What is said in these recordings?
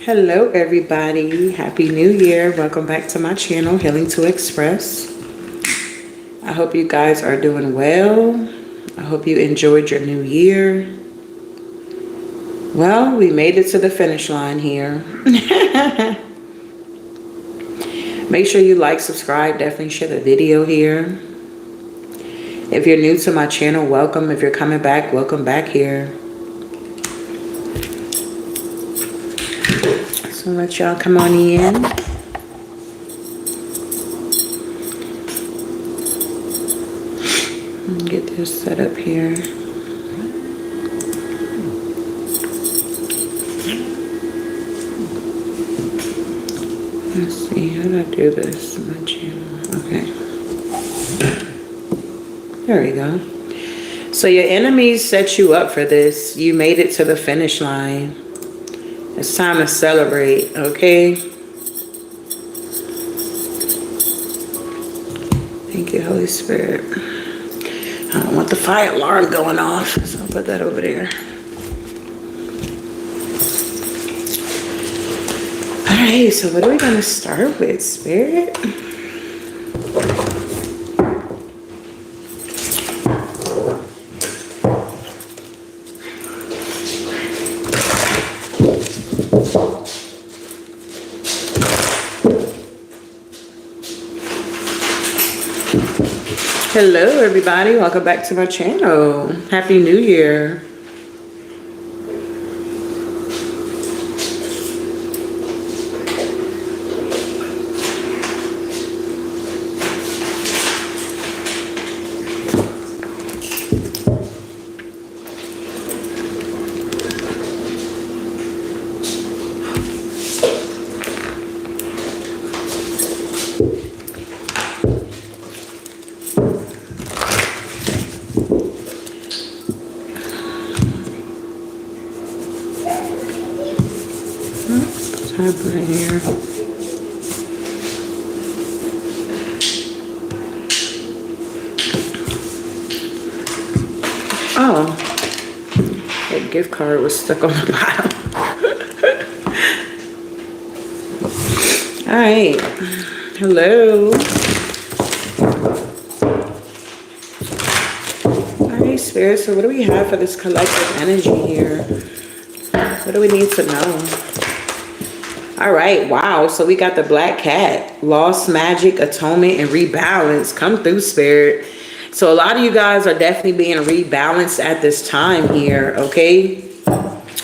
Hello everybody, happy new year. Welcome back to my channel, Healing to Express. I hope you guys are doing well. I hope you enjoyed your new year. Well, we made it to the finish line here. Make sure you like, subscribe, definitely share the video here. If you're new to my channel, welcome. If you're coming back, welcome back here. So let y'all come on in. Get this set up here. Let's see, how do I do this? My channel. Okay. There we go. So your enemies set you up for this. You made it to the finish line. It's time to celebrate, okay? Thank you, Holy Spirit. I don't want the fire alarm going off, so I'll put that over there. All right, so what are we going to start with, Spirit? Hello everybody, welcome back to my channel. Happy New Year. Right here. Oh, that gift card was stuck on the bottom. All right. Hello. All right, Spirit. So what do we have for this collective energy here? What do we need to know? All right, wow. So we got the Black Cat, lost magic, atonement, and rebalance. Come through, Spirit. So a lot of you guys are definitely being rebalanced at this time here, okay?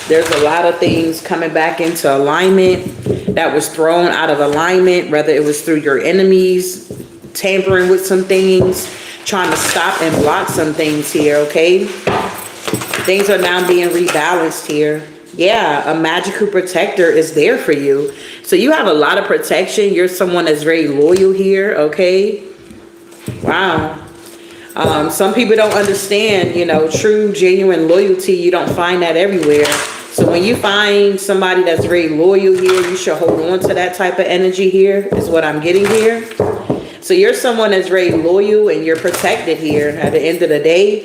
There's a lot of things coming back into alignment that was thrown out of alignment, whether it was through your enemies, tampering with some things, trying to stop and block some things here, okay? Things are now being rebalanced here. Yeah, a magical protector is there for you. So you have a lot of protection. You're someone that's very loyal here, okay? Wow. Some people don't understand, you know, true, genuine loyalty. You don't find that everywhere. So when you find somebody that's very loyal here, you should hold on to that type of energy here, is what I'm getting here. So you're someone that's very loyal and you're protected here at the end of the day.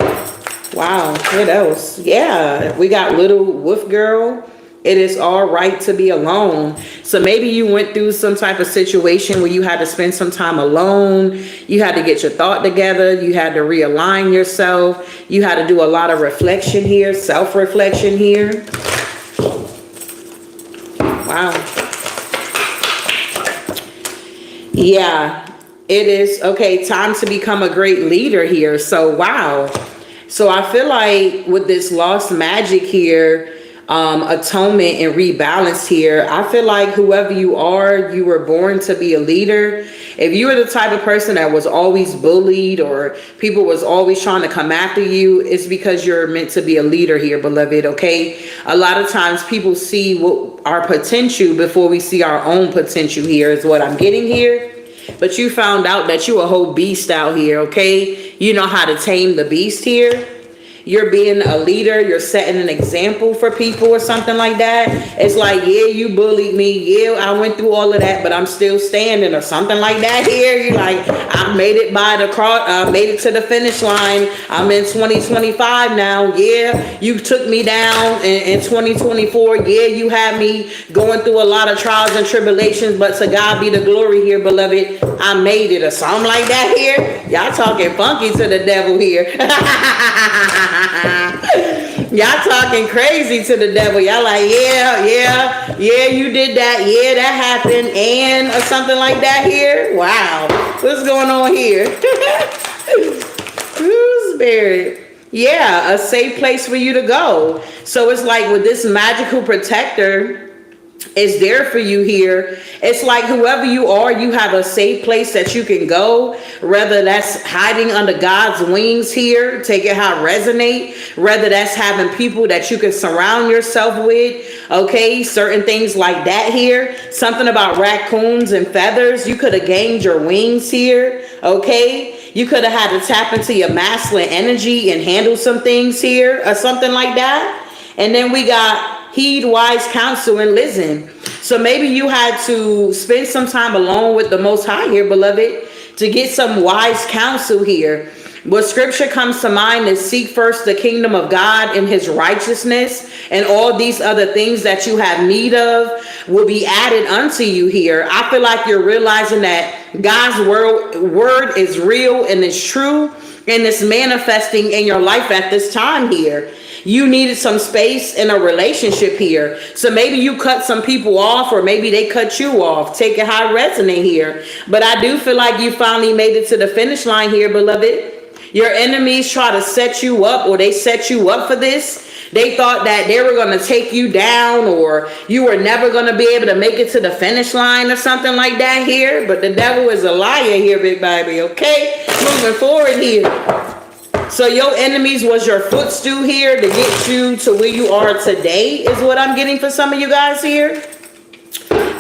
Wow, what else? Yeah, we got little wolf girl. It is all right to be alone. So maybe you went through some type of situation where you had to spend some time alone. You had to get your thought together. You had to realign yourself. You had to do a lot of reflection here, self-reflection here. Wow. Yeah, it is. Okay, time to become a great leader here. So, wow. So I feel like with this lost magic here, atonement and rebalance here, I feel like whoever you are, you were born to be a leader. If you were the type of person that was always bullied or people was always trying to come after you, it's because you're meant to be a leader here, beloved, okay? A lot of times people see what our potential before we see our own potential here is what I'm getting here. But you found out that you a whole beast out here, okay? You know how to tame the beast here. you're being a leader, you're setting an example for people or something like that. It's like, yeah, you bullied me, yeah, I went through all of that, but I'm still standing or something like that here. You're like, I made it by the cross, made it to the finish line. I'm in 2025 now. Yeah, you took me down in 2024. Yeah, you had me going through a lot of trials and tribulations, but to God be the glory here, beloved. I made it or something like that here. Y'all talking funky to the devil here. Y'all talking crazy to the devil. Y'all like, yeah, you did that. Yeah, that happened. And or something like that here. Wow. What's going on here? Ooh, spirit. Yeah, a safe place for you to go. So it's like with this magical protector is there for you here. It's like whoever you are, you have a safe place that you can go, whether that's hiding under God's wings here, take it how it resonate, whether that's having people that you can surround yourself with, okay, certain things like that here. Something about raccoons and feathers, you could have gained your wings here, okay. You could have had to tap into your masculine energy and handle some things here or something like that. And then we got heed wise counsel and listen. So maybe you had to spend some time alone with the Most High here, beloved, to get some wise counsel here. What scripture comes to mind is seek first the kingdom of God and his righteousness, and all these other things that you have need of will be added unto you here. I feel like you're realizing that God's word is real and it's true, and it's manifesting in your life at this time here. You needed some space in a relationship here. So maybe you cut some people off, or maybe they cut you off. Take it how it resonate here. But I do feel like you finally made it to the finish line here, beloved. Your enemies try to set you up, or they set you up for this. They thought that they were going to take you down, or you were never going to be able to make it to the finish line or something like that here. But the devil is a liar here, big baby, okay? Moving forward here. So your enemies was your footstool here to get you to where you are today is what I'm getting for some of you guys here.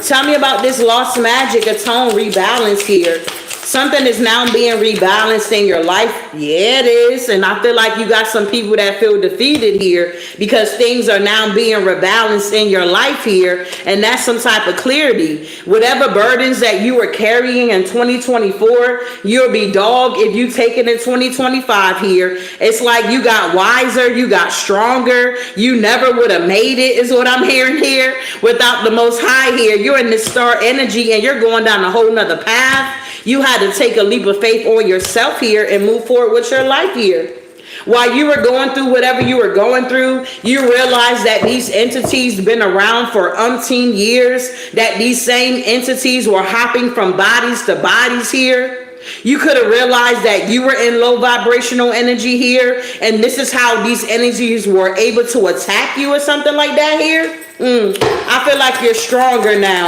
Tell me about this lost magic, Atone, rebalance here. Something is now being rebalanced in your life. Yeah, it is. And I feel like you got some people that feel defeated here because things are now being rebalanced in your life here. And that's some type of clarity. Whatever burdens that you were carrying in 2024, you'll be dogged if you take it in 2025 here. It's like you got wiser, you got stronger. You never would have made it is what I'm hearing here without the Most High here. You're in this star energy and you're going down a whole nother path. You had to take a leap of faith on yourself here and move forward with your life here. While you were going through whatever you were going through, you realized that these entities been around for umpteen years, that these same entities were hopping from bodies to bodies here. You could have realized that you were in low vibrational energy here, and this is how these energies were able to attack you or something like that here. I feel like you're stronger now.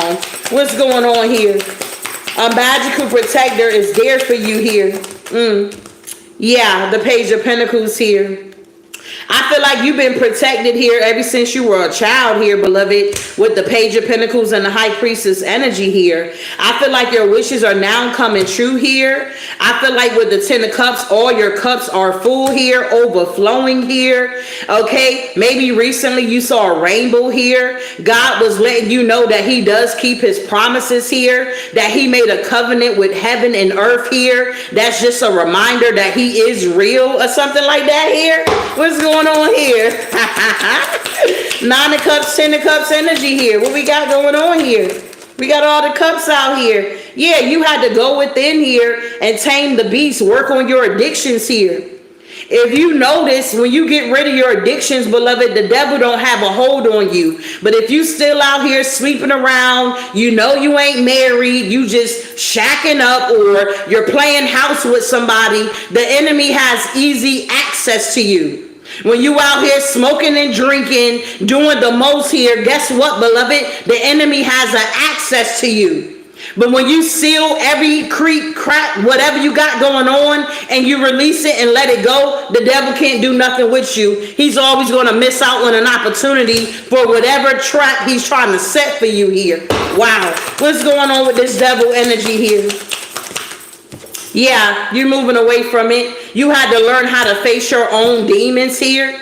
What's going on here? A magical protector is there for you here. Yeah, the Page of Pentacles here. I feel like you've been protected here ever since you were a child here, beloved, with the Page of Pentacles and the High Priestess energy here. I feel like your wishes are now coming true here. I feel like with the Ten of Cups, all your cups are full here, overflowing here. Okay, maybe recently you saw a rainbow here. God was letting you know that he does keep his promises here, that he made a covenant with heaven and earth here. That's just a reminder that he is real or something like that here. What's going on here? Nine of Cups, Ten of Cups energy here. What we got going on here? We got all the cups out here. Yeah, you had to go within here and tame the beast. Work on your addictions here. If you notice, when you get rid of your addictions, beloved, the devil don't have a hold on you. But if you still out here sleeping around, you know you ain't married, you just shacking up, or you're playing house with somebody, the enemy has easy access to you. When you out here smoking and drinking, doing the most here, guess what, beloved? The enemy has an access to you. But when you seal every creek, crack, whatever you got going on, and you release it and let it go, the devil can't do nothing with you. He's always going to miss out on an opportunity for whatever trap he's trying to set for you here. Wow. What's going on with this devil energy here? Yeah, you're moving away from it. You had to learn how to face your own demons here.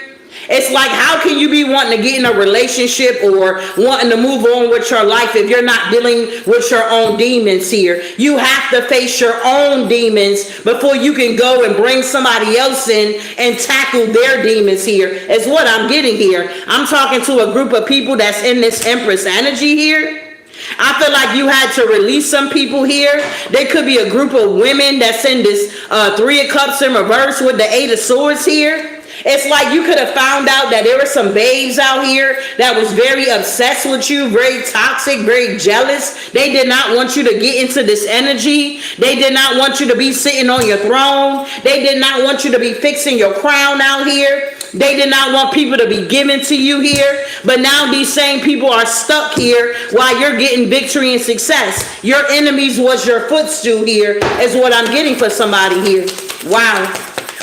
It's like, how can you be wanting to get in a relationship or wanting to move on with your life if you're not dealing with your own demons here? You have to face your own demons before you can go and bring somebody else in and tackle their demons here, is what I'm getting here. I'm talking to a group of people that's in this Empress energy here. I feel like you had to release some people here. There could be a group of women that's in this 3 of Cups in reverse with the 8 of Swords here. It's like you could have found out that there were some babes out here that was very obsessed with you, very toxic, very jealous. They did not want you to get into this energy. They did not want you to be sitting on your throne. They did not want you to be fixing your crown out here. They did not want people to be given to you here. But now these same people are stuck here while you're getting victory and success. Your enemies was your footstool here, is what I'm getting for somebody here. Wow.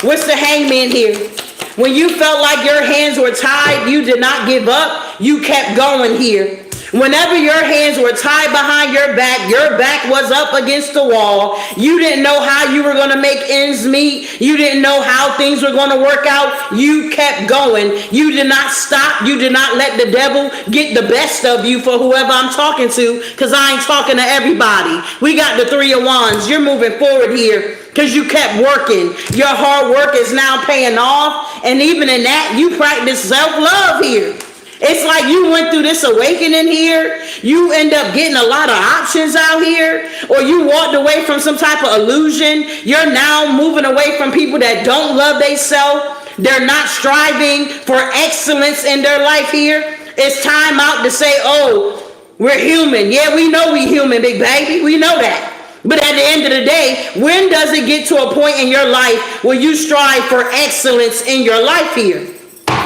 What's the Hangman here? When you felt like your hands were tied, you did not give up. You kept going here. Whenever your hands were tied behind your back was up against the wall. You didn't know how you were going to make ends meet. You didn't know how things were going to work out. You kept going. You did not stop. You did not let the devil get the best of you for whoever I'm talking to, because I ain't talking to everybody. We got the 3 of Wands. You're moving forward here because you kept working. Your hard work is now paying off. And even in that, you practice self-love here. It's like you went through this awakening here. You end up getting a lot of options out here, or you walked away from some type of illusion. You're now moving away from people that don't love themselves. They're not striving for excellence in their life here. It's time out to say, oh, we're human. Yeah, we know we human, big baby. We know that. But at the end of the day, when does it get to a point in your life where you strive for excellence in your life here?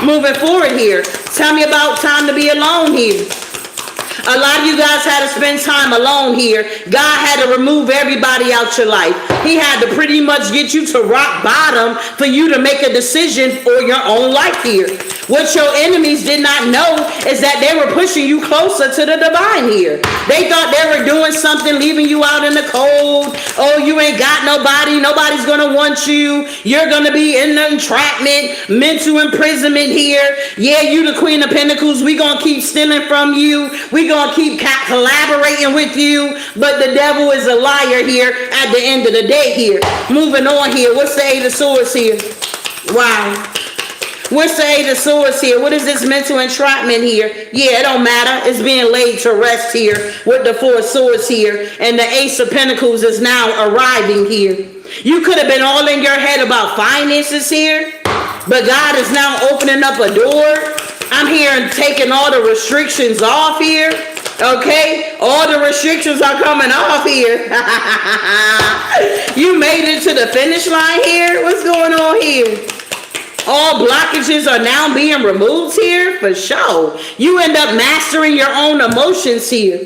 Moving forward here, tell me about time to be alone here. A lot of you guys had to spend time alone here. God had to remove everybody out your life. He had to pretty much get you to rock bottom for you to make a decision for your own life here. What your enemies did not know is that they were pushing you closer to the divine here. They thought they were doing something, leaving you out in the cold. Oh, you ain't got nobody. Nobody's going to want you. You're going to be in the entrapment, mental imprisonment here. Yeah, you the Queen of Pentacles. We going to keep stealing from you. We going to keep collaborating with you. But the devil is a liar here at the end of the day here. Moving on here. What's the 8 of Swords here? Wow. What's the 8 of Swords here? What is this mental entrapment here? Yeah, it don't matter. It's being laid to rest here with the 4 of Swords here. And the Ace of Pentacles is now arriving here. You could have been all in your head about finances here, but God is now opening up a door. I'm here and taking all the restrictions off here. Okay? All the restrictions are coming off here. You made it to the finish line here. What's going on here? All blockages are now being removed here, for sure. You end up mastering your own emotions here.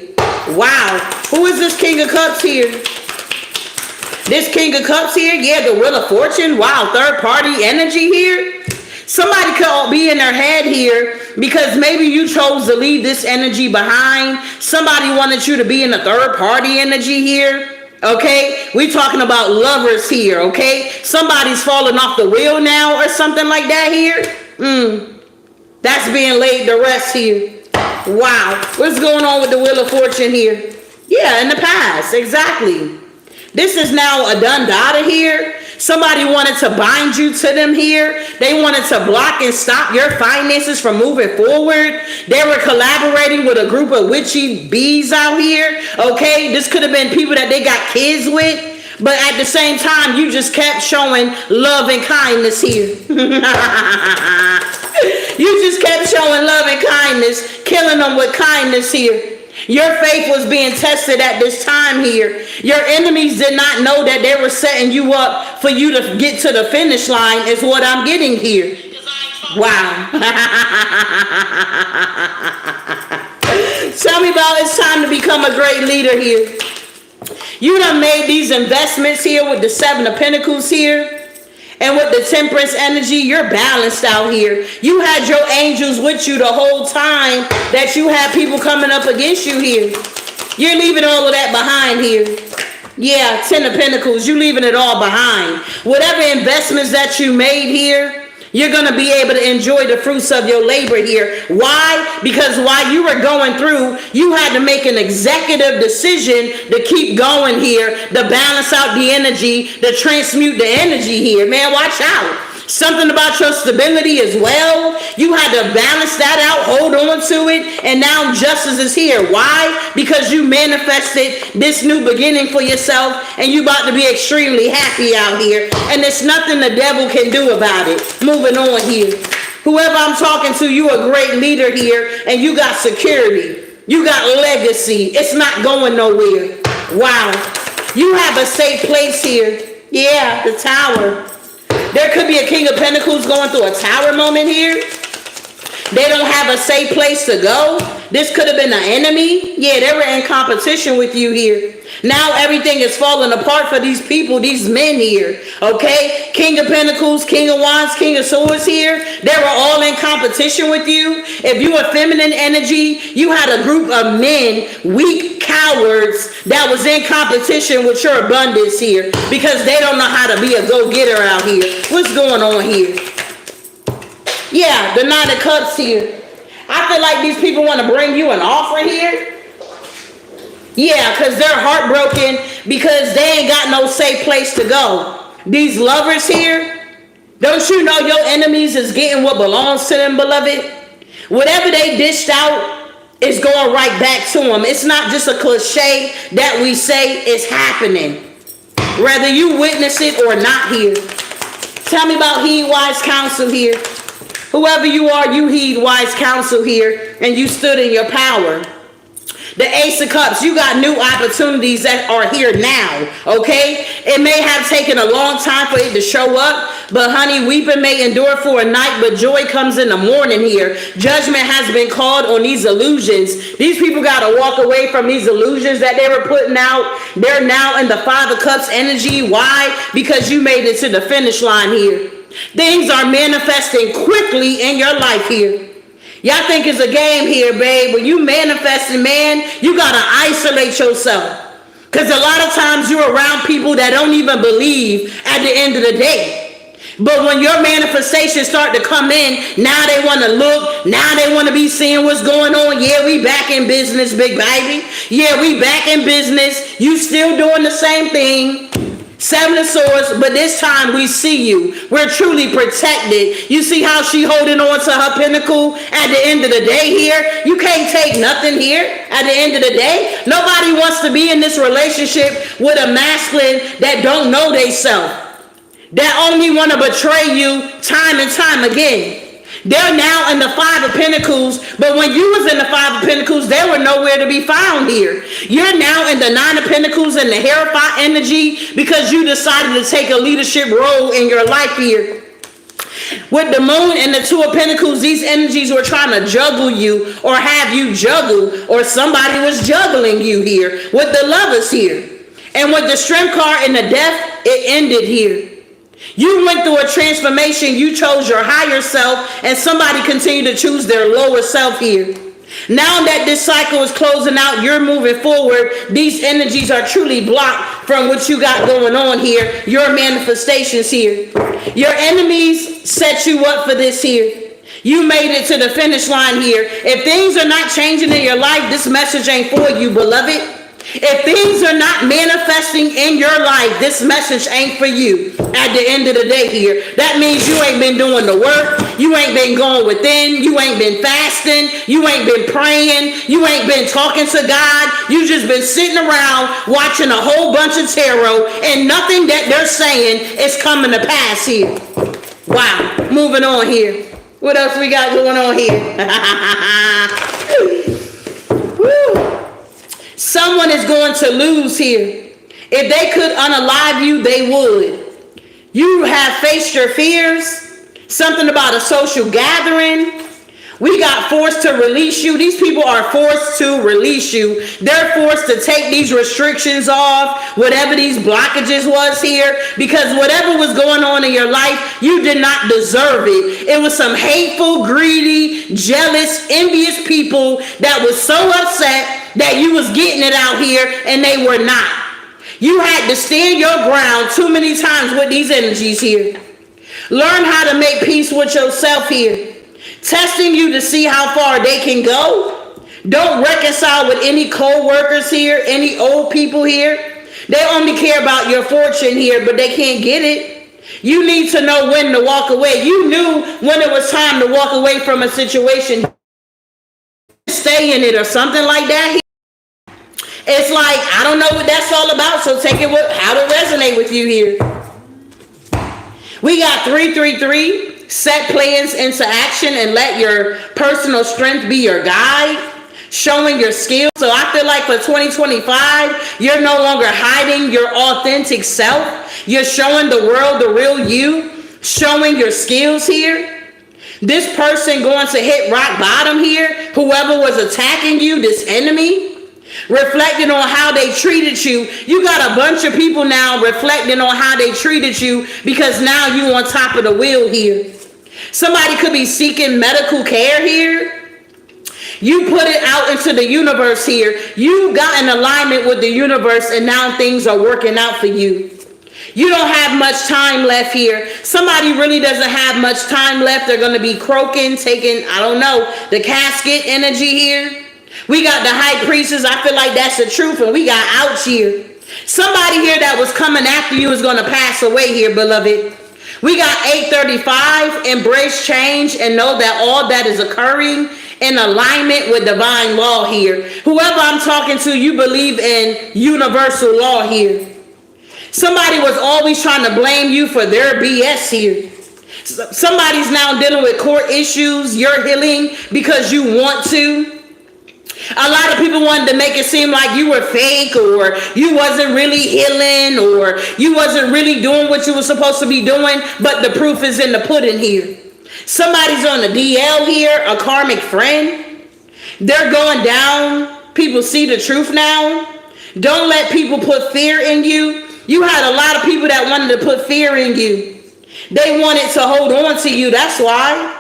Wow. Who is this King of Cups here? This King of Cups here? Yeah, the Wheel of Fortune. Wow, third party energy here. Somebody could be in their head here because maybe you chose to leave this energy behind. Somebody wanted you to be in a third party energy here. Okay, we talking about lovers here. Okay, somebody's falling off the wheel now or something like that here. That's being laid to rest here. Wow, what's going on with the Wheel of Fortune here? Yeah, in the past, exactly. This is now a done data here. Somebody wanted to bind you to them here. They wanted to block and stop your finances from moving forward. They were collaborating with a group of witchy bees out here. Okay, this could have been people that they got kids with. But at the same time, you just kept showing love and kindness here. You just kept showing love and kindness, killing them with kindness here. Your faith was being tested at this time here. Your enemies did not know that they were setting you up for you to get to the finish line, is what I'm getting here. Wow. Tell me about it's time to become a great leader here. You done made these investments here with the 7 of Pentacles here. And with the Temperance energy, you're balanced out here. You had your angels with you the whole time that you had people coming up against you here. You're leaving all of that behind here. Yeah, 10 of Pentacles, you leaving it all behind. Whatever investments that you made here, you're going to be able to enjoy the fruits of your labor here. Why? Because while you were going through, you had to make an executive decision to keep going here, to balance out the energy, to transmute the energy here. Man, watch out. Something about your stability as well. You had to balance that out, hold on to it, and now justice is here. Why? Because you manifested this new beginning for yourself, and you about to be extremely happy out here, and there's nothing the devil can do about it. Moving on here. Whoever I'm talking to, you a great leader here, and you got security. You got legacy. It's not going nowhere. Wow. You have a safe place here. Yeah, the Tower. There could be a King of Pentacles going through a tower moment here. They don't have a safe place to go. This could have been an enemy. Yeah, they were in competition with you here. Now everything is falling apart for these people, these men here. Okay? King of Pentacles, King of Wands, King of Swords here. They were all in competition with you. If you were feminine energy, you had a group of men, weak cowards, that was in competition with your abundance here. Because they don't know how to be a go-getter out here. What's going on here? Yeah, the Nine of Cups here. I feel like these people want to bring you an offer here. Yeah, because they're heartbroken because they ain't got no safe place to go. These lovers here, don't you know your enemies is getting what belongs to them, beloved? Whatever they dished out is going right back to them. It's not just a cliche that we say is happening. Whether you witness it or not here. Tell me about heed wise counsel here. Whoever you are, you heed wise counsel here, and you stood in your power. The Ace of Cups, you got new opportunities that are here now, okay? It may have taken a long time for it to show up, but honey, weeping may endure for a night, but joy comes in the morning here. Judgment has been called on these illusions. These people got to walk away from these illusions that they were putting out. They're now in the Five of Cups energy. Why? Because you made it to the finish line here. Things are manifesting quickly in your life here. Y'all think it's a game here, babe. When you manifesting, man, you got to isolate yourself. Because a lot of times you're around people that don't even believe at the end of the day. But when your manifestations start to come in, now they want to look. Now they want to be seeing what's going on. Yeah, we back in business, big baby. Yeah, we back in business. You still doing the same thing. Seven of Swords, but this time we see you. We're truly protected. You see how she holding on to her pinnacle at the end of the day here? You can't take nothing here at the end of the day. Nobody wants to be in this relationship with a masculine that don't know they self. That only want to betray you time and time again. They're now in the Five of Pentacles, but when you was in the Five of Pentacles, they were nowhere to be found here. You're now in the Nine of Pentacles and the Hierophant energy because you decided to take a leadership role in your life here. With the Moon and the Two of Pentacles, these energies were trying to juggle you or have you juggle, or somebody was juggling you here with the Lovers here. And with the Strength card and the Death, it ended here. You went through a transformation. You chose your higher self, and somebody continued to choose their lower self here. Now that this cycle is closing out, you're moving forward. These energies are truly blocked from what you got going on here. Your manifestations here. Your enemies set you up for this here. You made it to the finish line here. If things are not changing in your life, this message ain't for you, beloved. If things are not manifesting in your life, this message ain't for you at the end of the day here. That means you ain't been doing the work. You ain't been going within. You ain't been fasting. You ain't been praying. You ain't been talking to God. You just been sitting around watching a whole bunch of tarot, and nothing that they're saying is coming to pass here. Wow. Moving on here. What else we got going on here? Woo. Someone is going to lose here. If they could unalive you, they would. You have faced your fears. Something about a social gathering. We got forced to release you. These people are forced to release you. They're forced to take these restrictions off, whatever these blockages was here, because whatever was going on in your life, you did not deserve it. It was some hateful, greedy, jealous, envious people that was so upset that you was getting it out here and they were not. You had to stand your ground too many times with these energies here. Learn how to make peace with yourself here. Testing you to see how far they can go. Don't reconcile with any co-workers here, any old people here. They only care about your fortune here, but they can't get it. You need to know when to walk away. You knew when it was time to walk away from a situation. Stay in it or something like that. It's like, I don't know what that's all about, so take it with how to resonate with you here. We got 333. Set plans into action and let your personal strength be your guide. Showing your skills. So I feel like for 2025, you're no longer hiding your authentic self. You're showing the world the real you. Showing your skills here. This person going to hit rock bottom here. Whoever was attacking you, this enemy. Reflecting on how they treated you. You got a bunch of people now reflecting on how they treated you because now you on top of the wheel here. Somebody could be seeking medical care here. You put it out into the universe here. You got in alignment with the universe and now things are working out for you. You don't have much time left here. Somebody really doesn't have much time left. They're going to be croaking, taking, I don't know, the casket energy here. We got the high priestess. I feel like that's the truth. And we got ouch here. Somebody here that was coming after you is going to pass away here, beloved. We got 835. Embrace change and know that all that is occurring in alignment with divine law here. Whoever I'm talking to, you believe in universal law here. Somebody was always trying to blame you for their BS here. Somebody's now dealing with court issues. You're healing because you want to. A lot of people wanted to make it seem like you were fake or you wasn't really healing or you wasn't really doing what you were supposed to be doing, but the proof is in the pudding here. Somebody's on the DL here, a karmic friend. They're going down. People see the truth now. Don't let people put fear in you. You had a lot of people that wanted to put fear in you. They wanted to hold on to you. That's why.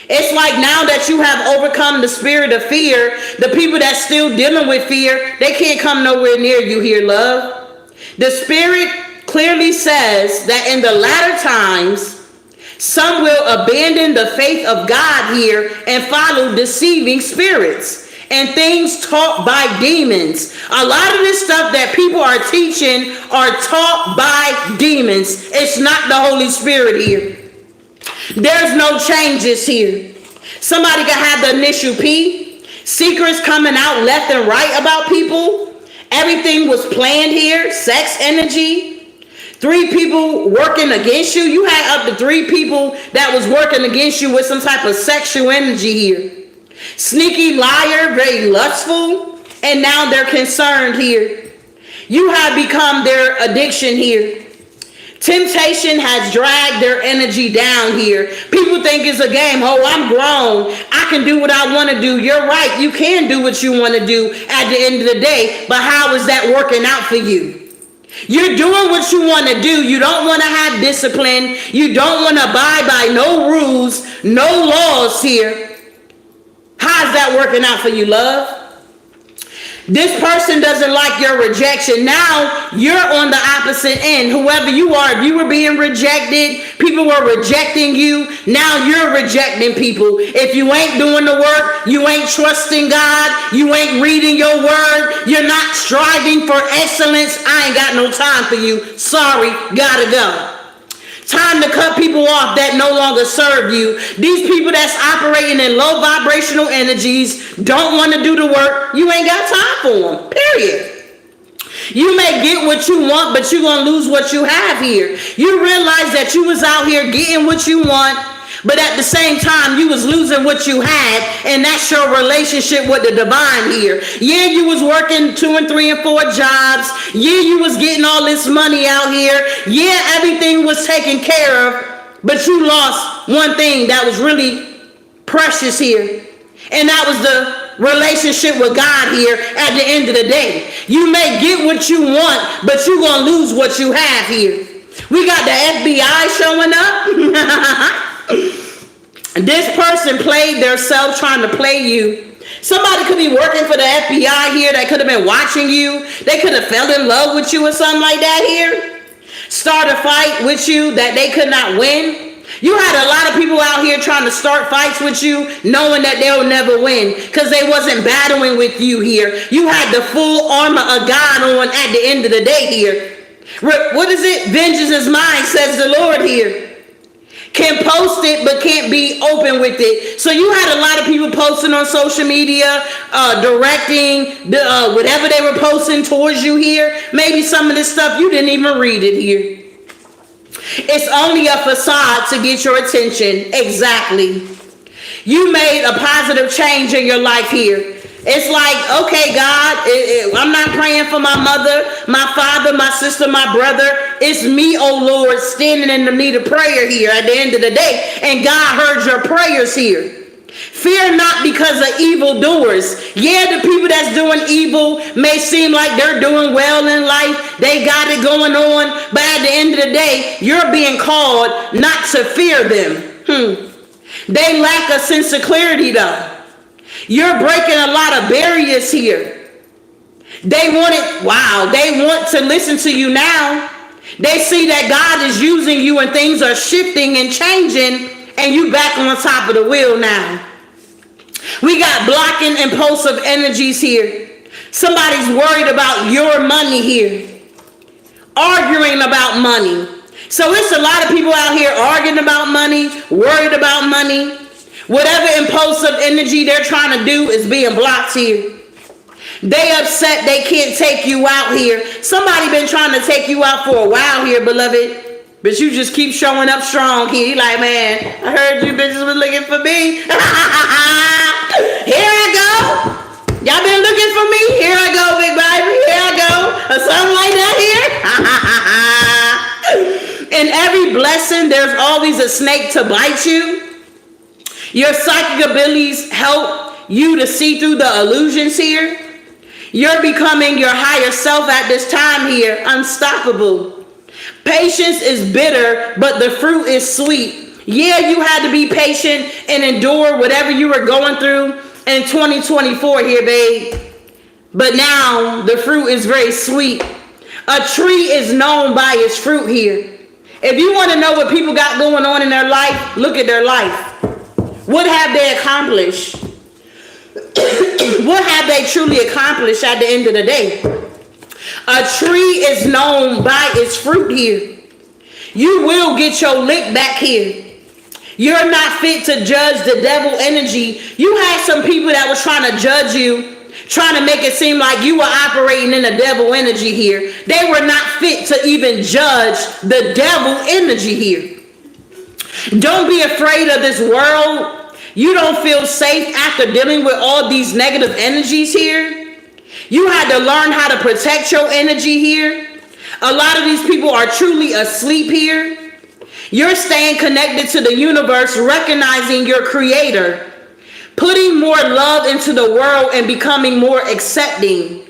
It's like now that you have overcome the spirit of fear, the people that's still dealing with fear, they can't come nowhere near you here, love. The spirit clearly says that in the latter times, some will abandon the faith of God here and follow deceiving spirits and things taught by demons. A lot of this stuff that people are teaching are taught by demons. It's not the Holy Spirit here. There's no changes here. Somebody could have the initial P. Secrets coming out left and right about people. Everything was planned here. Sex energy. 3 people working against you. You had up to 3 people that was working against you with some type of sexual energy here. Sneaky liar, very lustful. And now they're concerned here. You have become their addiction here. Temptation has dragged their energy down here. People think it's a game. Oh, I'm grown. I can do what I want to do. You're right. You can do what you want to do at the end of the day. But how is that working out for you? You're doing what you want to do. You don't want to have discipline. You don't want to abide by no rules, no laws here. How's that working out for you, love? This person doesn't like your rejection. Now you're on the opposite end. Whoever you are, if you were being rejected, people were rejecting you. Now you're rejecting people. If you ain't doing the work, you ain't trusting God, you ain't reading your word, you're not striving for excellence, I ain't got no time for you. Sorry, gotta go. Time to cut people off that no longer serve you. These people that's operating in low vibrational energies don't want to do the work. You ain't got time for them, period. You may get what you want, but you're going to lose what you have here. You realize that you was out here getting what you want, but at the same time, you was losing what you had, and that's your relationship with the divine here. Yeah, you was working 2 and 3 and 4 jobs. Yeah, you was getting all this money out here. Yeah, everything was taken care of, but you lost one thing that was really precious here, and that was the relationship with God here at the end of the day. You may get what you want, but you're going to lose what you have here. We got the FBI showing up. This person played themselves trying to play you Somebody could be working for the FBI here that could have been watching you. They could have fell in love with you or something like that here. Start a fight with you that they could not win. You had a lot of people out here trying to start fights with you, knowing that they'll never win because they wasn't battling with you here. You had the full armor of God on at the end of the day here. What is it? Vengeance is mine, says the Lord here. Can post it, but can't be open with it. So you had a lot of people posting on social media, directing whatever they were posting towards you here. Maybe some of this stuff, you didn't even read it here. It's only a facade to get your attention. Exactly. You made a positive change in your life here. It's like, okay, God, I'm not praying for my mother, my father, my sister, my brother. It's me, oh Lord, standing in the need of prayer here at the end of the day. And God heard your prayers here. Fear not because of evildoers. Yeah, the people that's doing evil may seem like they're doing well in life. They got it going on. But at the end of the day, you're being called not to fear them. They lack a sense of clarity though. You're breaking a lot of barriers here. They want to listen to you now. They see that God is using you and things are shifting and changing and you back on top of the wheel now. We got blocking impulsive energies here. Somebody's worried about your money here. Arguing about money. So it's a lot of people out here arguing about money, worried about money. Whatever impulsive energy they're trying to do is being blocked here. They upset they can't take you out here. Somebody been trying to take you out for a while here, beloved. But you just keep showing up strong here. You like, man, I heard you bitches was looking for me. Here I go. Y'all been looking for me? Here I go, big baby. Here I go. Or something like that here. In every blessing, there's always a snake to bite you. Your psychic abilities help you to see through the illusions here. You're becoming your higher self at this time here, unstoppable. Patience is bitter, but the fruit is sweet. Yeah, you had to be patient and endure whatever you were going through in 2024 here, babe. But now the fruit is very sweet. A tree is known by its fruit here. If you want to know what people got going on in their life, look at their life. What have they accomplished? What have they truly accomplished at the end of the day? A tree is known by its fruit here. You will get your lick back here. You're not fit to judge the devil energy. You had some people that was trying to judge you, trying to make it seem like you were operating in the devil energy here. They were not fit to even judge the devil energy here. Don't be afraid of this world. You don't feel safe after dealing with all these negative energies here. You had to learn how to protect your energy here. A lot of these people are truly asleep here. You're staying connected to the universe, recognizing your creator, putting more love into the world and becoming more accepting.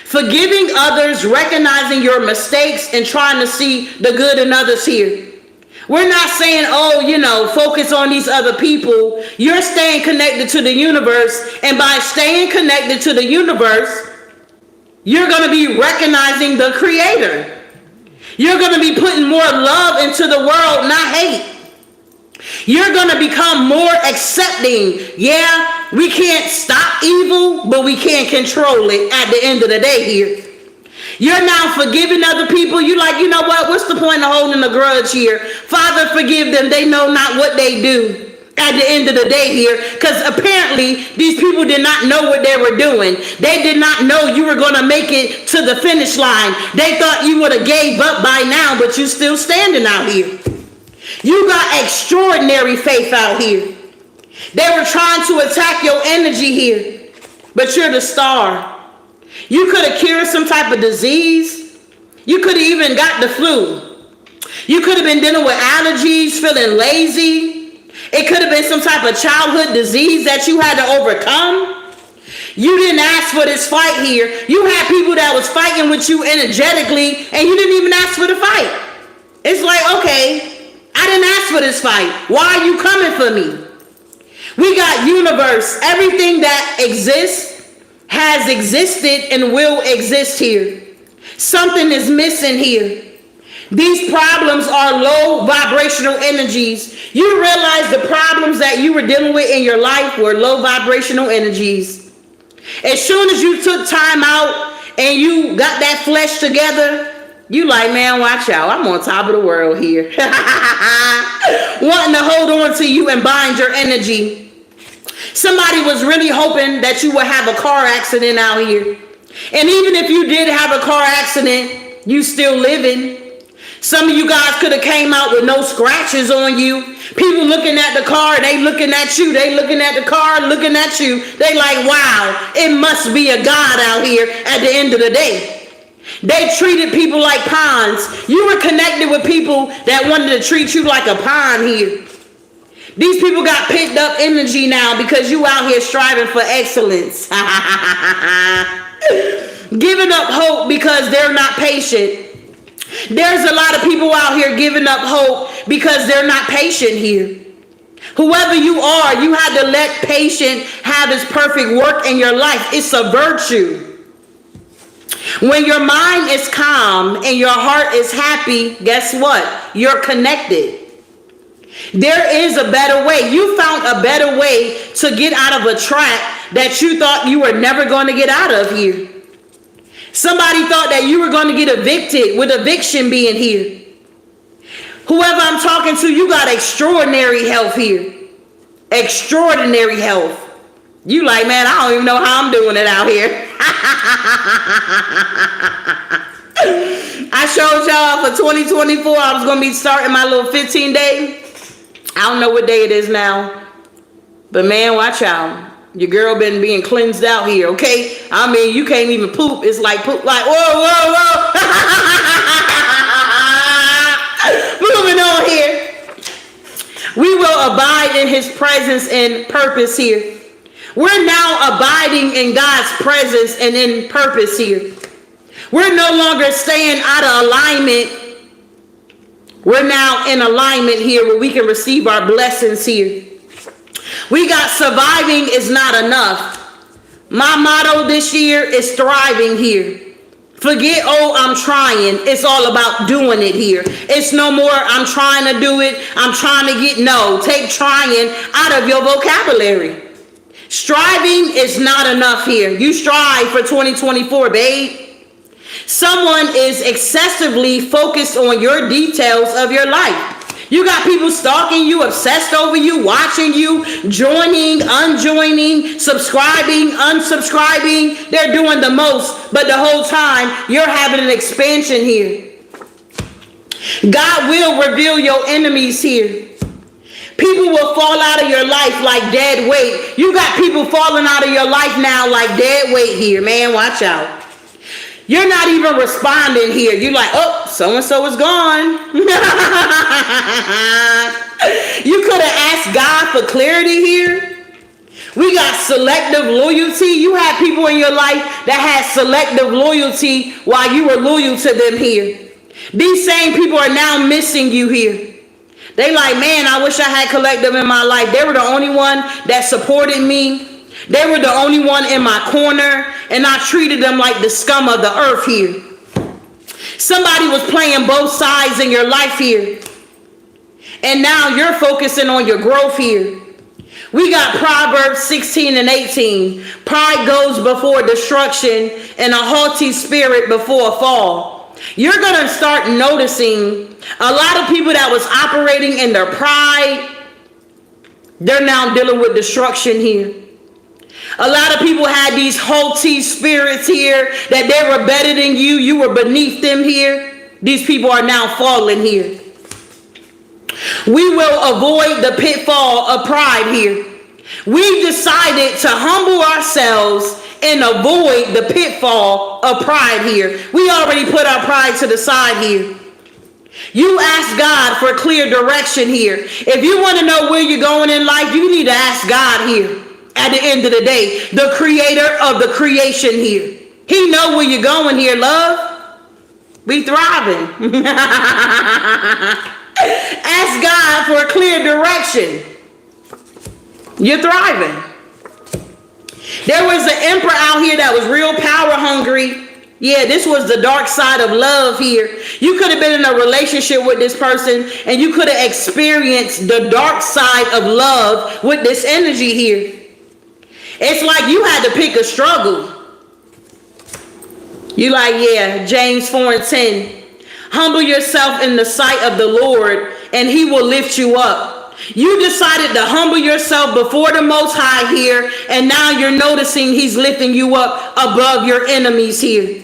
Forgiving others, recognizing your mistakes and trying to see the good in others here. We're not saying, focus on these other people. You're staying connected to the universe. And by staying connected to the universe, you're going to be recognizing the creator. You're going to be putting more love into the world, not hate. You're going to become more accepting. Yeah, we can't stop evil, but we can't control it at the end of the day here. You're now forgiving other people. You like, you know what? What's the point of holding a grudge here? Father, forgive them. They know not what they do at the end of the day here. Because apparently these people did not know what they were doing. They did not know you were going to make it to the finish line. They thought you would have gave up by now, but you're still standing out here. You got extraordinary faith out here. They were trying to attack your energy here, but you're the star. You could have cured some type of disease. You could have even got the flu. You could have been dealing with allergies, feeling lazy. It could have been some type of childhood disease that you had to overcome. You didn't ask for this fight here. You had people that was fighting with you energetically, and you didn't even ask for the fight. It's like, okay, I didn't ask for this fight. Why are you coming for me? We got universe. Everything that exists has existed and will exist here. Something is missing here. These problems are low vibrational energies. You realize the problems that you were dealing with in your life were low vibrational energies. As soon as you took time out and you got that flesh together, you like, man, watch out. I'm on top of the world here. Wanting to hold on to you and bind your energy. Somebody was really hoping that you would have a car accident out here. And even if you did have a car accident, you still living. Some of you guys could have came out with no scratches on you. People looking at the car, they looking at you. They looking at the car, looking at you. They like, wow, it must be a God out here at the end of the day. They treated people like pawns. You were connected with people that wanted to treat you like a pawn here. These people got picked up energy now because you out here striving for excellence. Giving up hope because they're not patient. There's a lot of people out here giving up hope because they're not patient here. Whoever you are, you had to let patience have its perfect work in your life. It's a virtue. When your mind is calm and your heart is happy, guess what? You're connected. There is a better way. You found a better way to get out of a trap that you thought you were never going to get out of here. Somebody thought that you were going to get evicted with eviction being here. Whoever I'm talking to, you got extraordinary health here. Extraordinary health. You like, man, I don't even know how I'm doing it out here. I showed y'all for 2024 I was going to be starting my little 15 day. I don't know what day it is now. But man, watch out. Your girl been being cleansed out here, okay? I mean, you can't even poop. It's like poop, like, whoa, whoa, whoa. Moving on here. We will abide in his presence and purpose here. We're now abiding in God's presence and in purpose here. We're no longer staying out of alignment. We're now in alignment here where we can receive our blessings here. We got surviving is not enough. My motto this year is thriving here. Forget, oh, I'm trying. It's all about doing it here. It's no more, I'm trying to do it. I'm trying to get, no. Take trying out of your vocabulary. Striving is not enough here. You strive for 2024, babe. Someone is excessively focused on your details of your life. You got people stalking you, obsessed over you, watching you, joining, unjoining, subscribing, unsubscribing. They're doing the most, but the whole time you're having an expansion here. God will reveal your enemies here. People will fall out of your life like dead weight. You got people falling out of your life now like dead weight here, man. Watch out. You're not even responding here. You're like, oh, so-and-so is gone. You could have asked God for clarity here. We got selective loyalty. You had people in your life that had selective loyalty while you were loyal to them here. These same people are now missing you here. They like, man, I wish I had collective in my life. They were the only one that supported me. They were the only one in my corner, and I treated them like the scum of the earth here. Somebody was playing both sides in your life here. And now you're focusing on your growth here. We got Proverbs 16 and 18. Pride goes before destruction, and a haughty spirit before a fall. You're going to start noticing a lot of people that was operating in their pride, they're now dealing with destruction here. A lot of people had these haughty spirits here that they were better than you. You were beneath them here. These people are now falling here. We will avoid the pitfall of pride here. We decided to humble ourselves and avoid the pitfall of pride here. We already put our pride to the side here. You ask God for clear direction here. If you want to know where you're going in life, you need to ask God here. At the end of the day, the creator of the creation here. He know where you're going here, love. We thriving. Ask God for a clear direction. You're thriving. There was an emperor out here that was real power hungry. Yeah, this was the dark side of love here. You could have been in a relationship with this person and you could have experienced the dark side of love with this energy here. It's like you had to pick a struggle. You like, yeah, James 4:10. Humble yourself in the sight of the Lord and he will lift you up. You decided to humble yourself before the Most High here, and now you're noticing he's lifting you up above your enemies here.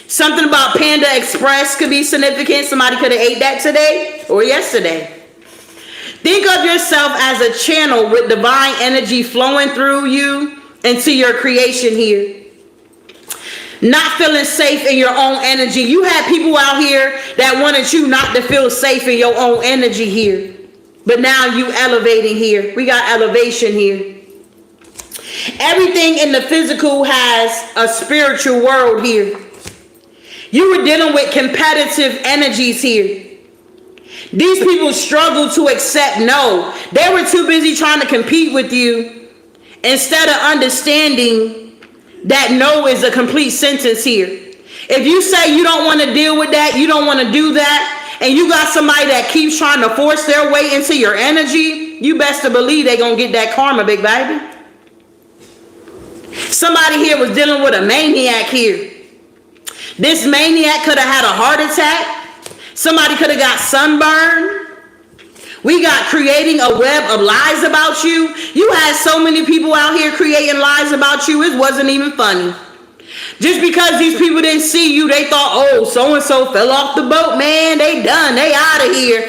Something about Panda Express could be significant. Somebody could have ate that today or yesterday. Think of yourself as a channel with divine energy flowing through you into your creation here. Not feeling safe in your own energy. You had people out here that wanted you not to feel safe in your own energy here. But now you elevating here. We got elevation here. Everything in the physical has a spiritual world here. You were dealing with competitive energies here. These people struggle to accept no. They were too busy trying to compete with you instead of understanding that no is a complete sentence here. If you say you don't want to deal with that, you don't want to do that, and you got somebody that keeps trying to force their way into your energy, you best to believe they're going to get that karma, big baby. Somebody here was dealing with a maniac here. This maniac could have had a heart attack. Somebody could have got sunburned. We got creating a web of lies about you. You had so many people out here creating lies about you, it wasn't even funny. Just because these people didn't see you, they thought, oh, so-and-so fell off the boat, man. They done. They out of here.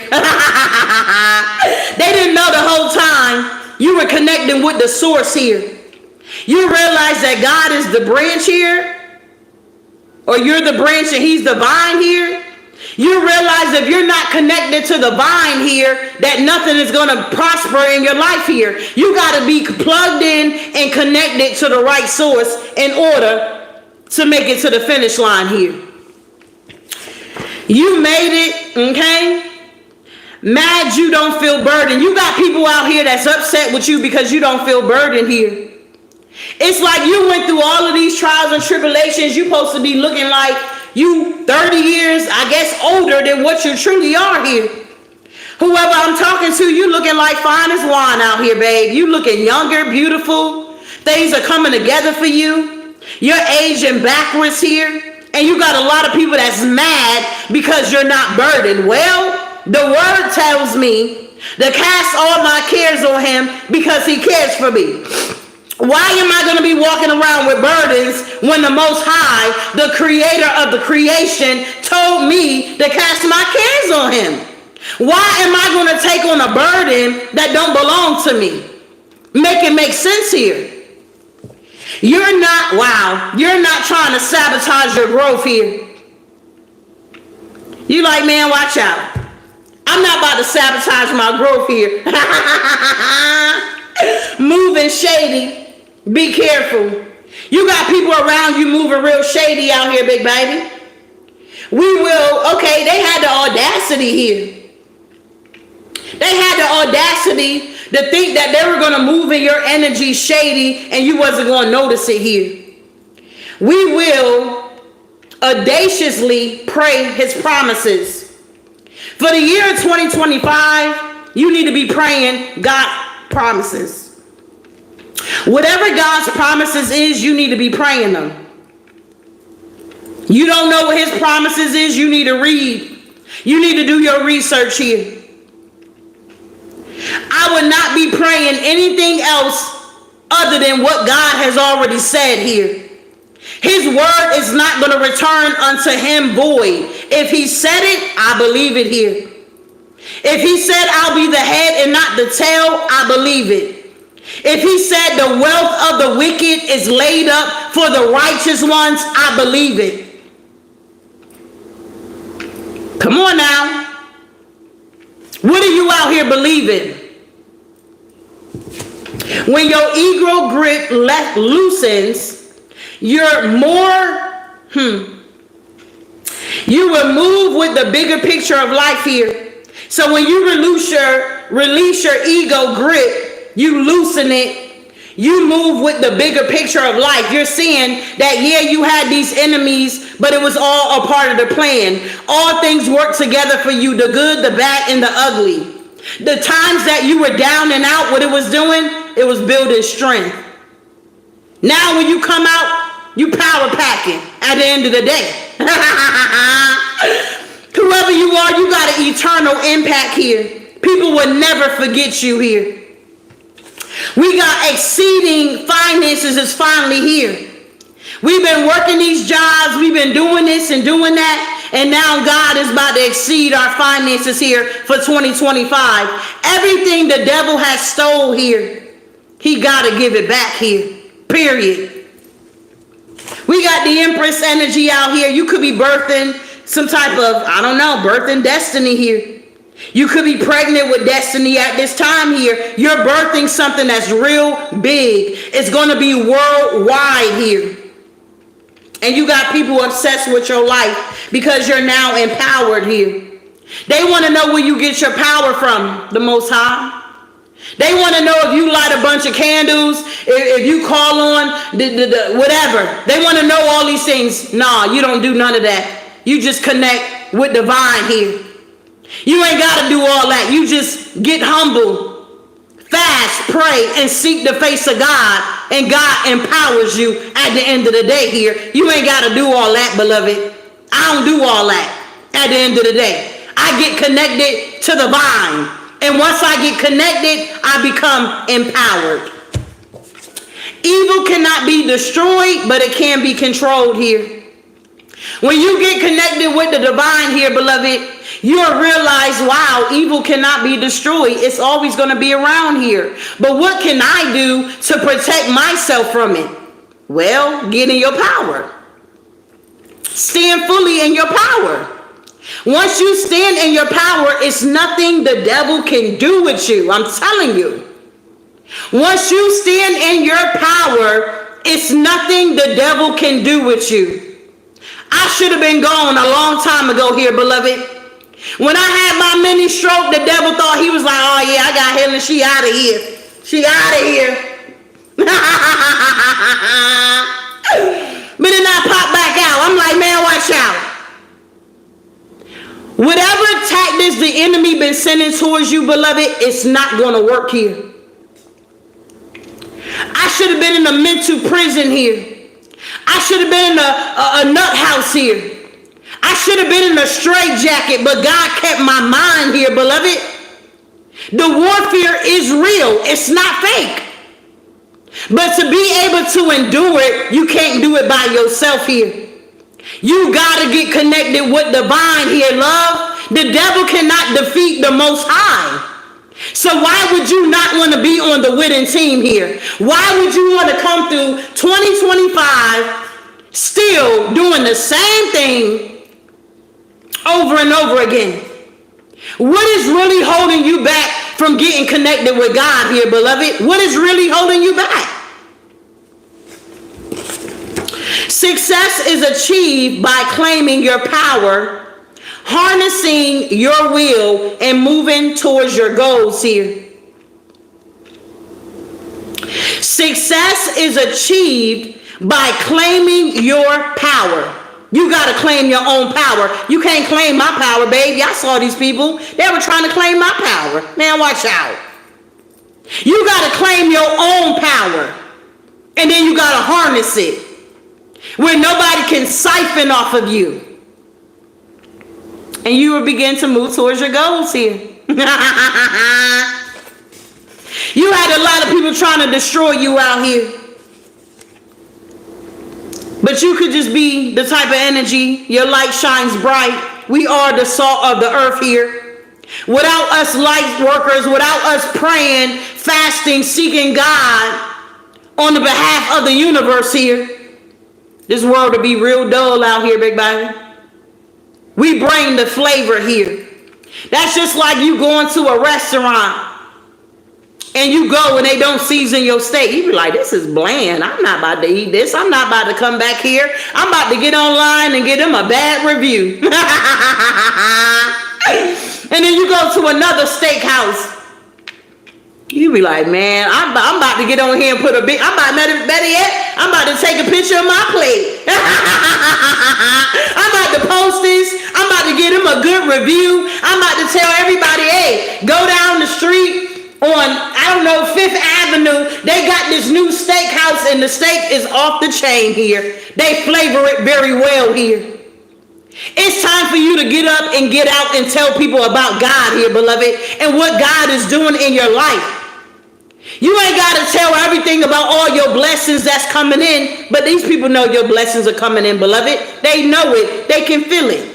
They didn't know the whole time you were connecting with the source here. You realize that God is the branch here, or you're the branch and he's the vine here. You realize if you're not connected to the vine here, that nothing is going to prosper in your life here. You got to be plugged in and connected to the right source in order to make it to the finish line here. You made it, okay? Mad you don't feel burdened. You got people out here that's upset with you because you don't feel burdened here. It's like you went through all of these trials and tribulations. You're supposed to be looking like you 30 years, I guess, older than what you truly are here. Whoever I'm talking to, you looking like fine as wine out here, babe. You looking younger, beautiful. Things are coming together for you. You're aging backwards here. And you got a lot of people that's mad because you're not burdened. Well, the word tells me to cast all my cares on him because he cares for me. Why am I going to be walking around with burdens when the Most High, the creator of the creation, told me to cast my cares on him? Why am I going to take on a burden that don't belong to me? Make it make sense here. You're not trying to sabotage your growth here. You like, man, watch out. I'm not about to sabotage my growth here. Moving shady. Be careful. You got people around you moving real shady out here, big baby. They had the audacity here. They had the audacity to think that they were going to move in your energy shady and you wasn't going to notice it here. We will audaciously pray his promises. For the year 2025, you need to be praying God's promises. Whatever God's promises is, you need to be praying them. You don't know what his promises is, you need to read. You need to do your research here. I would not be praying anything else other than what God has already said here. His word is not going to return unto him void. If he said it, I believe it here. If he said I'll be the head and not the tail, I believe it. If he said the wealth of the wicked is laid up for the righteous ones, I believe it. Come on now. What are you out here believing? When your ego grip loosens, you're more, you will move with the bigger picture of life here. So when you release your ego grip, You loosen it. You move with the bigger picture of life. You're seeing that, yeah, you had these enemies, but it was all a part of the plan. All things work together for you, the good, the bad, and the ugly. The times that you were down and out, what it was doing, it was building strength. Now when you come out, you power packing at the end of the day. Whoever you are, you got an eternal impact here. People will never forget you here. We got exceeding finances is finally here. We've been working these jobs. We've been doing this and doing that. And now God is about to exceed our finances here for 2025. Everything the devil has stole here, he got to give it back here. Period. We got the Empress energy out here. You could be birthing some type of, I don't know, birthing destiny here. You could be pregnant with destiny at this time here. You're birthing something that's real big. It's going to be worldwide here. And you got people obsessed with your life because you're now empowered here. They want to know where you get your power from, the Most High. They want to know if you light a bunch of candles, if you call on whatever. They want to know all these things. Nah, you don't do none of that. You just connect with divine here. You ain't got to do all that. You just get humble, fast, pray, and seek the face of God, and God empowers you at the end of the day here. You ain't got to do all that, beloved. I don't do all that at the end of the day. I get connected to the vine, and once I get connected, I become empowered. Evil cannot be destroyed, but it can be controlled here. When you get connected with the divine here, beloved, you'll realize, wow, evil cannot be destroyed. It's always going to be around here. But what can I do to protect myself from it? Well, get in your power. Stand fully in your power. Once you stand in your power, it's nothing the devil can do with you. I'm telling you. Once you stand in your power, it's nothing the devil can do with you. I should have been gone a long time ago here, beloved. When I had my mini stroke, the devil thought he was like, oh yeah, I got Helen, she out of here. She out of here. But then I pop back out. I'm like, man, watch out. Whatever tactics the enemy been sending towards you, beloved, it's not going to work here. I should have been in a mental prison here. I should have been in a nut house here. I should have been in a straitjacket, but God kept my mind here, beloved. The warfare is real. It's not fake. But to be able to endure it, you can't do it by yourself here. You got to get connected with divine here, love. The devil cannot defeat the Most High. So why would you not want to be on the winning team here? Why would you want to come through 2025 still doing the same thing over and over again? What is really holding you back from getting connected with God here, beloved? What is really holding you back? Success is achieved by claiming your power, harnessing your will, and moving towards your goals here. Success is achieved by claiming your power. You got to claim your own power. You can't claim my power, baby. I saw these people. They were trying to claim my power. Man, watch out. You got to claim your own power. And then you got to harness it where nobody can siphon off of you. And you will begin to move towards your goals here. You had a lot of people trying to destroy you out here. But you could just be the type of energy. Your light shines bright. We are the salt of the earth here. Without us light workers, without us praying, fasting, seeking God on the behalf of the universe here, this world would be real dull out here, big baby. We bring the flavor here. That's just like you going to a restaurant and you go and they don't season your steak. You be like, this is bland. I'm not about to eat this. I'm not about to come back here. I'm about to get online and get them a bad review. And then you go to another steakhouse You be like, man, I'm about to get on here and put a big, better yet, I'm about to take a picture of my plate. I'm about to post this. I'm about to give him a good review. I'm about to tell everybody, hey, go down the street on, I don't know, 5th Avenue. They got this new steakhouse and the steak is off the chain here. They flavor it very well here. It's time for you to get up and get out and tell people about God here, beloved, and what God is doing in your life. You ain't got to tell everything about all your blessings that's coming in, but these people know your blessings are coming in, beloved. They know it. They can feel it.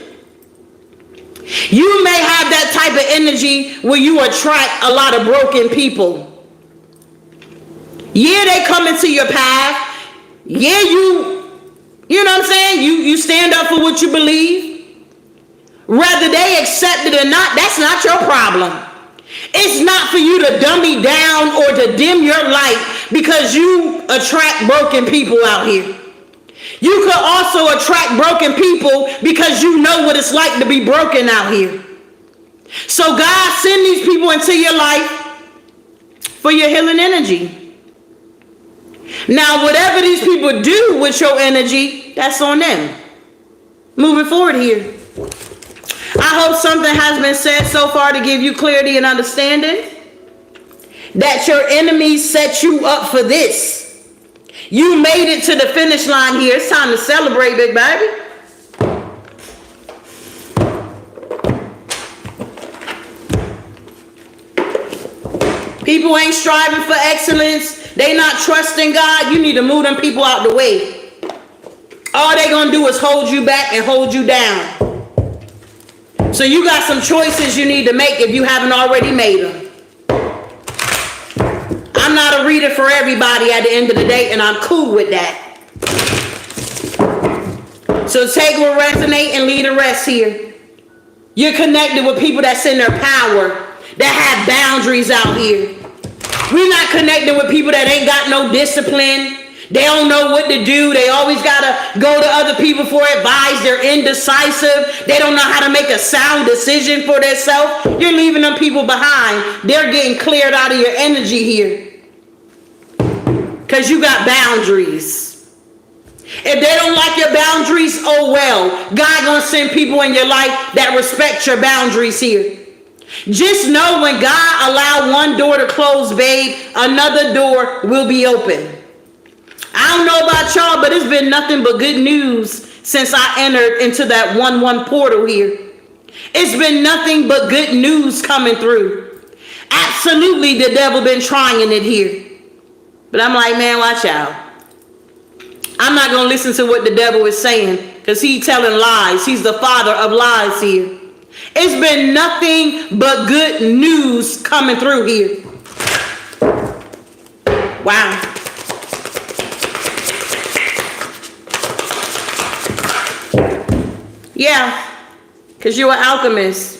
You may have that type of energy where you attract a lot of broken people. Yeah, they come into your path. Yeah, you know what I'm saying? You stand up for what you believe. Whether they accept it or not, that's not your problem. It's not for you to dummy down or to dim your light because you attract broken people out here. You could also attract broken people because you know what it's like to be broken out here. So God send these people into your life for your healing energy. Now, whatever these people do with your energy, that's on them. Moving forward here. I hope something has been said so far to give you clarity and understanding that your enemies set you up for this. You made it to the finish line here. It's time to celebrate, big baby. People ain't striving for excellence. They not trusting God. You need to move them people out the way. All they gonna do is hold you back and hold you down. So you got some choices you need to make if you haven't already made them. I'm not a reader for everybody at the end of the day, and I'm cool with that. So take what resonates and leave the rest here. You're connected with people that's in their power, that have boundaries out here. We're not connected with people that ain't got no discipline. They don't know what to do. They always got to go to other people for advice. They're indecisive. They don't know how to make a sound decision for themselves. You're leaving them people behind. They're getting cleared out of your energy here. Because you got boundaries. If they don't like your boundaries, oh well. God gonna send people in your life that respect your boundaries here. Just know when God allow one door to close, babe, another door will be open. I don't know about y'all, but it's been nothing but good news since I entered into that 1-1 portal here. It's been nothing but good news coming through. Absolutely, the devil been trying it here. But I'm like, man, watch out. I'm not going to listen to what the devil is saying because he's telling lies. He's the father of lies here. It's been nothing but good news coming through here. Wow. Yeah, because you're an alchemist.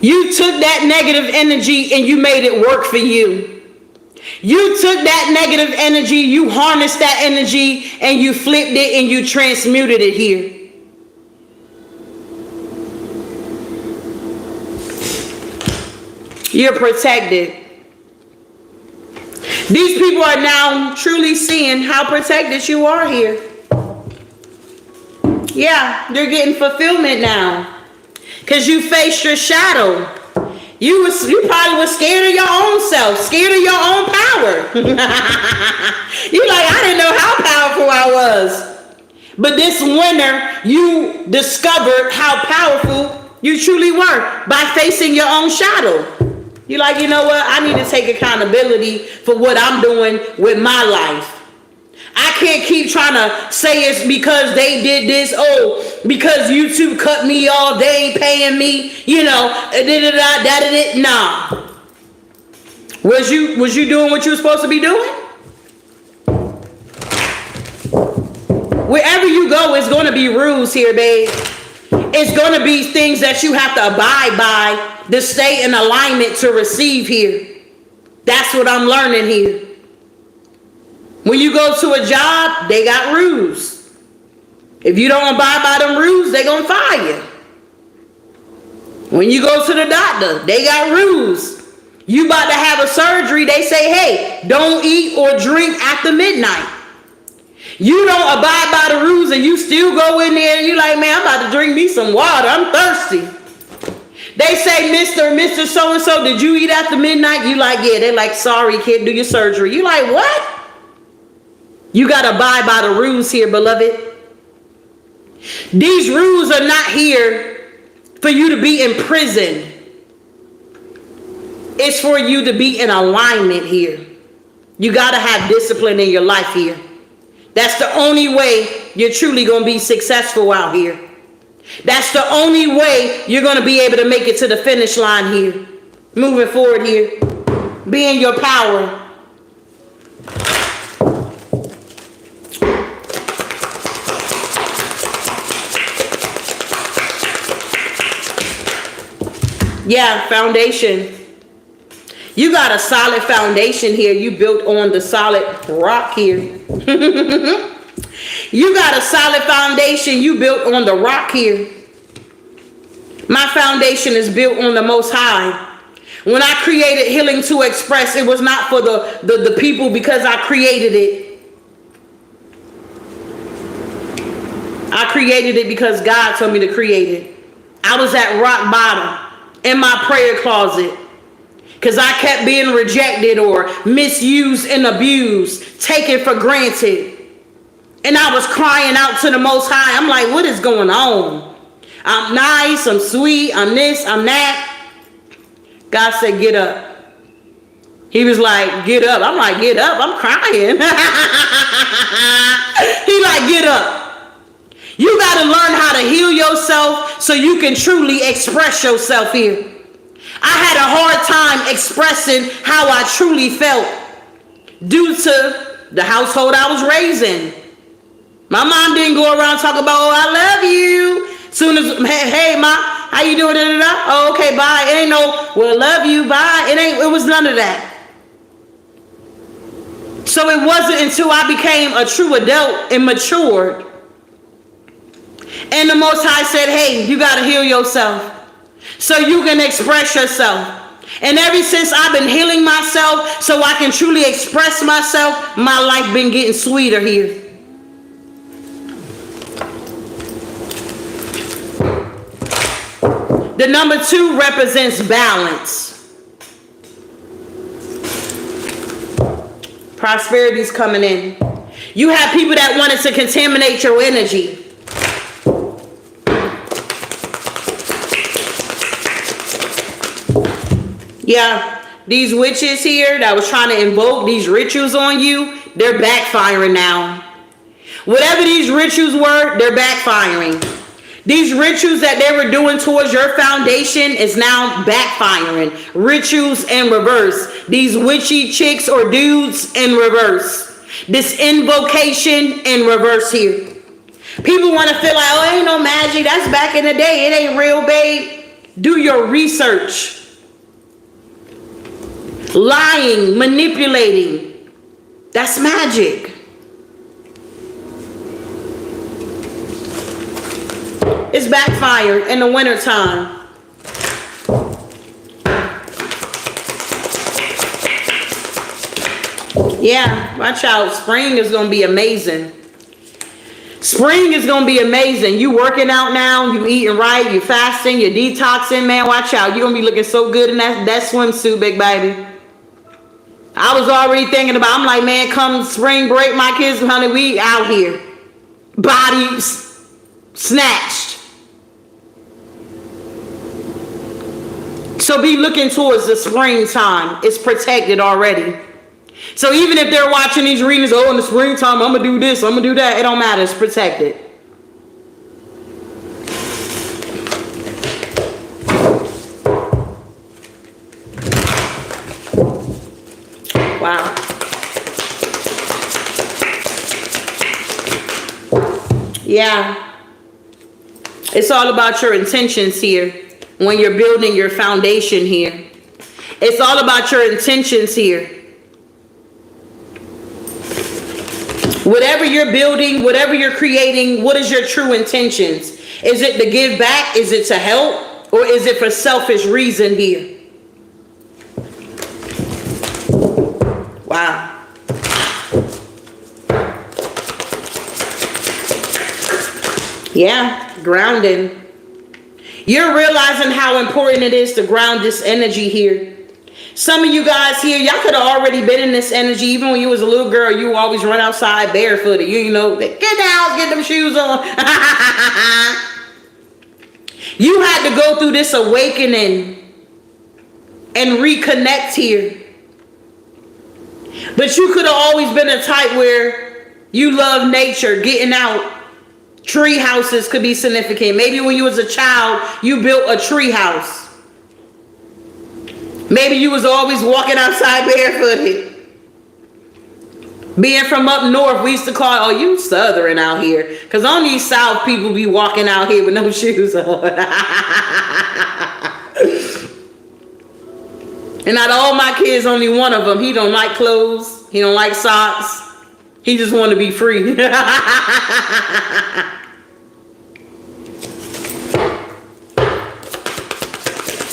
You took that negative energy and you made it work for you. You took that negative energy, you harnessed that energy, and you flipped it and you transmuted it here. You're protected. These people are now truly seeing how protected you are here. Yeah, they're getting fulfillment now. Because you faced your shadow. You probably were scared of your own self, scared of your own power. You like, I didn't know how powerful I was. But this winter, you discovered how powerful you truly were by facing your own shadow. You're like, you know what? I need to take accountability for what I'm doing with my life. I can't keep trying to say it's because they did this. Oh, because YouTube cut me off. They ain't paying me. You know, nah. Was you doing what you were supposed to be doing? Wherever you go, it's going to be rules here, babe. It's going to be things that you have to abide by to stay in alignment to receive here. That's what I'm learning here. When you go to a job, they got rules. If you don't abide by them rules, they're going to fire you. When you go to the doctor, they got rules. You about to have a surgery. They say, hey, don't eat or drink after midnight. You don't abide by the rules and you still go in there and you like, man, I'm about to drink me some water. I'm thirsty. They say, Mr. So-and-so, did you eat after midnight? You like, yeah. They're like, sorry, kid, do your surgery. You like, what? You got to abide by the rules here, beloved. These rules are not here for you to be in prison. It's for you to be in alignment here. You got to have discipline in your life here. That's the only way you're truly going to be successful out here. That's the only way you're going to be able to make it to the finish line here. Moving forward here. Be in your power. Yeah, foundation. You got a solid foundation here. You built on the solid rock here. You got a solid foundation. You built on the rock here. My foundation is built on the Most High. When I created Healing to Express, it was not for the people because I created it. I created it because God told me to create it. I was at rock bottom in my prayer closet. Because I kept being rejected or misused and abused, taken for granted. And I was crying out to the Most High. I'm like, what is going on? I'm nice, I'm sweet, I'm this, I'm that. God said, get up. He was like, get up. I'm like, get up? I'm crying. He like, get up. You got to learn how to heal yourself so you can truly express yourself here. I had a hard time expressing how I truly felt due to the household I was raised in. My mom didn't go around talking about, oh, I love you. Soon as, hey, ma, how you doing? Da, da, da. Oh, okay, bye. It ain't no, well, love you, bye. It was none of that. So it wasn't until I became a true adult and matured. And the Most High said, hey, you got to heal yourself so you can express yourself. And ever since I've been healing myself so I can truly express myself, my life been getting sweeter here. The number 2 represents balance. Prosperity's coming in. You have people that wanted to contaminate your energy. Yeah, these witches here that was trying to invoke these rituals on you, they're backfiring now. Whatever these rituals were, they're backfiring. These rituals that they were doing towards your foundation is now backfiring. Rituals in reverse. These witchy chicks or dudes in reverse. This invocation in reverse here. People want to feel like, oh, ain't no magic. That's back in the day. It ain't real, babe. Do your research. Lying, manipulating. That's magic. It's backfired in the wintertime. Yeah, watch out. Spring is going to be amazing. Spring is going to be amazing. You working out now. You eating right. You fasting. You're detoxing, man. Watch out. You're going to be looking so good in that swimsuit, big baby. I was already thinking about, I'm like, man, come spring break, my kids, honey, we out here. Bodies snatched. So be looking towards the springtime. It's protected already. So even if they're watching these readings, oh, in the springtime, I'm going to do this, I'm going to do that. It don't matter. It's protected. Wow. Yeah. It's all about your intentions here when you're building your foundation here. It's all about your intentions here. Whatever you're building, whatever you're creating, what is your true intentions? Is it to give back? Is it to help? Or is it for selfish reason here? Wow. Yeah, grounding. You're realizing how important it is to ground this energy here. Some of you guys here, y'all could have already been in this energy. Even when you was a little girl, you always run outside barefooted. You know, get down, get them shoes on. You had to go through this awakening and reconnect here. But you could have always been a type where you love nature, getting out. Tree houses could be significant. Maybe when you was a child, you built a tree house. Maybe you was always walking outside barefooted. Being from up north, we used to call, oh, you southern out here. Because only south people be walking out here with no shoes on. And out of all my kids, only one of them, he don't like clothes. He don't like socks. He just want to be free.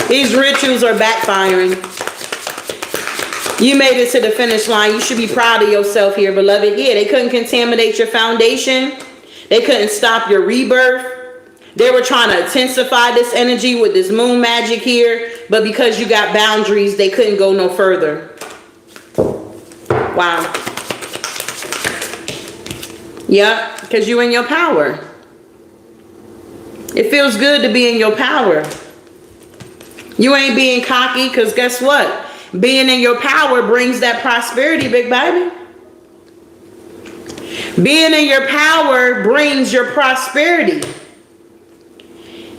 These rituals are backfiring. You made it to the finish line. You should be proud of yourself here, beloved. Yeah, they couldn't contaminate your foundation. They couldn't stop your rebirth. They were trying to intensify this energy with this moon magic here. But because you got boundaries, they couldn't go no further. Wow. Yeah, because you're in your power. It feels good to be in your power. You ain't being cocky, because guess what? Being in your power brings that prosperity, big baby. Being in your power brings your prosperity.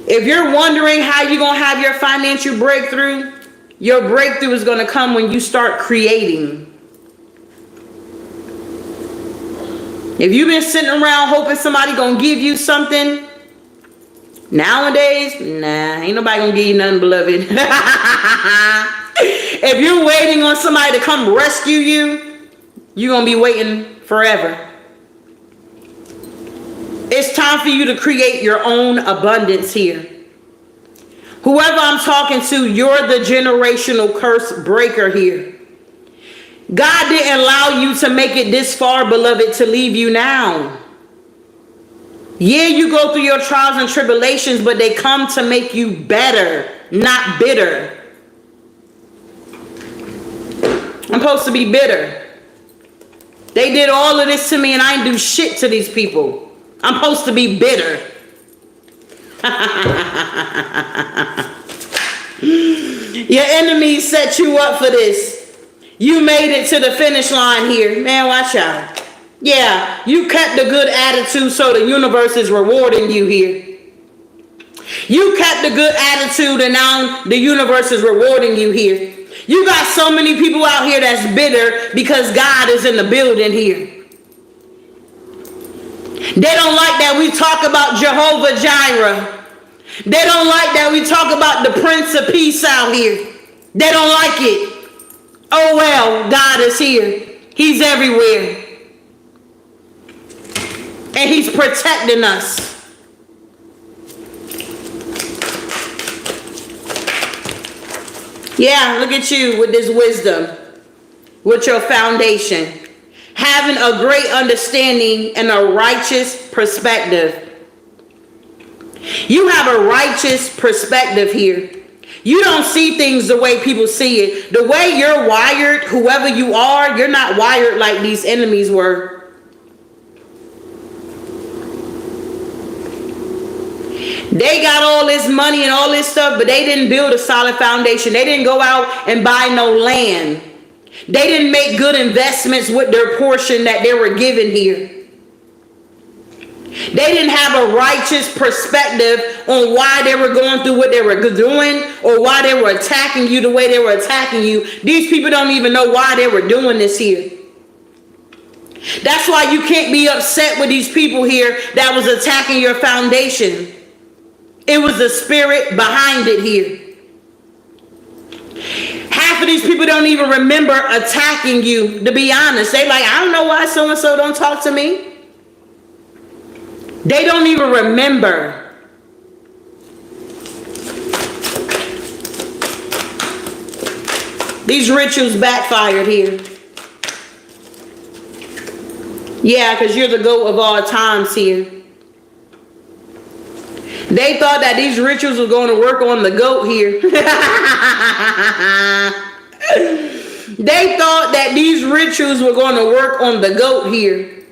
If you're wondering how you're going to have your financial breakthrough, your breakthrough is going to come when you start creating. If you've been sitting around hoping somebody going to give you something, nowadays, nah, ain't nobody going to give you nothing, beloved. If you're waiting on somebody to come rescue you, you're going to be waiting forever. It's time for you to create your own abundance here. Whoever I'm talking to, you're the generational curse breaker here. God didn't allow you to make it this far, beloved, to leave you now. Yeah, you go through your trials and tribulations, but they come to make you better, not bitter. I'm supposed to be bitter. They did all of this to me and I didn't do shit to these people. I'm supposed to be bitter. Your enemies set you up for this. You made it to the finish line here. Man, watch out. Yeah, you kept a good attitude, so the universe is rewarding you here. You kept a good attitude and now the universe is rewarding you here. You got so many people out here that's bitter because God is in the building here. They don't like that we talk about Jehovah Jireh. They don't like that we talk about the Prince of Peace out here. They don't like it. Oh well, God is here. He's everywhere. And he's protecting us. Yeah, look at you with this wisdom. With your foundation. Having a great understanding and a righteous perspective. You have a righteous perspective here. You don't see things the way people see it. The way you're wired, whoever you are, you're not wired like these enemies were. They got all this money and all this stuff, but they didn't build a solid foundation. They didn't go out and buy no land. They didn't make good investments with their portion that they were given here. They didn't have a righteous perspective on why they were going through what they were doing or why they were attacking you the way they were attacking you. These people don't even know why they were doing this here. That's why you can't be upset with these people here that was attacking your foundation. It was the spirit behind it here. Half of these people don't even remember attacking you, to be honest. They like, I don't know why so-and-so don't talk to me. They don't even remember. These rituals backfired here. Yeah, because you're the GOAT of all times here. They thought that these rituals were going to work on the GOAT here. They thought that these rituals were going to work on the GOAT here.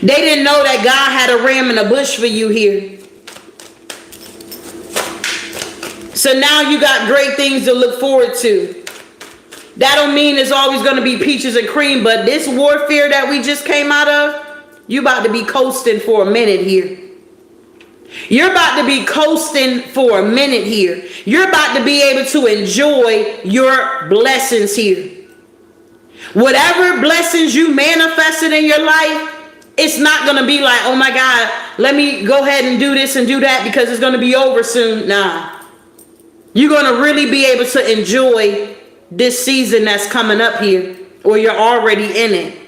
They didn't know that God had a ram in a bush for you here. So now you got great things to look forward to. That don't mean it's always going to be peaches and cream, but this warfare that we just came out of, you about to be coasting for a minute here. You're about to be coasting for a minute here. You're about to be able to enjoy your blessings here. Whatever blessings you manifested in your life, it's not going to be like, oh my God, let me go ahead and do this and do that because it's going to be over soon. Nah. You're going to really be able to enjoy this season that's coming up here, or you're already in it.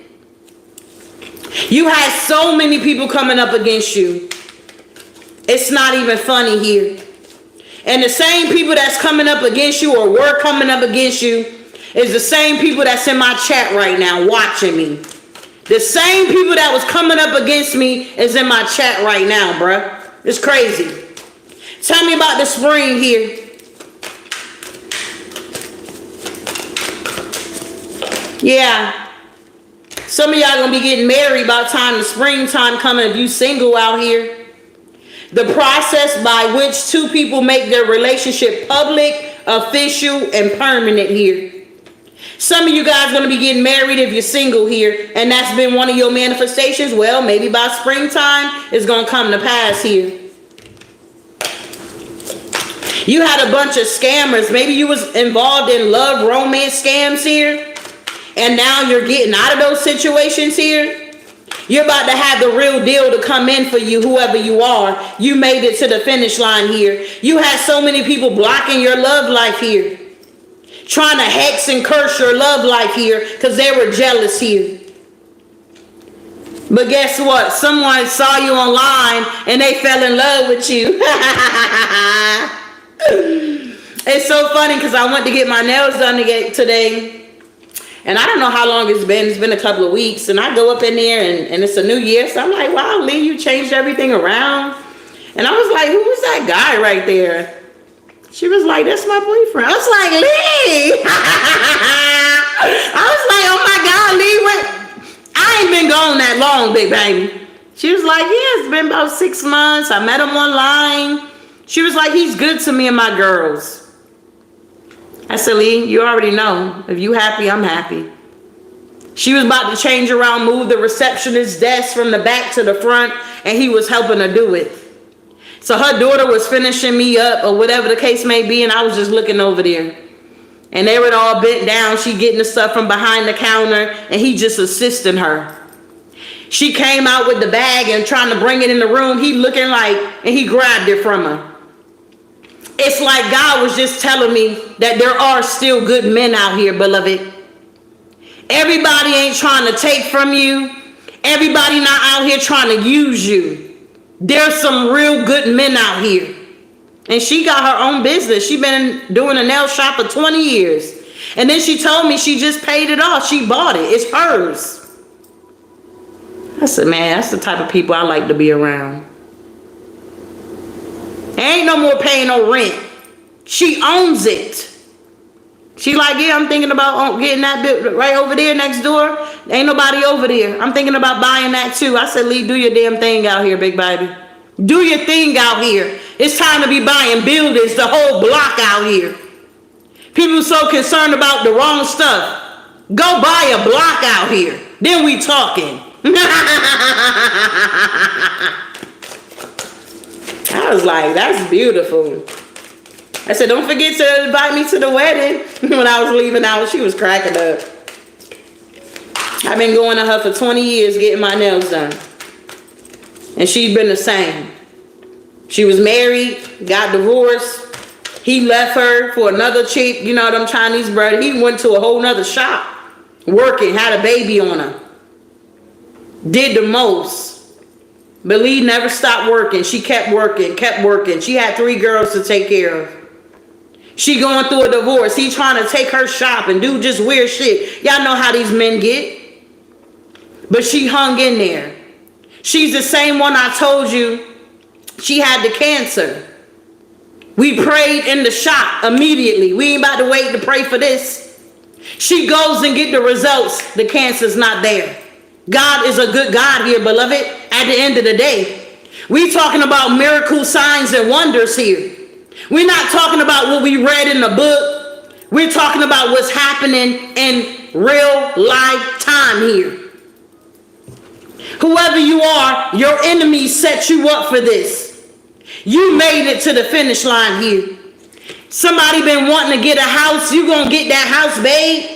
You had so many people coming up against you. It's not even funny here. And the same people that's coming up against you or were coming up against you is the same people that's in my chat right now watching me. The same people that was coming up against me is in my chat right now, bruh. It's crazy. Tell me about the spring here. Yeah. Some of y'all gonna be getting married by the time the springtime coming if you single out here. The process by which two people make their relationship public, official, and permanent here. Some of you guys going to be getting married if you're single here, and that's been one of your manifestations. Well, maybe by springtime, it's going to come to pass here. You had a bunch of scammers. Maybe you was involved in love, romance scams here, and now you're getting out of those situations here. You're about to have the real deal to come in for you, whoever you are. You made it to the finish line here. You had so many people blocking your love life here. Trying to hex and curse your love life here because they were jealous here. But guess what? Someone saw you online and they fell in love with you. It's so funny because I went to get my nails done today. And I don't know how long it's been. It's been a couple of weeks. And I go up in there and it's a new year. So I'm like, wow, Lee, you changed everything around. And I was like, who was that guy right there? She was like, that's my boyfriend. I was like, Lee. I was like, oh my God, Lee, what? I ain't been gone that long, big baby. She was like, yeah, it's been about 6 months. I met him online. She was like, he's good to me and my girls. I said, Lee, you already know. If you happy, I'm happy. She was about to change around, move the receptionist's desk from the back to the front, and he was helping her do it. So her daughter was finishing me up or whatever the case may be, and I was just looking over there. And they were all bent down. She getting the stuff from behind the counter, and he just assisting her. She came out with the bag and trying to bring it in the room. He looking like, and he grabbed it from her. It's like God was just telling me that there are still good men out here, beloved. Everybody ain't trying to take from you. Everybody not out here trying to use you. There's some real good men out here. And she got her own business. She been doing a nail shop for 20 years. And then she told me she just paid it off. She bought it. It's hers. I said, man, that's the type of people I like to be around. Ain't no more paying no rent. She owns it. She like, yeah, I'm thinking about getting that bit right over there next door. Ain't nobody over there. I'm thinking about buying that too. I said, Lee, do your damn thing out here, big baby. Do your thing out here. It's time to be buying buildings, the whole block out here. People so concerned about the wrong stuff. Go buy a block out here. Then we talking. I was like, that's beautiful. I said, don't forget to invite me to the wedding. When I was leaving out, she was cracking up. I've been going to her for 20 years getting my nails done. And she's been the same. She was married, got divorced. He left her for another chick, you know, them Chinese brother. He went to a whole nother shop, working, had a baby on her. Did the most. But Lee never stopped working. She kept working, kept working. She had 3 girls to take care of. She going through a divorce. He trying to take her shop and do just weird shit. Y'all know how these men get. but she hung in there. She's the same one I told you, she had the cancer. We prayed in the shop immediately. We ain't about to wait to pray for this. She goes and get the results. The cancer's not there. God is a good God here, beloved. At the end of the day, we talking about miracle signs and wonders here. We're not talking about what we read in the book. We're talking about what's happening in real life time here. Whoever you are, your enemy set you up for this. You made it to the finish line here. Somebody been wanting to get a house. You gonna get that house, babe.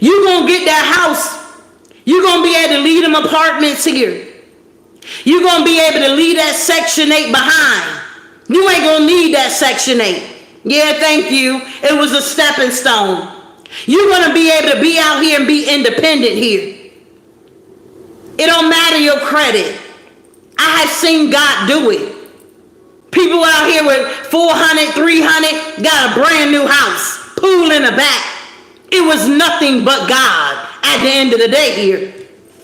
You gonna get that house. You gonna be able to leave them apartments here. You gonna be able to leave that Section 8 behind. You ain't gonna need that Section 8. Yeah, thank you. It was a stepping stone. You're gonna be able to be out here and be independent here. It don't matter your credit. I have seen God do it. People out here with 400, 300, got a brand new house, pool in the back. It was nothing but God at the end of the day here.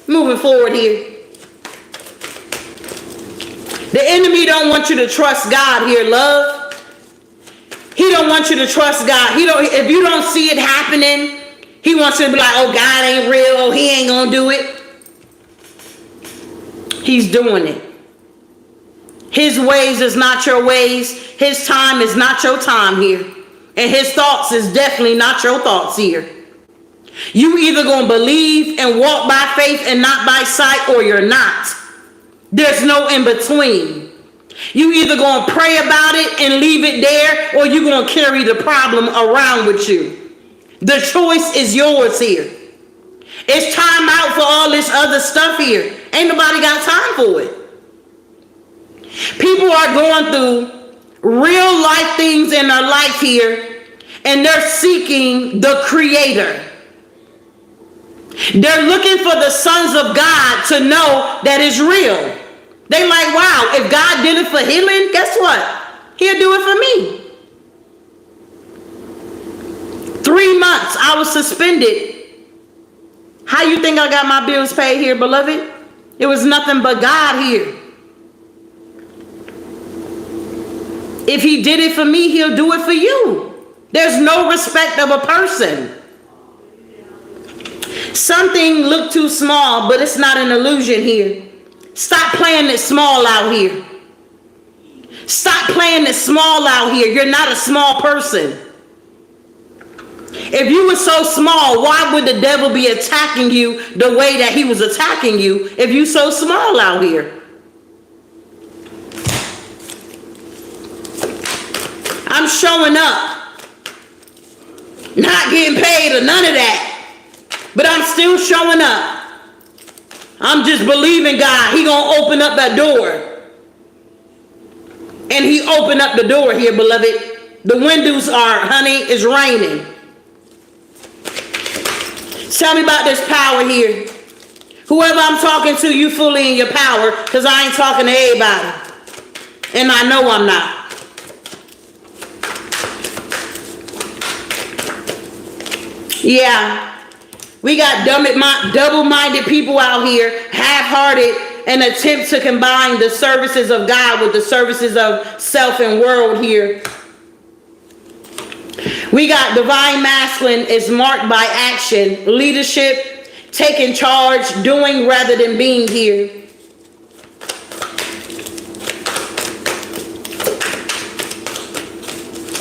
Moving forward here. The enemy don't want you to trust God here, love. He don't want you to trust God. If you don't see it happening, he wants you to be like, oh, God ain't real. Oh, he ain't gonna do it. He's doing it. His ways is not your ways. His time is not your time here. And his thoughts is definitely not your thoughts here. You either going to believe and walk by faith and not by sight, or you're not. There's no in between. You either going to pray about it and leave it there, or you're going to carry the problem around with you. The choice is yours here. It's time out for all this other stuff here. Ain't nobody got time for it. People are going through real life things in their life here, and they're seeking the Creator. They're looking for the sons of God to know that it's real. They like, wow, if God did it for healing, guess what? He'll do it for me. 3 months I was suspended. How you think I got my bills paid here, beloved? It was nothing but God here. If he did it for me, he'll do it for you. There's no respect of a person. Something look too small, but it's not an illusion here. Stop playing it small out here. Stop playing it small out here. You're not a small person. If you were so small, why would the devil be attacking you the way that he was attacking you if you so small out here? I'm showing up. Not getting paid or none of that. But I'm still showing up. I'm just believing God. He gonna open up that door. And he opened up the door here, beloved. The windows are, honey, it's raining. Tell me about this power here. Whoever I'm talking to, you fully in your power, because I ain't talking to everybody. And I know I'm not. Yeah. We got double-minded people out here, half-hearted, and attempt to combine the services of God with the services of self and world here. We got divine masculine is marked by action, leadership, taking charge, doing rather than being here.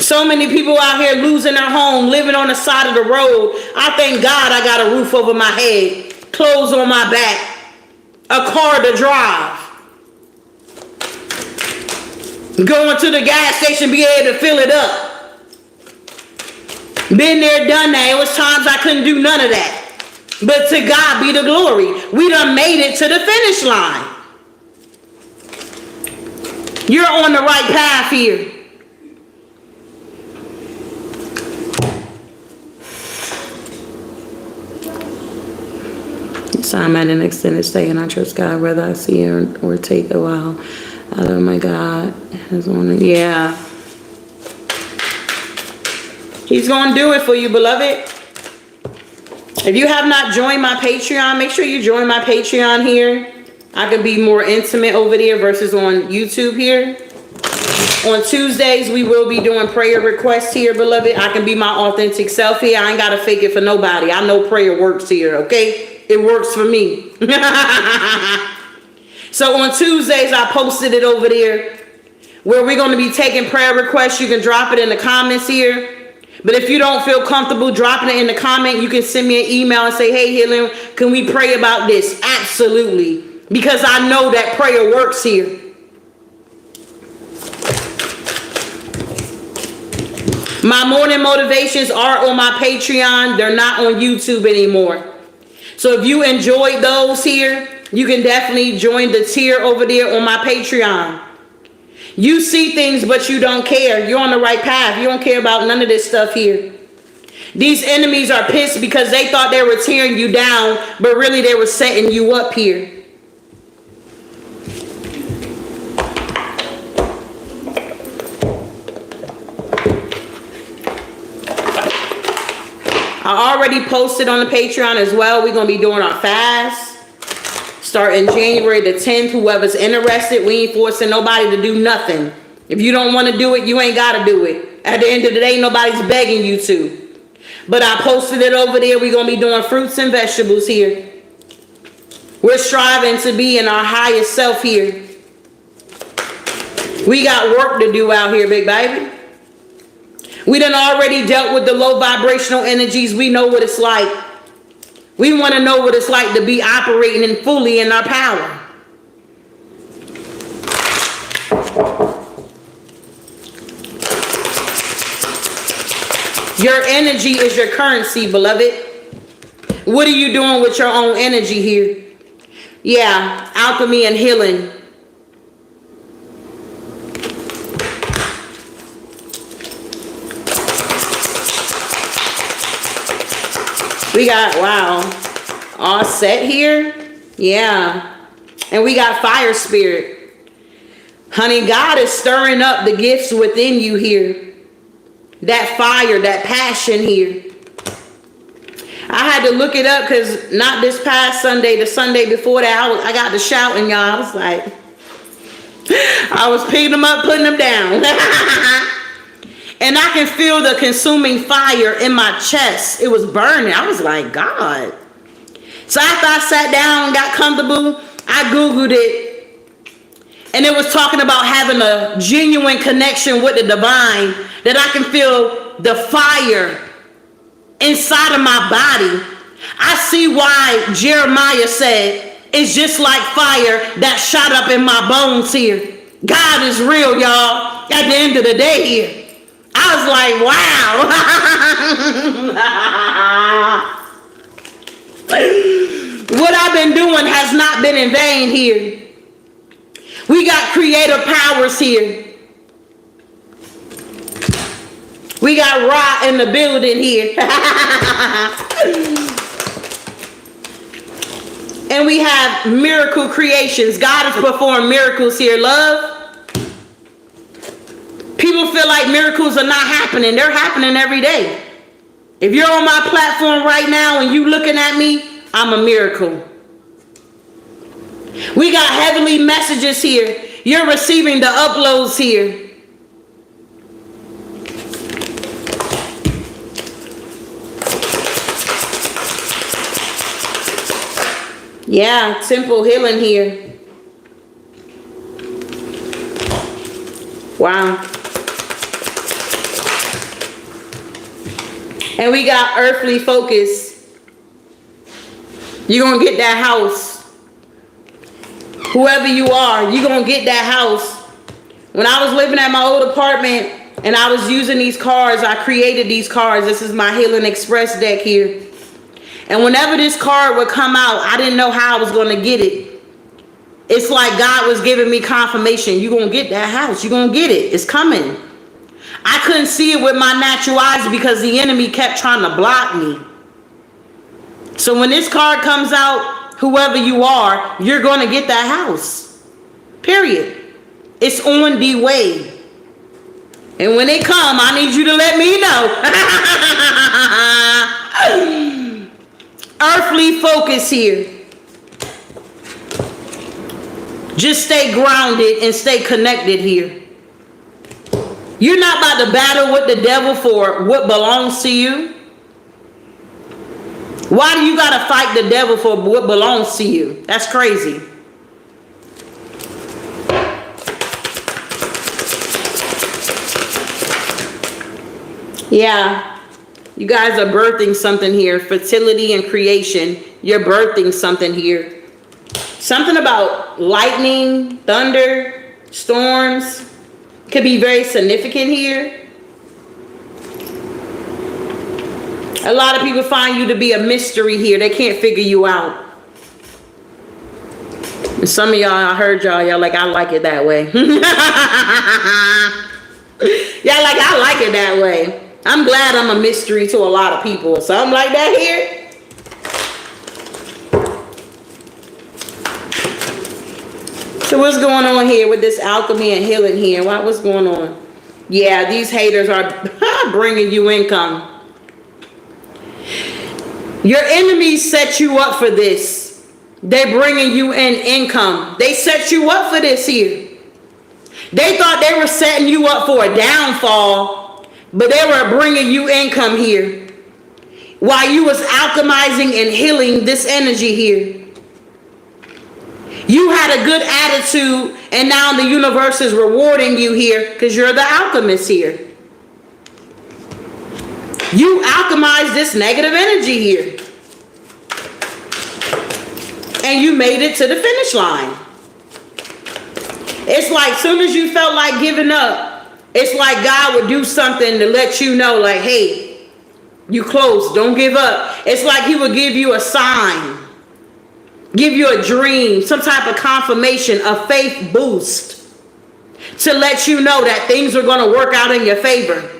So many people out here losing their home, living on the side of the road. I thank God I got a roof over my head, clothes on my back, a car to drive. Going to the gas station, be able to fill it up. Been there, done that. It was times I couldn't do none of that. But to God be the glory. We done made it to the finish line. You're on the right path here. So I'm at an extended stay and I trust God whether I see her or take a while. I love my God. Yeah. He's going to do it for you, beloved. If you have not joined my Patreon, make sure you join my Patreon here. I can be more intimate over there versus on YouTube here. On Tuesdays, we will be doing prayer requests here, beloved. I can be my authentic self here. I ain't got to fake it for nobody. I know prayer works here, okay? It works for me. So on Tuesdays, I posted it over there where we're going to be taking prayer requests. You can drop it in the comments here. But if you don't feel comfortable dropping it in the comment, you can send me an email and say, hey, Helen, can we pray about this? Absolutely. Because I know that prayer works here. My morning motivations are on my Patreon. They're not on YouTube anymore. So if you enjoyed those here, you can definitely join the tier over there on my Patreon. You see things, but you don't care. You're on the right path. You don't care about none of this stuff here. These enemies are pissed because they thought they were tearing you down, but really they were setting you up here. I already posted on the Patreon as well. We're going to be doing our fast. Starting January the 10th, whoever's interested, we ain't forcing nobody to do nothing. If you don't want to do it, you ain't got to do it. At the end of the day, nobody's begging you to. But I posted it over there. We're going to be doing fruits and vegetables here. We're striving to be in our highest self here. We got work to do out here, big baby. We done already dealt with the low vibrational energies. We know what it's like. We want to know what it's like to be operating in fully in our power. Your energy is your currency, beloved. What are you doing with your own energy here? Yeah, alchemy and healing. We got, wow, all set here. Yeah. And we got fire spirit. Honey, God is stirring up the gifts within you here. That fire, that passion here. I had to look it up because not this past Sunday, the Sunday before that, I got to shouting, y'all. I was like, I was picking them up, putting them down. And I can feel the consuming fire in my chest. It was burning. I was like, God. So after I sat down and got comfortable, I Googled it. And it was talking about having a genuine connection with the divine. That I can feel the fire inside of my body. I see why Jeremiah said, it's just like fire that shot up in my bones here. God is real, y'all. At the end of the day here. I was like, wow. What I've been doing has not been in vain here. We got creative powers here. We got Ra in the building here. And we have miracle creations. God has performed miracles here, love. People feel like miracles are not happening. They're happening every day. If you're on my platform right now and you looking at me, I'm a miracle. We got heavenly messages here. You're receiving the uploads here. Yeah, temple healing here. Wow. And we got earthly focus. You're going to get that house. Whoever you are, you're going to get that house. When I was living at my old apartment and I was using these cards, I created these cards. This is my Healing Express deck here. And whenever this card would come out, I didn't know how I was going to get it. It's like God was giving me confirmation. You're going to get that house. You're going to get it. It's coming. I couldn't see it with my natural eyes because the enemy kept trying to block me. So when this card comes out, whoever you are, you're going to get that house. Period. It's on the way. And when they come, I need you to let me know. earthly focus here. Just stay grounded and stay connected here. You're not about to battle with the devil for what belongs to you. Why do you got to fight the devil for what belongs to you? That's crazy. Yeah, you guys are birthing something here. Fertility and creation. You're birthing something here. Something about lightning, thunder, storms could be very significant here. A lot of people find you to be a mystery here. They can't figure you out. And some of y'all, I heard y'all like, I like it that way. Y'all like, I like it that way. I'm glad I'm a mystery to a lot of people. Something like that here. So what's going on here with this alchemy and healing here? What's going on? Yeah, these haters are bringing you income. Your enemies set you up for this. They're bringing you in income. They set you up for this here. They thought they were setting you up for a downfall, but they were bringing you income here while you was alchemizing and healing this energy here. You had a good attitude, and now the universe is rewarding you here because you're the alchemist here. You alchemized this negative energy here. And you made it to the finish line. It's like as soon as you felt like giving up, it's like God would do something to let you know, like, hey, you close, don't give up. It's like he would give you a sign. Give you a dream, some type of confirmation, a faith boost to let you know that things are going to work out in your favor.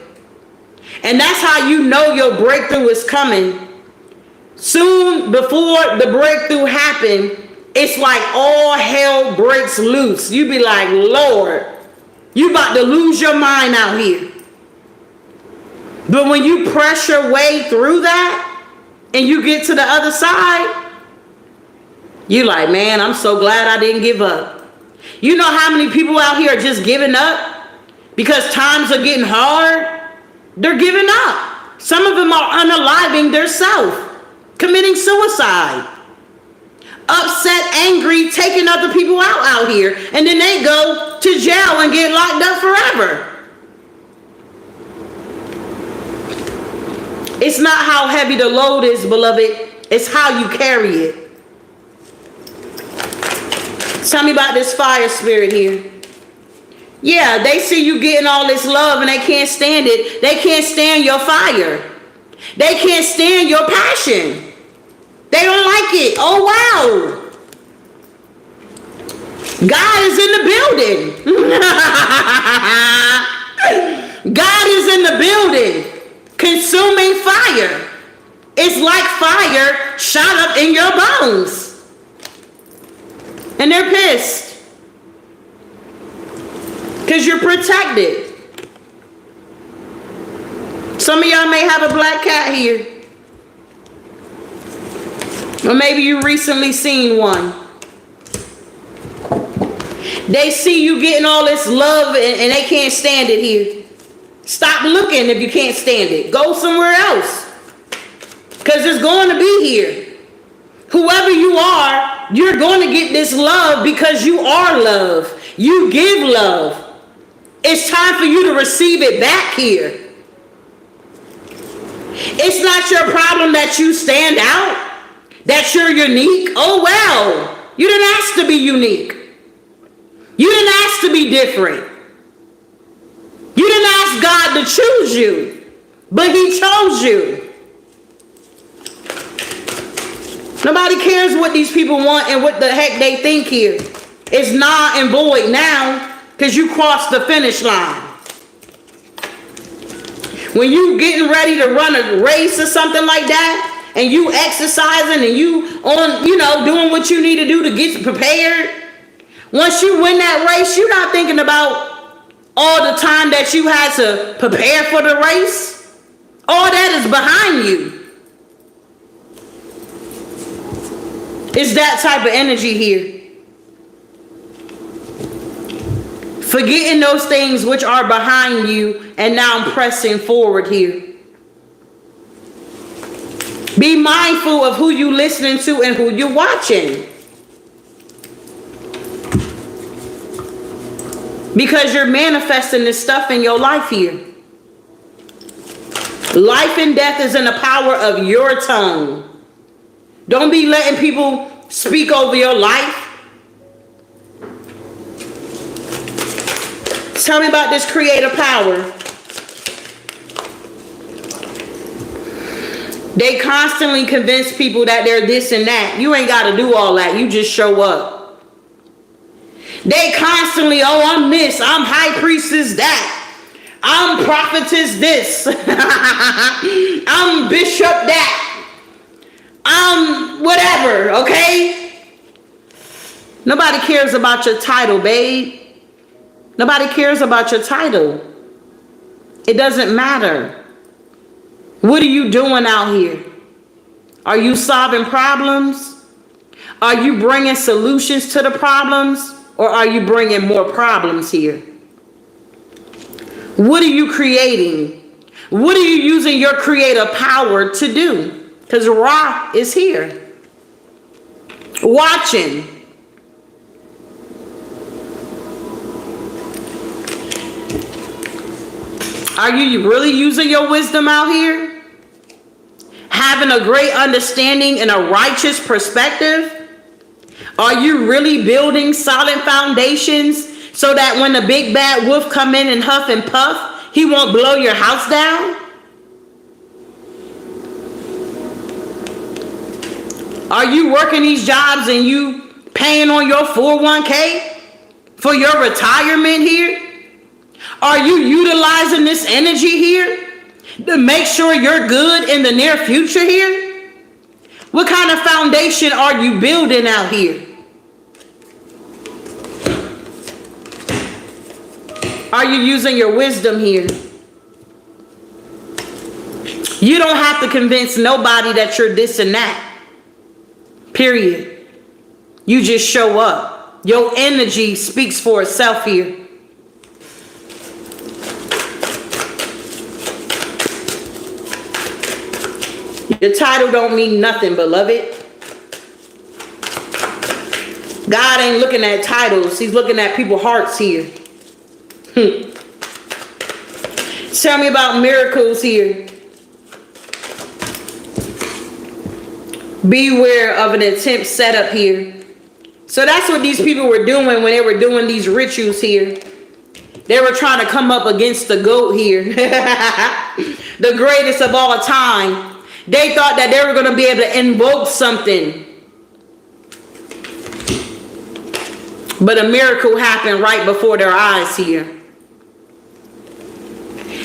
And that's how you know your breakthrough is coming. Soon before the breakthrough happened, it's like all hell breaks loose. You be like, Lord, you about to lose your mind out here. But when you press your way through that and you get to the other side, you like, man, I'm so glad I didn't give up. You know how many people out here are just giving up because times are getting hard? They're giving up. Some of them are unaliving their self, committing suicide, upset, angry, taking other people out here, and then they go to jail and get locked up forever. It's not how heavy the load is, beloved. It's how you carry it. Tell me about this fire spirit here. Yeah, they see you getting all this love and they can't stand it. They can't stand your fire. They can't stand your passion. They don't like it. Oh, wow. God is in the building. God is in the building. Consuming fire. It's like fire shot up in your bones. And they're pissed. Because you're protected. Some of y'all may have a black cat here. Or maybe you recently seen one. They see you getting all this love and they can't stand it here. Stop looking if you can't stand it. Go somewhere else. Because it's going to be here. Whoever you are, you're going to get this love because you are love. You give love. It's time for you to receive it back here. It's not your problem that you stand out, that you're unique. Oh, well, you didn't ask to be unique. You didn't ask to be different. You didn't ask God to choose you, but he chose you. Nobody cares what these people want and what the heck they think here. It's null and void now because you crossed the finish line. When you getting ready to run a race or something like that, and you exercising and you on, doing what you need to do to get prepared, once you win that race, you're not thinking about all the time that you had to prepare for the race. All that is behind you. It's that type of energy here. Forgetting those things which are behind you, and now I'm pressing forward here. Be mindful of who you listening to and who you're watching. Because you're manifesting this stuff in your life here. Life and death is in the power of your tongue. Don't be letting people speak over your life. Tell me about this creative power. They constantly convince people that they're this and that. You ain't got to do all that. You just show up. They constantly, oh, I'm this. I'm high priestess that. I'm prophetess this. I'm bishop that. I'm whatever, okay? Nobody cares about your title, babe. Nobody cares about your title. It doesn't matter. What are you doing out here? Are you solving problems? Are you bringing solutions to the problems? Or are you bringing more problems here? What are you creating? What are you using your creative power to do? Because Ra is here. Watching. Are you really using your wisdom out here? Having a great understanding and a righteous perspective? Are you really building solid foundations so that when the big bad wolf come in and huff and puff, he won't blow your house down? Are you working these jobs and you paying on your 401k for your retirement here? Are you utilizing this energy here to make sure you're good in the near future here? What kind of foundation are you building out here? Are you using your wisdom here? You don't have to convince nobody that you're this and that. Period. You just show up. Your energy speaks for itself here. Your title don't mean nothing, beloved. God ain't looking at titles. He's looking at people's hearts here. Tell me about miracles here. Beware of an attempt set up here. So that's what these people were doing when they were doing these rituals here. They were trying to come up against the goat here. The greatest of all time. They thought that they were going to be able to invoke something. But a miracle happened right before their eyes here.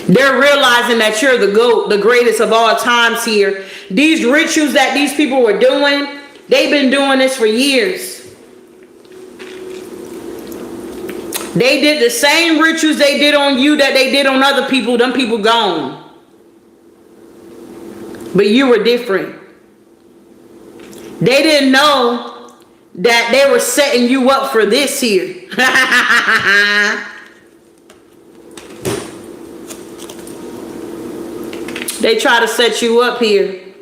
They're realizing that you're the GOAT, the greatest of all times here. These rituals that these people were doing, they've been doing this for years. They did the same rituals they did on you that they did on other people. Them people gone. But you were different. They didn't know that they were setting you up for this here. They try to set you up here.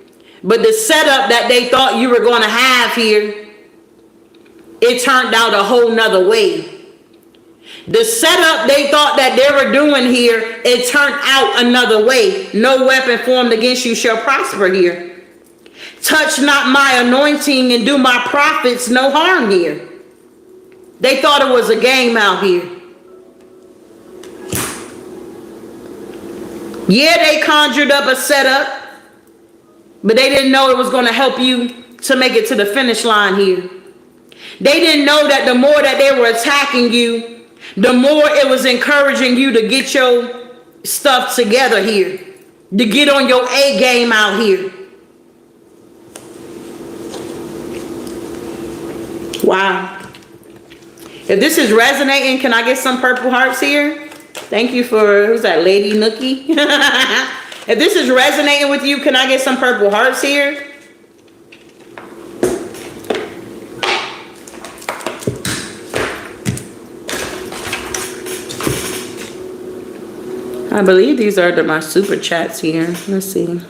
But the setup that they thought you were going to have here, it turned out a whole nother way. The setup they thought that they were doing here, it turned out another way. No weapon formed against you shall prosper here. Touch not my anointing and do my prophets no harm here. They thought it was a game out here. Yeah, they conjured up a setup, but they didn't know it was going to help you to make it to the finish line here. They didn't know that the more that they were attacking you, the more it was encouraging you to get your stuff together here, to get on your A game out here. Wow. If this is resonating, can I get some purple hearts here? Thank you for, who's that, Lady Nookie? If this is resonating with you, can I get some purple hearts here? I believe these are my super chats here. Let's see.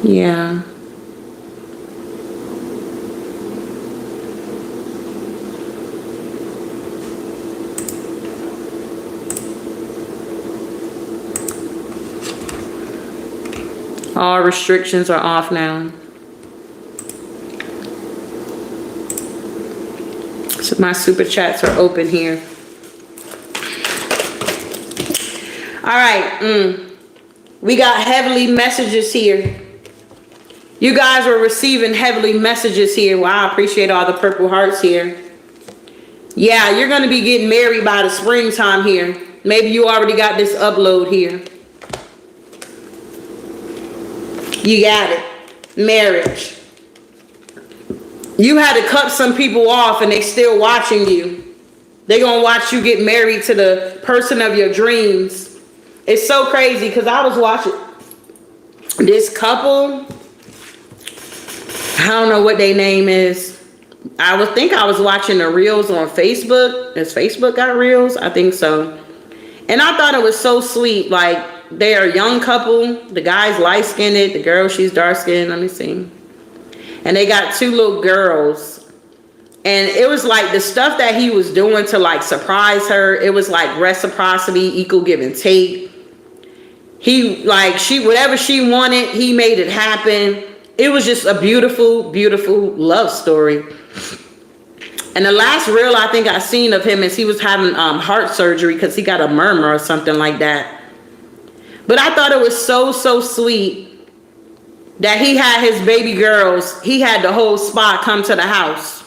Yeah. All restrictions are off now. So my super chats are open here. All right. We got heavenly messages here. You guys are receiving heavenly messages here. Wow, I appreciate all the purple hearts here. Yeah, you're going to be getting married by the springtime here. Maybe you already got this upload here. You got it. Marriage. You had to cut some people off and they still watching you. They're going to watch you get married to the person of your dreams. It's so crazy because I was watching this couple. I don't know what their name is. I was watching the reels on Facebook. Has Facebook got reels? I think so. And I thought it was so sweet. Like, they're a young couple. The guy's light-skinned. The girl, she's dark-skinned. Let me see. And they got 2 little girls. And it was like the stuff that he was doing to like surprise her. It was like reciprocity, equal give and take. He like, whatever she wanted, he made it happen. It was just a beautiful, beautiful love story. And the last reel I think I seen of him is he was having heart surgery because he got a murmur or something like that. But I thought it was so, so sweet that he had his baby girls. He had the whole spot come to the house.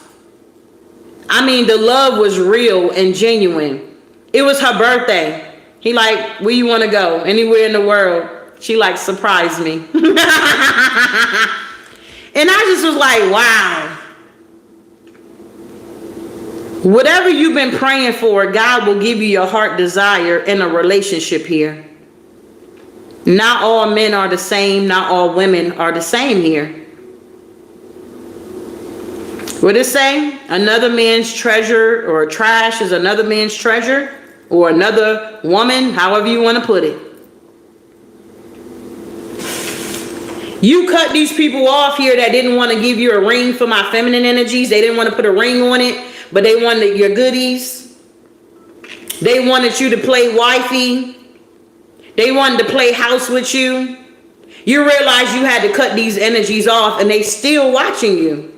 I mean, the love was real and genuine. It was her birthday. He like, where you want to go? Anywhere in the world. She like surprised me. And I just was like, wow. Whatever you've been praying for, God will give you your heart desire in a relationship here. Not all men are the same. Not all women are the same here. What it say? Another man's treasure or trash is another man's treasure, or another woman, however you want to put it. You cut these people off here that didn't want to give you a ring for my feminine energies. They didn't want to put a ring on it, but they wanted your goodies. They wanted you to play wifey. They wanted to play house with you. You realize you had to cut these energies off, and they still watching you.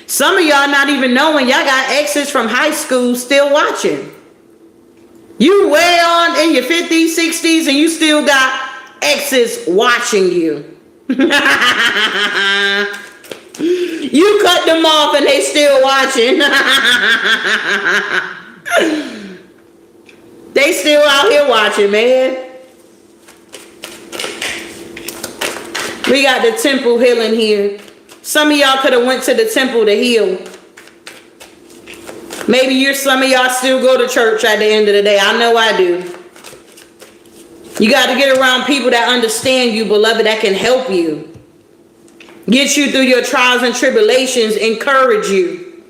Some of y'all not even knowing y'all got exes from high school still watching. You way on in your 50s, 60s, and you still got exes watching you. You cut them off and they still watching. They still out here watching, man. We got the temple healing here. Some of y'all could have went to the temple to heal. Maybe some of y'all still go to church at the end of the day. I know I do. You got to get around people that understand you, beloved, that can help you. Get you through your trials and tribulations, encourage you.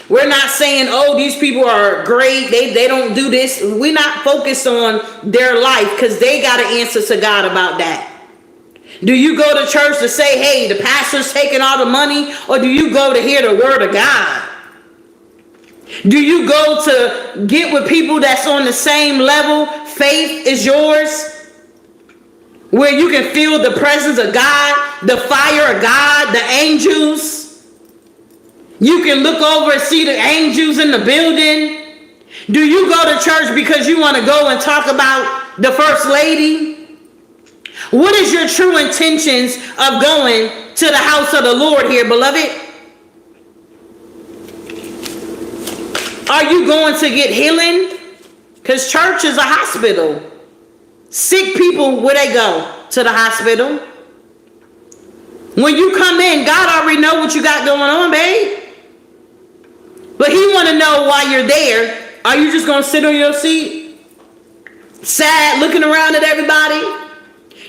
We're not saying, oh, these people are great. They don't do this. We're not focused on their life because they got to answer to God about that. Do you go to church to say, hey, the pastor's taking all the money? Or do you go to hear the word of God? Do you go to get with people that's on the same level? Faith is yours. Where you can feel the presence of God, the fire of God, the angels. You can look over and see the angels in the building. Do you go to church because you want to go and talk about the first lady? What is your true intentions of going to the house of the Lord here, beloved? Are you going to get healing? Because church is a hospital. Sick people, where they go? To the hospital. When you come in, God already know what you got going on, babe. But he want to know why you're there. Are you just going to sit on your seat? Sad, looking around at everybody?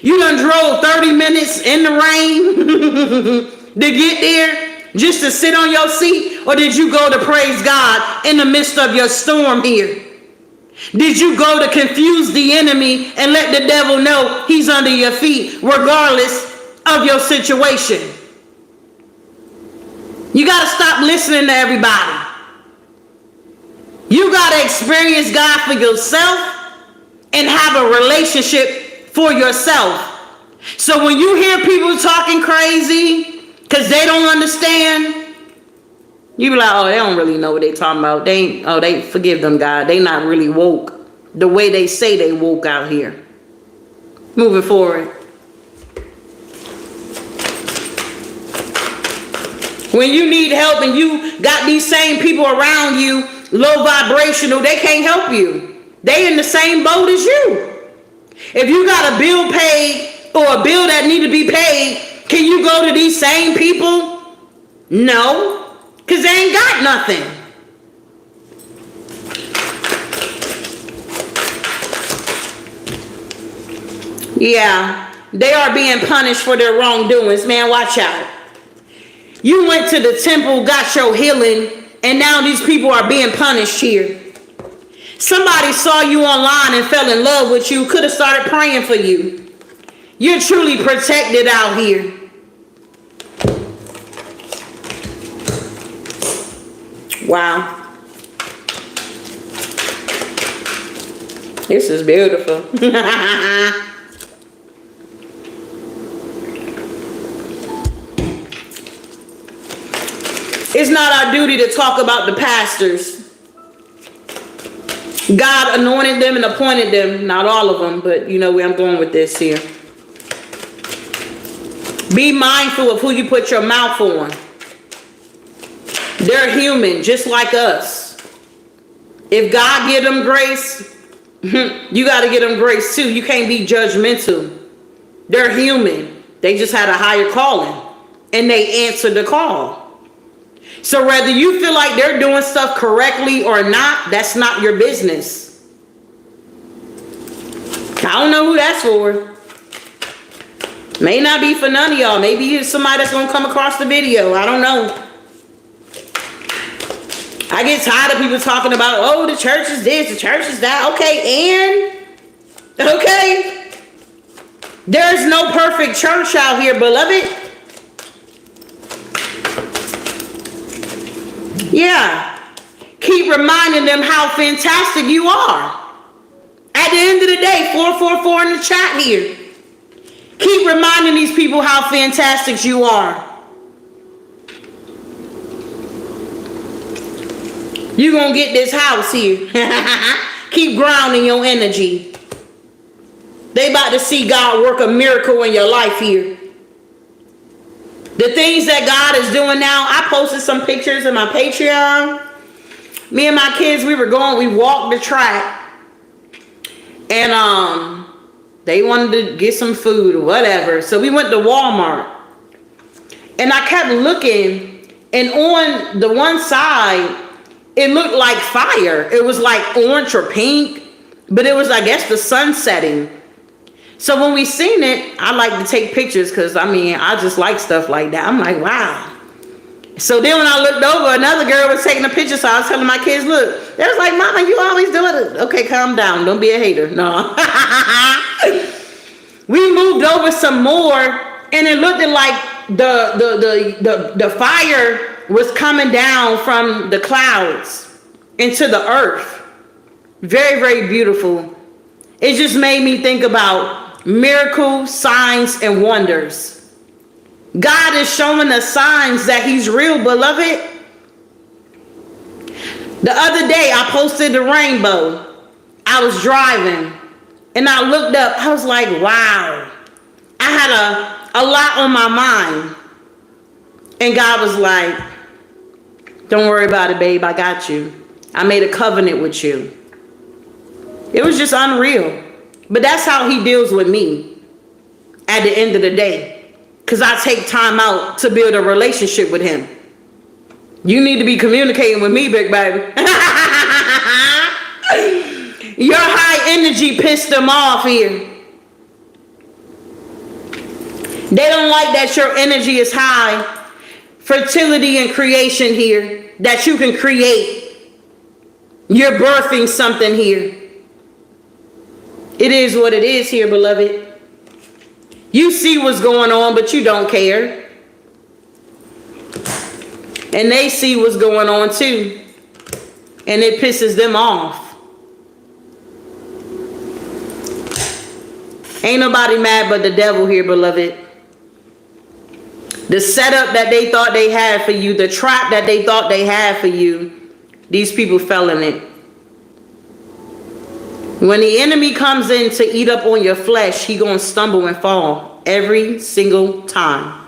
You done drove 30 minutes in the rain to get there just to sit on your seat? or did you go to praise God in the midst of your storm here? Did you go to confuse the enemy and let the devil know he's under your feet regardless of your situation? You got to stop listening to everybody. You got to experience God for yourself and have a relationship for yourself. So when you hear people talking crazy because they don't understand, you be like, oh, they don't really know what they talking about. They forgive them, God. They not really woke the way they say they woke out here. Moving forward. When you need help and you got these same people around you, low vibrational, they can't help you. They in the same boat as you. If you got a bill paid or a bill that need to be paid, can you go to these same people? No, because they ain't got nothing. Yeah, they are being punished for their wrongdoings. Man, watch out. You went to the temple, got your healing, and now these people are being punished here. Somebody saw you online and fell in love with you, could have started praying for you. You're truly protected out here. Wow. This is beautiful. It's not our duty to talk about the pastors. God anointed them and appointed them. Not all of them, but you know where I'm going with this here. Be mindful of who you put your mouth on. They're human, just like us. If God give them grace, you got to give them grace too. You can't be judgmental. They're human. They just had a higher calling, and they answered the call. So whether you feel like they're doing stuff correctly or not, that's not your business. I don't know who that's for. May not be for none of y'all. Maybe it's somebody that's going to come across the video. I don't know. I get tired of people talking about, oh, the church is this, the church is that. Okay, and? Okay. There's no perfect church out here, beloved. Yeah. Keep reminding them how fantastic you are. At the end of the day, 444 in the chat here. Keep reminding these people how fantastic you are. You're going to get this house here. Keep grounding your energy. They about to see God work a miracle in your life here. The things that God is doing now, I posted some pictures in my Patreon. Me and my kids, we walked the track. And they wanted to get some food or whatever. So we went to Walmart. And I kept looking, and on the one side, it looked like fire. It was like orange or pink, but it was, I guess, the sun setting. So when we seen it, I like to take pictures because, I mean, I just like stuff like that. I'm like, wow. So then when I looked over, another girl was taking a picture, so I was telling my kids, look, they was like, Mama, you always doing it. Okay, calm down. Don't be a hater. No. We moved over some more, and it looked like the fire was coming down from the clouds into the earth. Very, very beautiful. It just made me think about miracles, signs, and wonders. God is showing us signs that he's real, beloved. The other day, I posted the rainbow. I was driving, and I looked up. I was like, wow. I had a lot on my mind. And God was like, don't worry about it, babe. I got you. I made a covenant with you. It was just unreal. But that's how he deals with me at the end of the day. Because I take time out to build a relationship with him. You need to be communicating with me, big baby. Your high energy pissed them off here. They don't like that your energy is high. Fertility and creation here. that you can create. You're birthing something here. It is what it is here, beloved. You see what's going on, but you don't care. And they see what's going on too. And it pisses them off. Ain't nobody mad but the devil here, beloved. The setup that they thought they had for you, the trap that they thought they had for you, these people fell in it. When the enemy comes in to eat up on your flesh, he gonna stumble and fall every single time.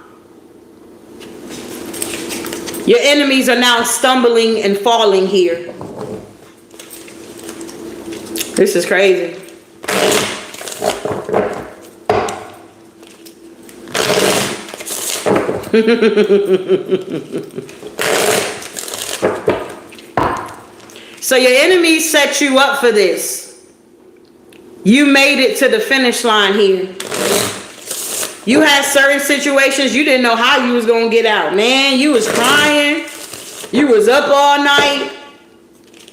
Your enemies are now stumbling and falling here. This is crazy. So your enemies set you up for this. You made it to the finish line here. You had certain situations you didn't know how you was going to get out. Man, you was crying. You was up all night.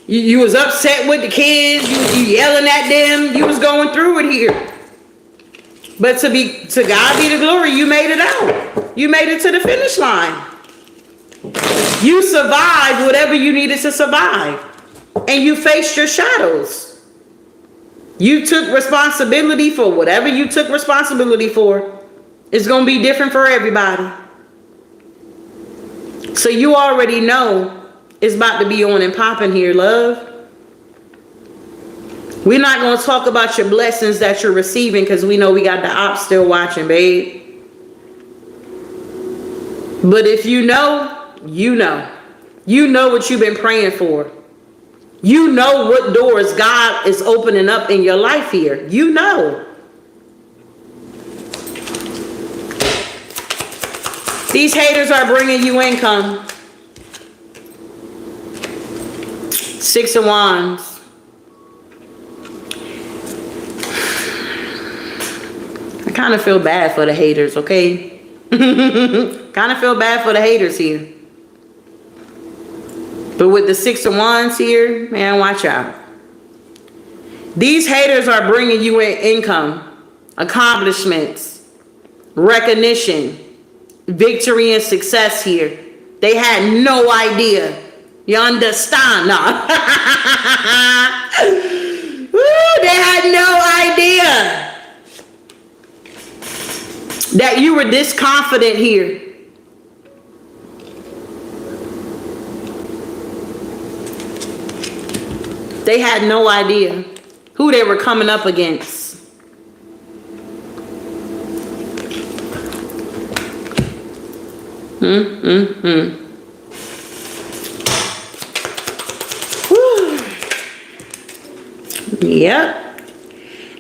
You was upset with the kids. You yelling at them. You was going through it here. But to God be the glory, you made it out. You made it to the finish line. You survived whatever you needed to survive. And you faced your shadows. You took responsibility for whatever you took responsibility for. It's going to be different for everybody. So you already know it's about to be on and popping here, love. We're not going to talk about your blessings that you're receiving because we know we got the ops still watching, babe. But if you know, you know. You know what you've been praying for. You know what doors God is opening up in your life here. You know. These haters are bringing you income. 6 of Wands. I kind of feel bad for the haters, okay? Kind of feel bad for the haters here. But with the 6 of Wands here, man, watch out. These haters are bringing you in income, accomplishments, recognition, victory and success here. They had no idea. You understand? No. They had no idea that you were this confident here. They had no idea who they were coming up against. Yep.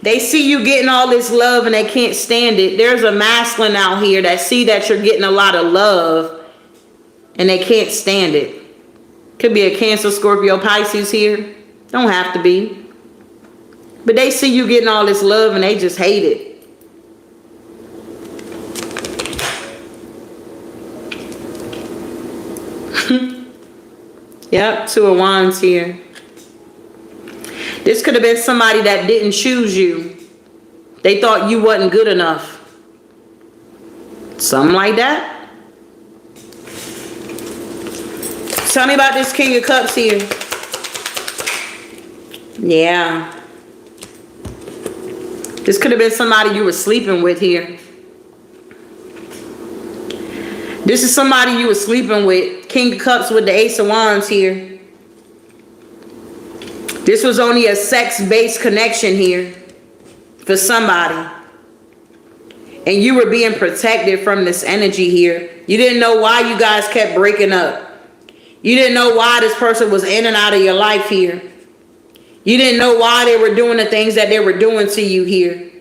They see you getting all this love and they can't stand it. There's a masculine out here that see that you're getting a lot of love and they can't stand it. Could be a Cancer, Scorpio, Pisces here. Don't have to be. But they see you getting all this love and they just hate it. Yep, 2 of Wands here. This could have been somebody that didn't choose you. They thought you wasn't good enough. Something like that. Tell me about this King of Cups here. Yeah. This could have been somebody you were sleeping with here. This is somebody you were sleeping with. King of Cups with the Ace of Wands here. This was only a sex-based connection here for somebody. And you were being protected from this energy here. You didn't know why you guys kept breaking up. You didn't know why this person was in and out of your life here. You didn't know why they were doing the things that they were doing to you here.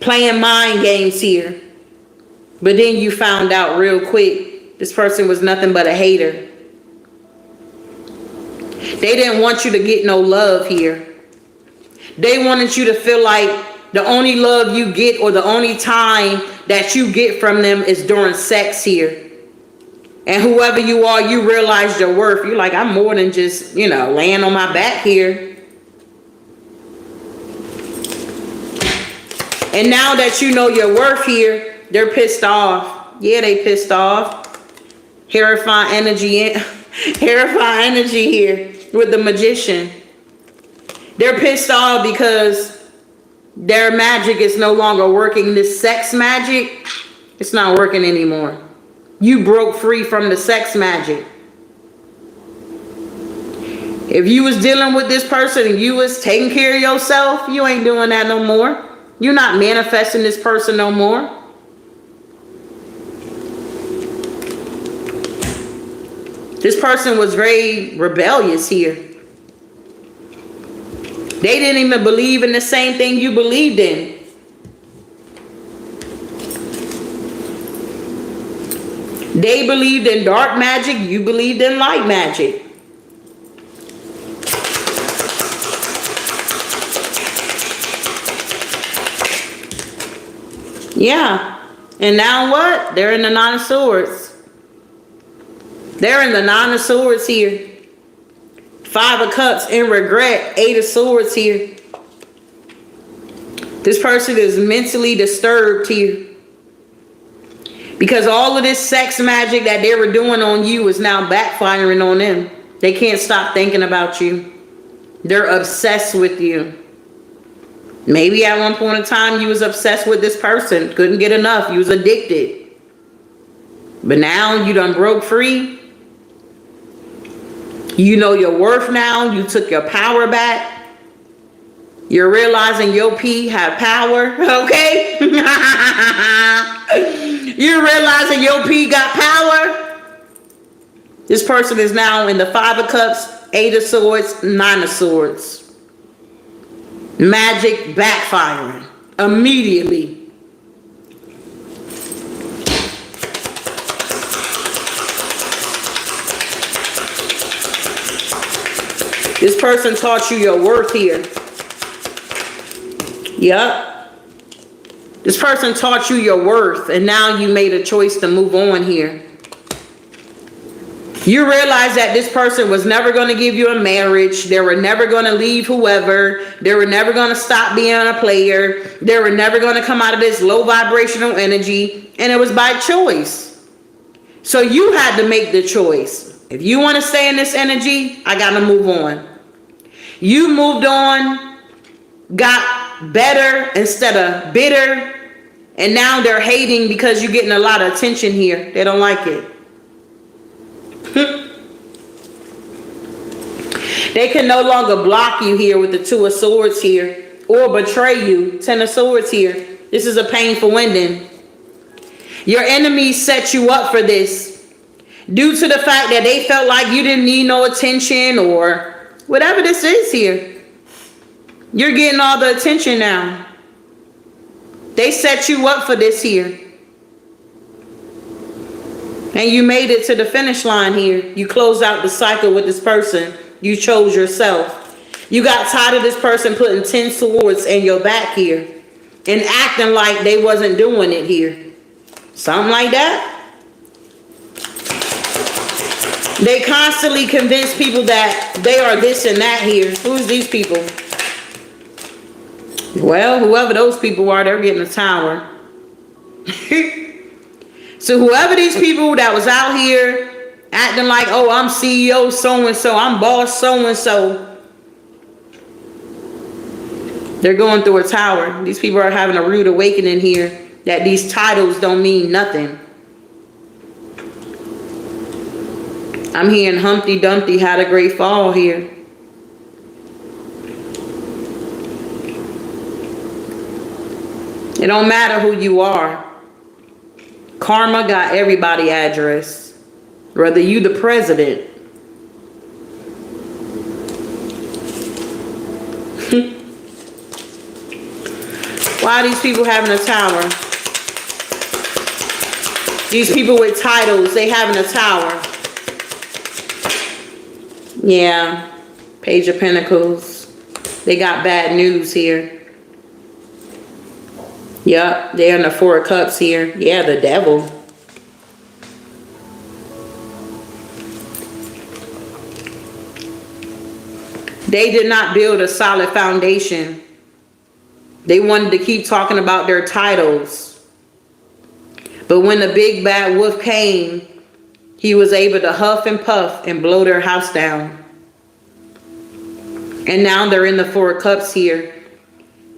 Playing mind games here. But then you found out real quick this person was nothing but a hater. They didn't want you to get no love here. They wanted you to feel like the only love you get or the only time that you get from them is during sex here. And whoever you are, you realize your worth. You're like, I'm more than just, you know, laying on my back here. And now that you know your worth here, they're pissed off. Yeah, they pissed off. Terrifying energy here with the Magician. They're pissed off because their magic is no longer working. This sex magic, it's not working anymore. You broke free from the sex magic. If you was dealing with this person and you was taking care of yourself, you ain't doing that no more. You're not manifesting this person no more. This person was very rebellious here. They didn't even believe in the same thing you believed in. They believed in dark magic, you believed in light magic. Yeah. And now what? They're in the Nine of Swords. They're in the Nine of Swords here. Five of Cups in regret. Eight of Swords here. This person is mentally disturbed here. Because all of this sex magic that they were doing on you is now backfiring on them. They can't stop thinking about you. They're obsessed with you. Maybe at one point in time you was obsessed with this person. Couldn't get enough. You was addicted. But now you done broke free. You know your worth now. You took your power back. You're realizing your P have power. Okay? You're realizing your P got power. This person is now in the Five of Cups, Eight of Swords, Nine of Swords. Magic backfiring immediately. This person taught you your worth here. Yup. This person taught you your worth, and now you made a choice to move on here. You realize that this person was never going to give you a marriage. They were never going to leave whoever. They were never going to stop being a player. They were never going to come out of this low vibrational energy. And it was by choice. So you had to make the choice. If you want to stay in this energy, I got to move on. You moved on, got better instead of bitter. And now they're hating because you're getting a lot of attention here. They don't like it. They can no longer block you here with the Two of Swords here, or betray you. Ten of Swords here. This is a painful ending. Your enemies set you up for this due to the fact that they felt like you didn't need no attention or whatever this is here. You're getting all the attention now. They set you up for this here. And you made it to the finish line here. You closed out the cycle with this person. You chose yourself. You got tired of this person putting 10 swords in your back here and acting like they wasn't doing it here. Something like that. They constantly convince people that they are this and that here. Who's these people? Well, whoever those people are, they're getting a tower. So whoever these people that was out here acting like, oh, I'm CEO so-and-so, I'm boss so-and-so, they're going through a tower. These people are having a rude awakening here that these titles don't mean nothing. I'm hearing Humpty Dumpty had a great fall here. It don't matter who you are. Karma got everybody address. Whether you the president. Why are these people having a tower? These people with titles, they having a tower. Yeah. Page of Pentacles. They got bad news here. Yep, they're in the Four of Cups here. Yeah, the devil. They did not build a solid foundation. They wanted to keep talking about their titles. But when the big bad wolf came, he was able to huff and puff and blow their house down. And now they're in the Four of Cups here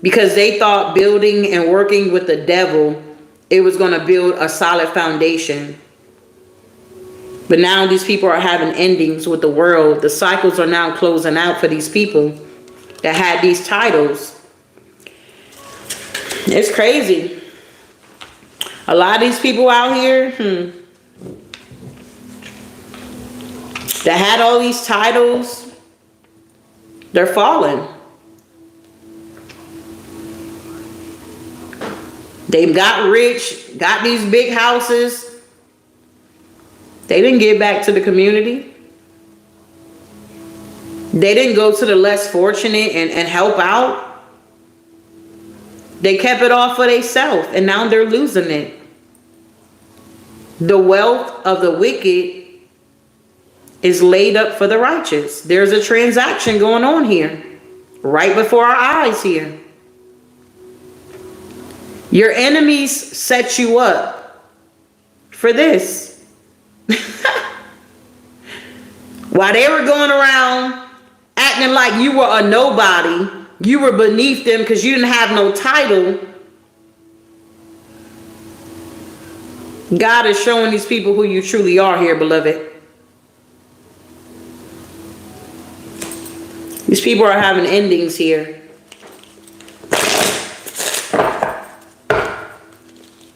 because they thought building and working with the devil, it was going to build a solid foundation. But now these people are having endings with the world. The cycles are now closing out for these people that had these titles. It's crazy. A lot of these people out here that had all these titles, they're falling. They got rich, got these big houses. They didn't give back to the community. They didn't go to the less fortunate and help out. They kept it all for themselves, and now they're losing it. The wealth of the wicked is laid up for the righteous. There's a transaction going on here, right before our eyes here. Your enemies set you up for this. While they were going around acting like you were a nobody, you were beneath them because you didn't have no title, God is showing these people who you truly are here, beloved. These people are having endings here.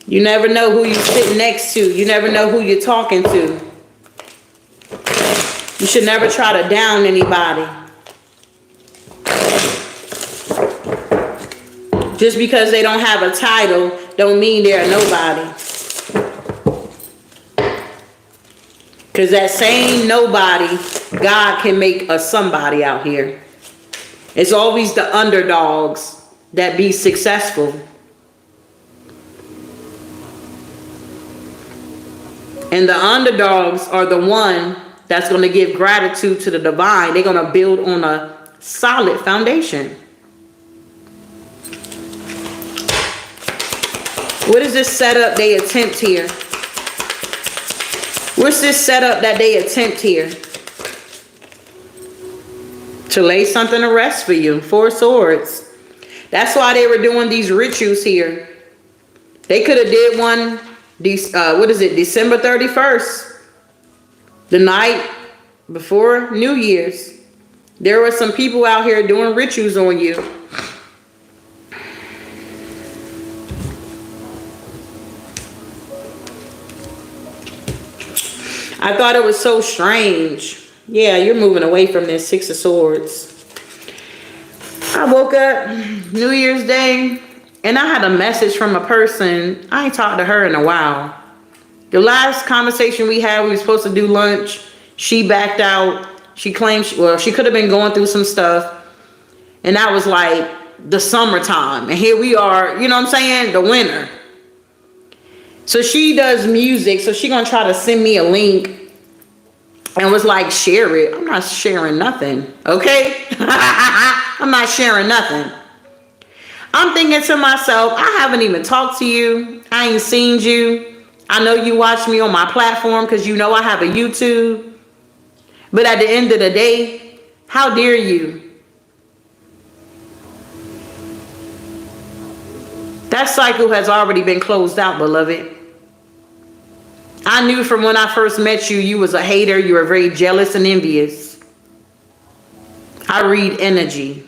You never know who you're sitting next to. You never know who you're talking to. You should never try to down anybody. Just because they don't have a title don't mean they're nobody. Because that same nobody, God can make a somebody out here. It's always the underdogs that be successful. And the underdogs are the one that's going to give gratitude to the divine. They're going to build on a solid foundation. What is this setup they attempt here? What's this setup that they attempt here? To lay something to rest for you. Four Swords. That's why they were doing these rituals here. They could have did one, December 31st. The night before New Year's. There were some people out here doing rituals on you. I thought it was so strange. Yeah, you're moving away from this Six of Swords. I woke up New Year's Day and I had a message from a person. I ain't talked to her in a while. The last conversation we had, we were supposed to do lunch. She backed out. She claimed, she could have been going through some stuff. And that was like the summertime. And here we are, you know what I'm saying? The winter. So she does music. So she gonna try to send me a link. And was like, share it. I'm not sharing nothing. Okay? I'm not sharing nothing. I'm thinking to myself, I haven't even talked to you. I ain't seen you. I know you watch me on my platform because you know I have a YouTube. But at the end of the day, how dare you? That cycle has already been closed out, beloved. I knew from when I first met you, you was a hater. You were very jealous and envious. I read energy.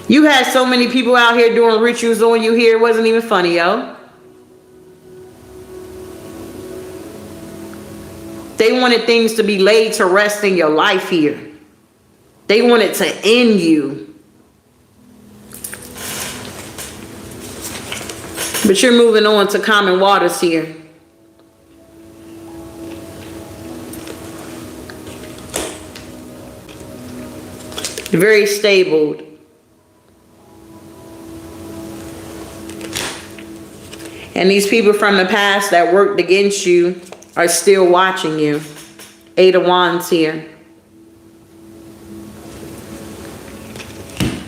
You had so many people out here doing rituals on you here. It wasn't even funny, yo. They wanted things to be laid to rest in your life here. They wanted to end you. But you're moving on to common waters here. Very stable. And these people from the past that worked against you are still watching you. 8 of Wands here.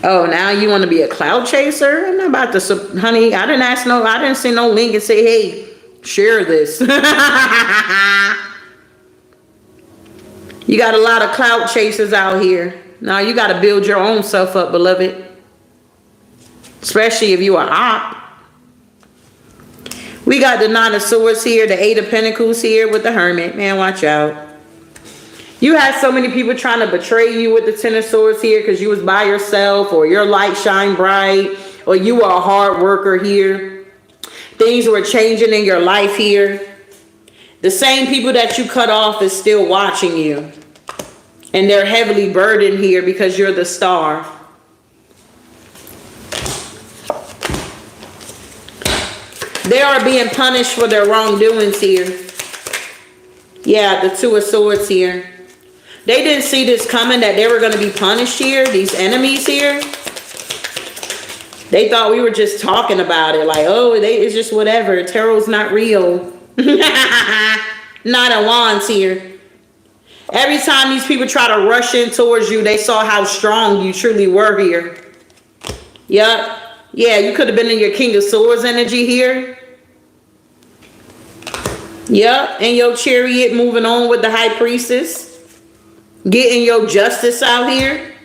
Oh, now you want to be a cloud chaser? I'm not about to, honey. I didn't see no link and say, hey, share this. You got a lot of cloud chasers out here. Now you got to build your own self up, beloved. Especially if you are op. We got the Nine of Swords here, the Eight of Pentacles here with the Hermit. Man, watch out. You had so many people trying to betray you with the Ten of Swords here because you was by yourself, or your light shine bright, or you were a hard worker here. Things were changing in your life here. The same people that you cut off is still watching you. And they're heavily burdened here because you're the star. They are being punished for their wrongdoings here. Yeah, the Two of Swords here. They didn't see this coming, that they were going to be punished here, these enemies here. They thought we were just talking about it, like, oh, it's just whatever. Tarot's not real. Nine of Wands here. Every time these people try to rush in towards you, they saw how strong you truly were here. Yep. Yeah, you could have been in your King of Swords energy here. Yep, and your Chariot moving on with the High Priestess. Getting your justice out here.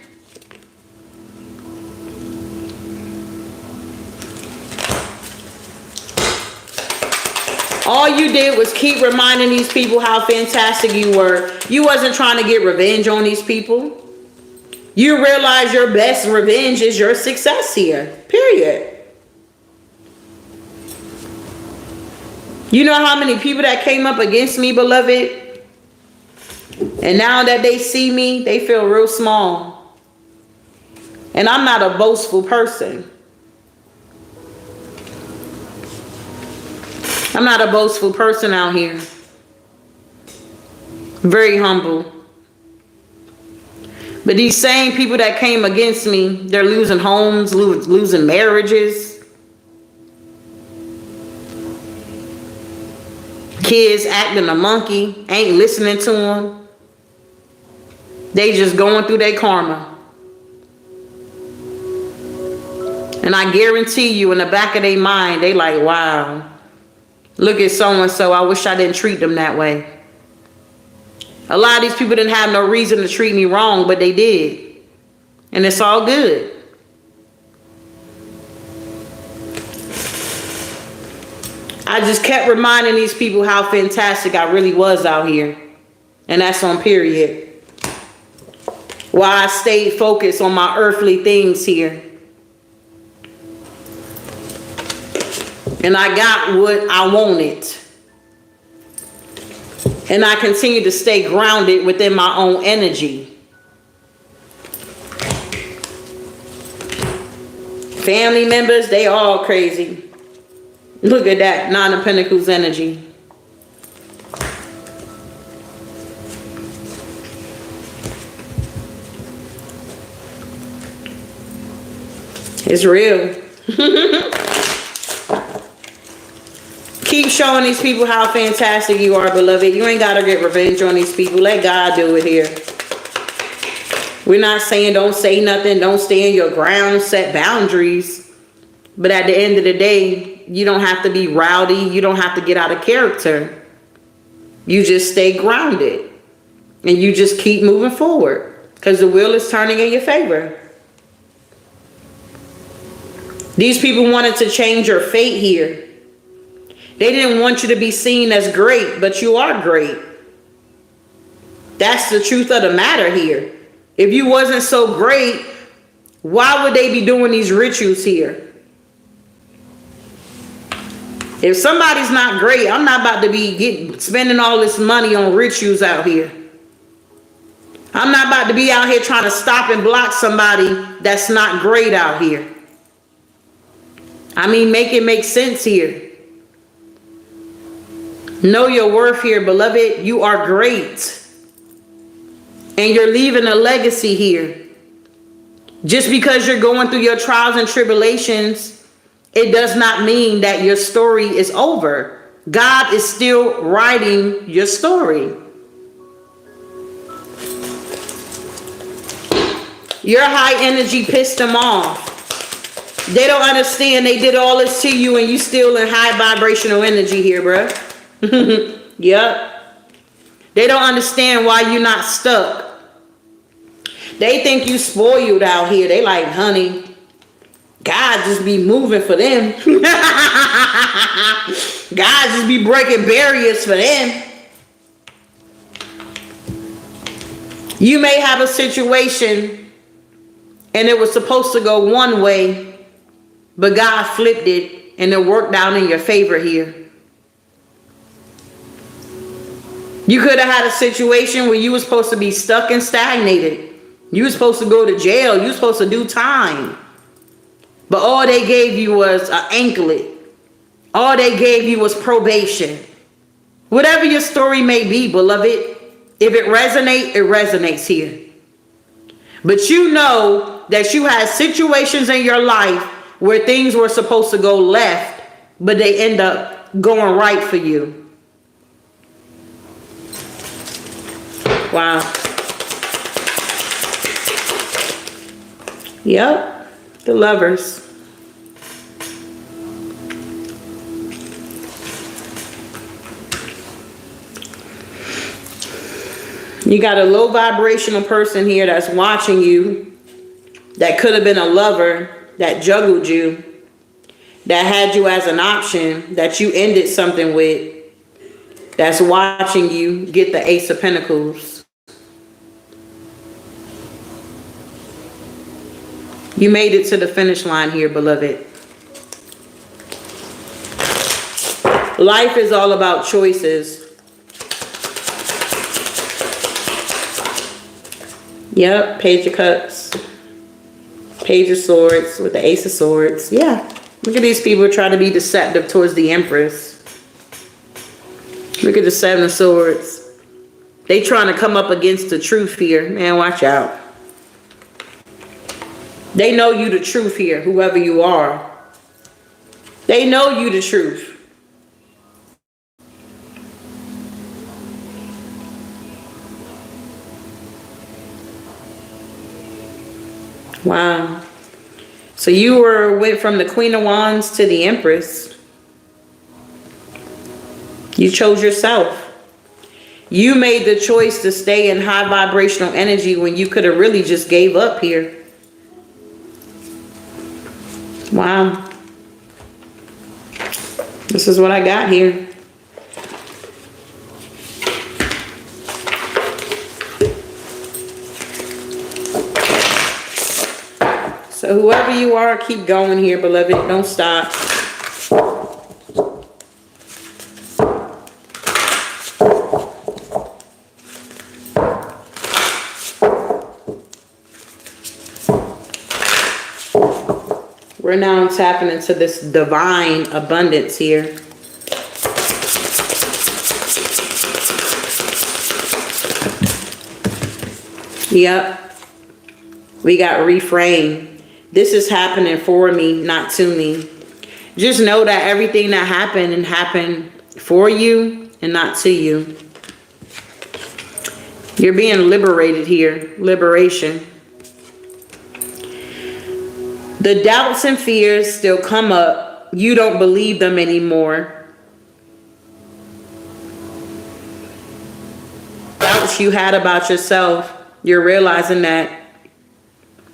All you did was keep reminding these people how fantastic you were. You wasn't trying to get revenge on these people. You realize your best revenge is your success here. Period. You know how many people that came up against me, beloved? And now that they see me, they feel real small. And I'm not a boastful person. I'm not a boastful person out here. Very humble. But these same people that came against me, they're losing homes, losing marriages. Kids acting a monkey, ain't listening to them. They just going through their karma. And I guarantee you in the back of their mind, they like, wow, look at so-and-so. I wish I didn't treat them that way. A lot of these people didn't have no reason to treat me wrong, but they did. And it's all good. I just kept reminding these people how fantastic I really was out here. And that's on period. Why I stayed focused on my earthly things here. And I got what I wanted. And I continue to stay grounded within my own energy. Family members, they all crazy. Look at that, Nine of Pentacles energy. It's real. Keep showing these people how fantastic you are, beloved. You ain't got to get revenge on these people. Let God do it here. We're not saying don't say nothing. Don't stay in your ground. Set boundaries. But at the end of the day, you don't have to be rowdy. You don't have to get out of character. You just stay grounded. And you just keep moving forward. Because the wheel is turning in your favor. These people wanted to change your fate here. They didn't want you to be seen as great, but you are great. That's the truth of the matter here. If you wasn't so great, why would they be doing these rituals here? If somebody's not great, I'm not about to be spending all this money on rituals out here. I'm not about to be out here trying to stop and block somebody that's not great out here. I mean, make it make sense here. Know your worth here, beloved. You are great. And you're leaving a legacy here. Just because you're going through your trials and tribulations, it does not mean that your story is over. God is still writing your story. Your high energy pissed them off. They don't understand they did all this to you and you still in high vibrational energy here, bruh. Yep. They don't understand why you're not stuck. They think you spoiled out here. They like, honey, God just be moving for them. God just be breaking barriers for them. You may have a situation and it was supposed to go one way, but God flipped it and it worked out in your favor here. You could have had a situation where you were supposed to be stuck and stagnated. You were supposed to go to jail. You were supposed to do time. But all they gave you was an anklet. All they gave you was probation. Whatever your story may be, beloved, if it resonates here. But you know that you had situations in your life where things were supposed to go left, but they end up going right for you. Wow. Yep, the Lovers. You got a low vibrational person here that's watching you, that could have been a lover, that juggled you, that had you as an option, that you ended something with, that's watching you get the Ace of Pentacles. You made it to the finish line here, beloved. Life is all about choices. Yep, Page of Cups. Page of Swords with the Ace of Swords. Yeah, look at these people trying to be deceptive towards the Empress. Look at the Seven of Swords. They trying to come up against the truth here. Man, watch out. They know you the truth here, whoever you are. They know you the truth. Wow. So you went from the Queen of Wands to the Empress. You chose yourself. You made the choice to stay in high vibrational energy when you could have really just gave up here. Wow. This is what I got here. So whoever you are, keep going here, beloved. Don't stop. We're now tapping into this divine abundance here. Yep. We got reframe. This is happening for me, not to me. Just know that everything that happened for you and not to you. You're being liberated here. Liberation. The doubts and fears still come up. You don't believe them anymore. Doubts you had about yourself, you're realizing that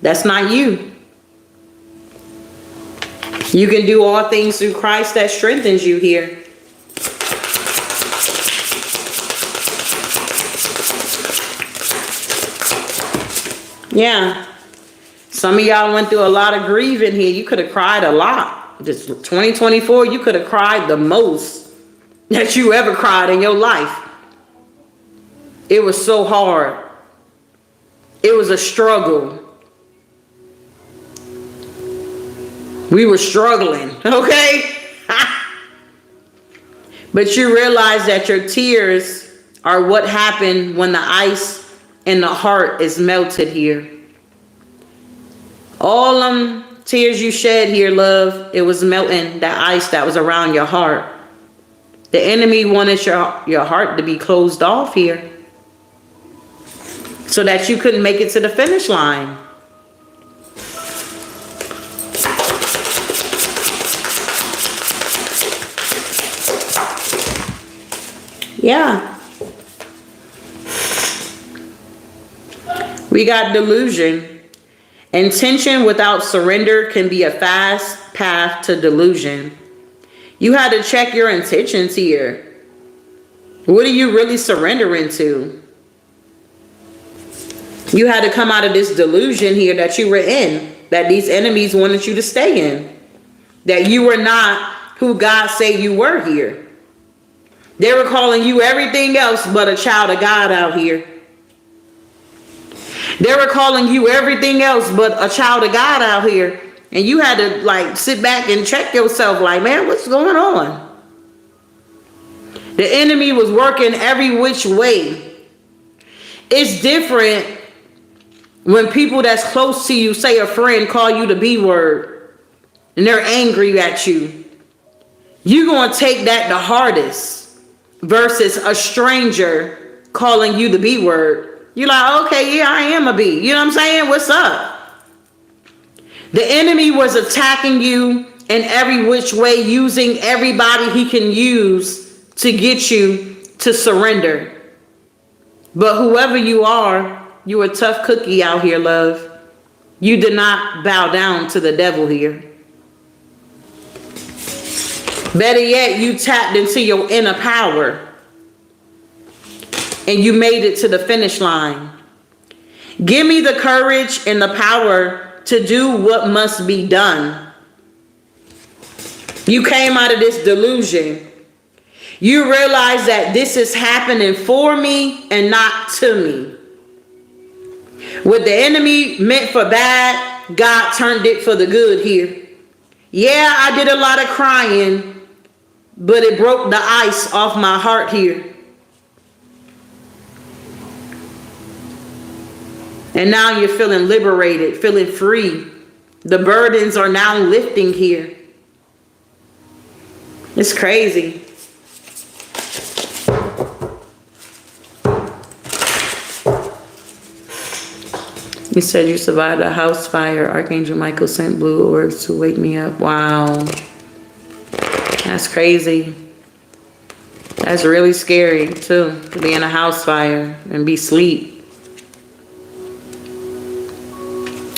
that's not you. You can do all things through Christ that strengthens you here. Yeah. Some of y'all went through a lot of grieving here. You could have cried a lot. This 2024, you could have cried the most that you ever cried in your life. It was so hard. It was a struggle. We were struggling, okay? But you realize that your tears are what happened when the ice in the heart is melted here. All them tears you shed here, love, it was melting that ice that was around your heart. The enemy wanted your heart to be closed off here so that you couldn't make it to the finish line. Yeah. We got delusion. Intention without surrender can be a fast path to delusion. You had to check your intentions here. What are you really surrendering to? You had to come out of this delusion here that you were in, that these enemies wanted you to stay in, that you were not who God said you were here. They were calling you everything else but a child of God out here. They were calling you everything else but a child of God out here. And you had to like sit back and check yourself like, man, what's going on? The enemy was working every which way. It's different when people that's close to you, say a friend, call you the B word and they're angry at you. You're going to take that the hardest versus a stranger calling you the B word. You're like, okay, yeah, I am a B. You know what I'm saying? What's up? The enemy was attacking you in every which way, using everybody he can use to get you to surrender. But whoever you are, you a tough cookie out here, love. You did not bow down to the devil here. Better yet, you tapped into your inner power. And you made it to the finish line. Give me the courage and the power to do what must be done. You came out of this delusion. You realize that this is happening for me and not to me. What the enemy meant for bad, God turned it for the good here. Yeah, I did a lot of crying, but it broke the ice off my heart here. And now you're feeling liberated, feeling free. The burdens are now lifting here. It's crazy. You said you survived a house fire. Archangel Michael sent blue orbs to wake me up. Wow. That's crazy. That's really scary, too, to be in a house fire and be asleep.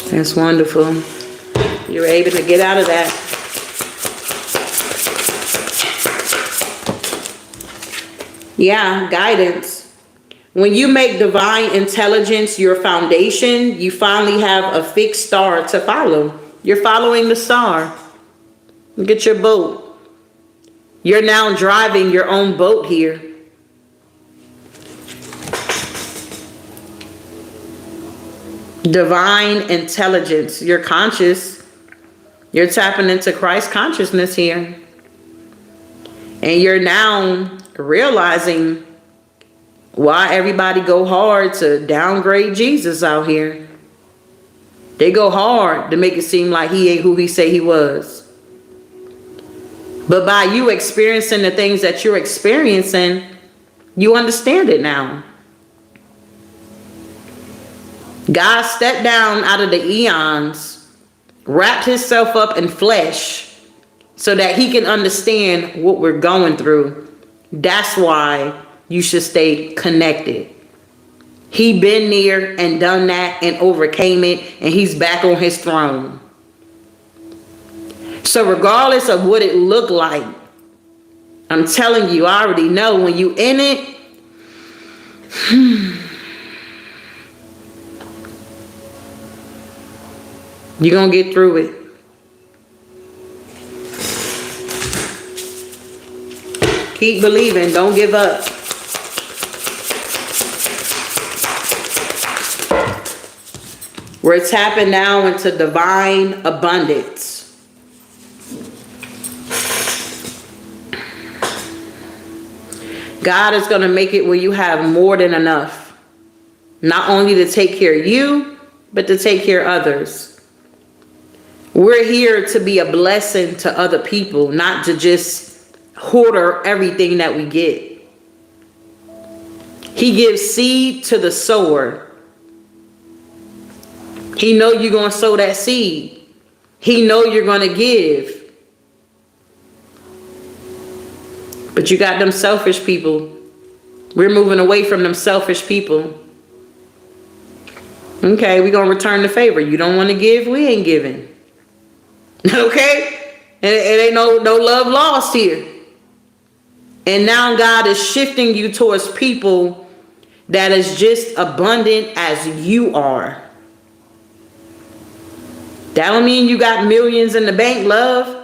That's wonderful. You were able to get out of that. Yeah, guidance. When you make divine intelligence your foundation, you finally have a fixed star to follow. You're following the star. Look at your boat. You're now driving your own boat here. Divine intelligence. You're conscious. You're tapping into Christ consciousness here. And you're now realizing why everybody go hard to downgrade Jesus out here. They go hard to make it seem like he ain't who he say he was. But by you experiencing the things that you're experiencing, you understand it now. God stepped down out of the eons, wrapped himself up in flesh so that he can understand what we're going through. That's why you should stay connected. He been there and done that and overcame it, and he's back on his throne. So regardless of what it looked like, I'm telling you, I already know when you in it, you're going to get through it. Keep believing. Don't give up. We're tapping now into divine abundance. God is going to make it where you have more than enough. Not only to take care of you, but to take care of others. We're here to be a blessing to other people, not to just hoard everything that we get. He gives seed to the sower. He know you're going to sow that seed. He know you're going to give. But you got them selfish people We're moving away from them selfish people. Okay, we're going to return the favor. You don't want to give, we ain't giving. Okay? It ain't no love lost here. And now God is shifting you towards people that is just abundant as you are. That don't mean you got millions in the bank, love.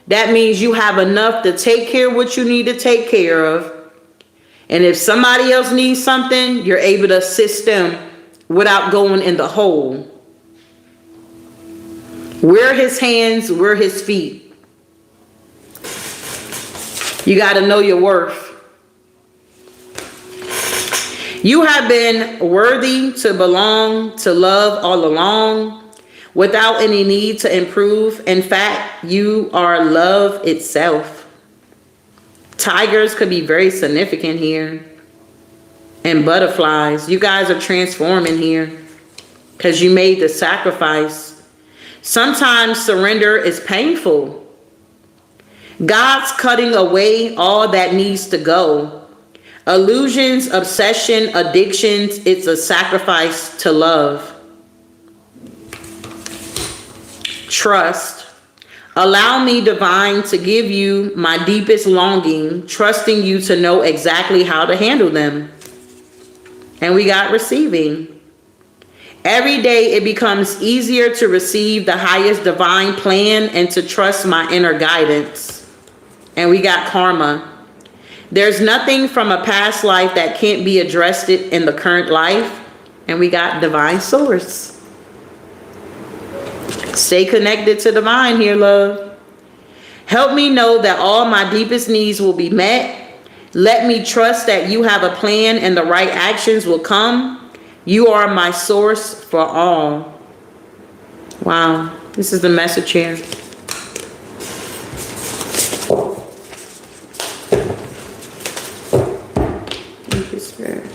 That means you have enough to take care of what you need to take care of. And if somebody else needs something, you're able to assist them without going in the hole. We're his hands, we're his feet. You got to know your worth. You have been worthy to belong to love all along without any need to improve. In fact, you are love itself. Tigers could be very significant here. And butterflies. You guys are transforming here because you made the sacrifice. Sometimes surrender is painful. God's cutting away all that needs to go. Illusions, obsession, addictions, it's a sacrifice to love. Trust. Allow me, divine, to give you my deepest longing, trusting you to know exactly how to handle them. And we got receiving. Every day it becomes easier to receive the highest divine plan and to trust my inner guidance. And we got karma. There's nothing from a past life that can't be addressed in the current life. And we got divine source. Stay connected to divine here, love. Help me know that all my deepest needs will be met. Let me trust that you have a plan and the right actions will come. You are my source for all. Wow. This is the message here. Thank you, Spirit.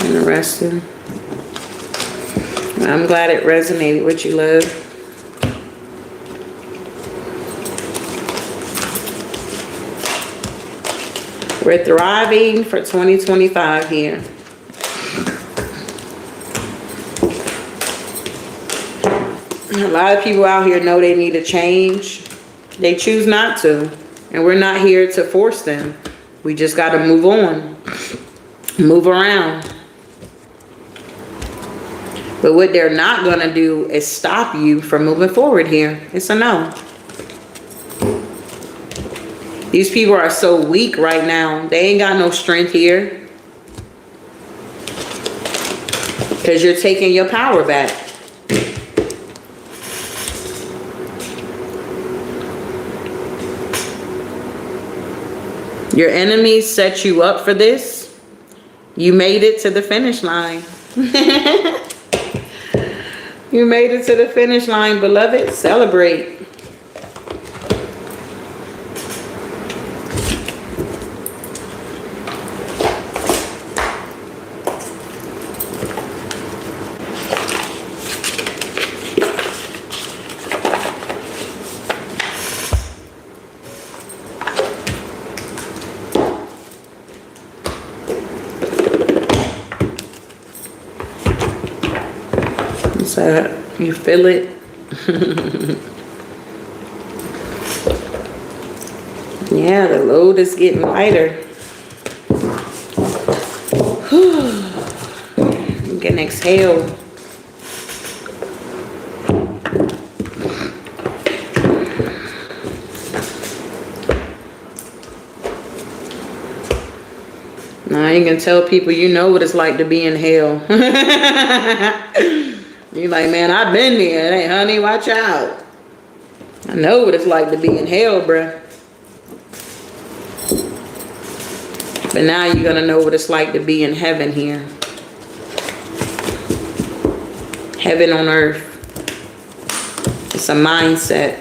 Interesting. I'm glad it resonated with you, love. We're thriving for 2025 here. A lot of people out here know they need a change. They choose not to. And we're not here to force them. We just got to move on. Move around. But what they're not going to do is stop you from moving forward here. It's a no. These people are so weak right now. They ain't got no strength here. Because you're taking your power back. Your enemies set you up for this. You made it to the finish line. You made it to the finish line, beloved. Celebrate. So you feel it. Yeah, the load is getting lighter. You can exhale. you can tell people you know what it's like to be in hell. You're like, man, I've been there. Hey, honey, watch out. I know what it's like to be in hell, bruh. But now you're going to know what it's like to be in heaven here. Heaven on earth. It's a mindset.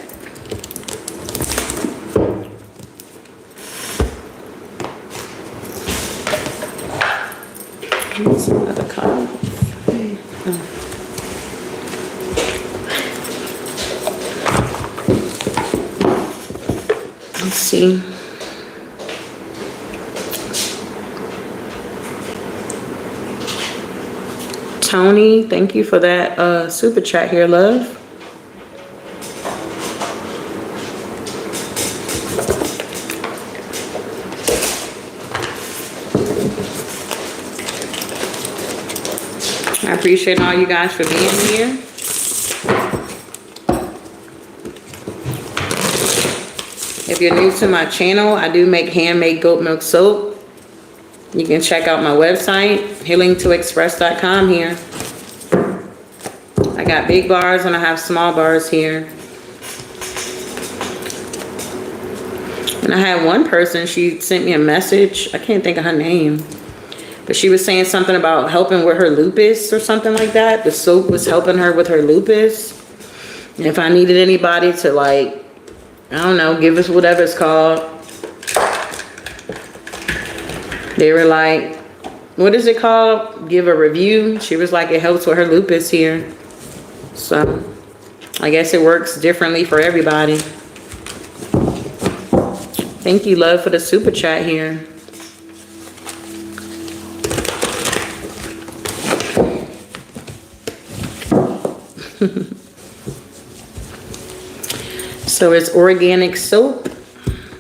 What's another card? Let's see. Tony, thank you for that super chat here, love. I appreciate all you guys for being here. If you're new to my channel, I do make handmade goat milk soap. You can check out my website, healingtoexpress.com here. I got big bars and I have small bars here. And I had one person, she sent me a message. I can't think of her name. But she was saying something about helping with her lupus or something like that. The soap was helping her with her lupus. And if I needed anybody to, like, I don't know, give us whatever it's called. They were like, what is it called? Give a review. She was like, it helps with her lupus here. So I guess it works differently for everybody. Thank you, love, for the super chat here. So it's organic soap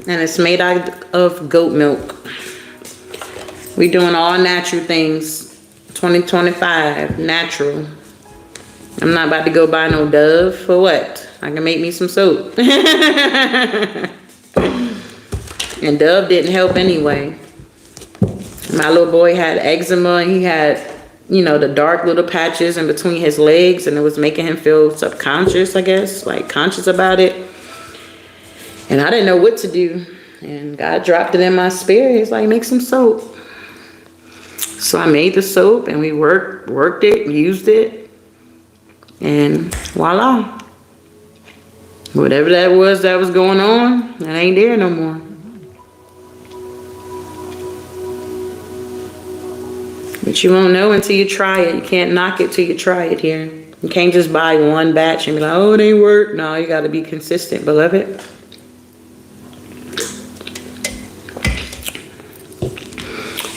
and it's made out of goat milk. We doing all natural things. 2025, natural. I'm not about to go buy no Dove for what? I can make me some soap. And Dove didn't help anyway. My little boy had eczema and he had, you know, the dark little patches in between his legs, and it was making him feel subconscious, I guess, like conscious about it. And I didn't know what to do. And God dropped it in my spirit. He's like, make some soap. So I made the soap and we worked it, used it, and voila. Whatever that was going on, that ain't there no more. But you won't know until you try it. You can't knock it till you try it here. You can't just buy one batch and be like, oh, it ain't work. No, you got to be consistent, beloved.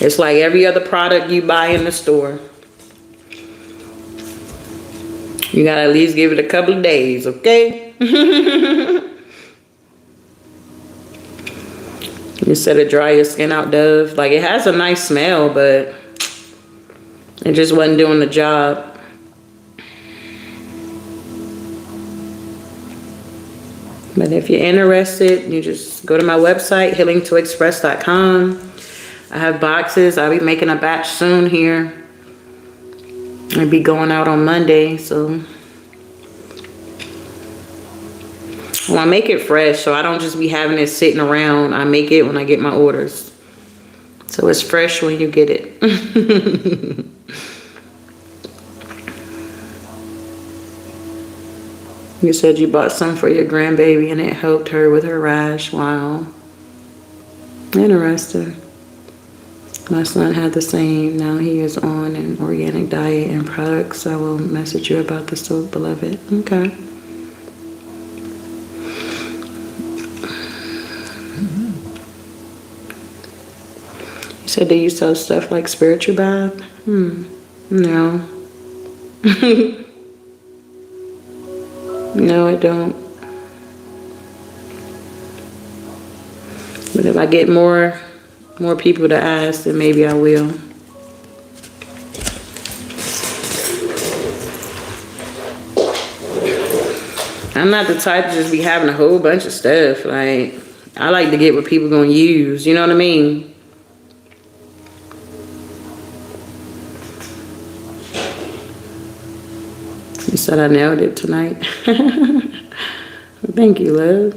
It's like every other product you buy in the store. You gotta at least give it a couple of days, okay? Instead of dry your skin out, Dove. Like, it has a nice smell, but it just wasn't doing the job. But if you're interested, you just go to my website, healingtoexpress.com. I have boxes. I'll be making a batch soon here. I'll be going out on Monday, so well, I make it fresh, so I don't just be having it sitting around. I make it when I get my orders, so it's fresh when you get it. You said you bought some for your grandbaby and it helped her with her rash. Wow, interesting. My son had the same. Now he is on an organic diet and products. I will message you about the soap, beloved. Okay. You said, do you sell stuff like spiritual bath? No. No, I don't. But if I get more people to ask, then maybe I will. I'm not the type to just be having a whole bunch of stuff. Like, I like to get what people gonna use, you know what I mean? You said I nailed it tonight. Thank you, love.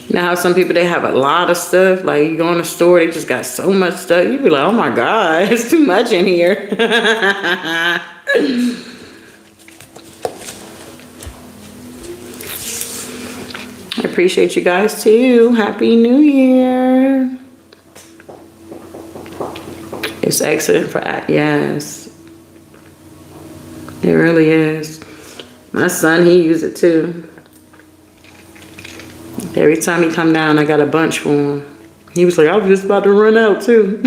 You know how some people, they have a lot of stuff. Like, you go in the store, they just got so much stuff. You be like, oh my God, it's too much in here. I appreciate you guys too. Happy New Year. It's excellent for, yes. It really is. My son, he used it too. Every time he come down, I got a bunch for him. He was like, I was just about to run out too.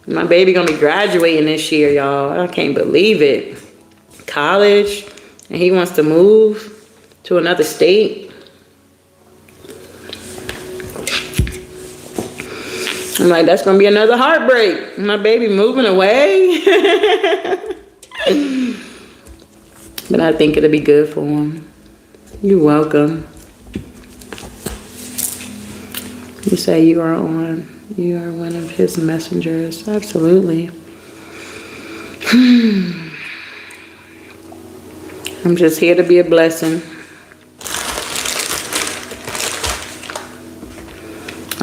My baby gonna be graduating this year, y'all. I can't believe it. College, and he wants to move to another state. I'm like, that's gonna be another heartbreak. My baby moving away. But I think it'll be good for him. You're welcome. You say you are one of his messengers. Absolutely. I'm just here to be a blessing.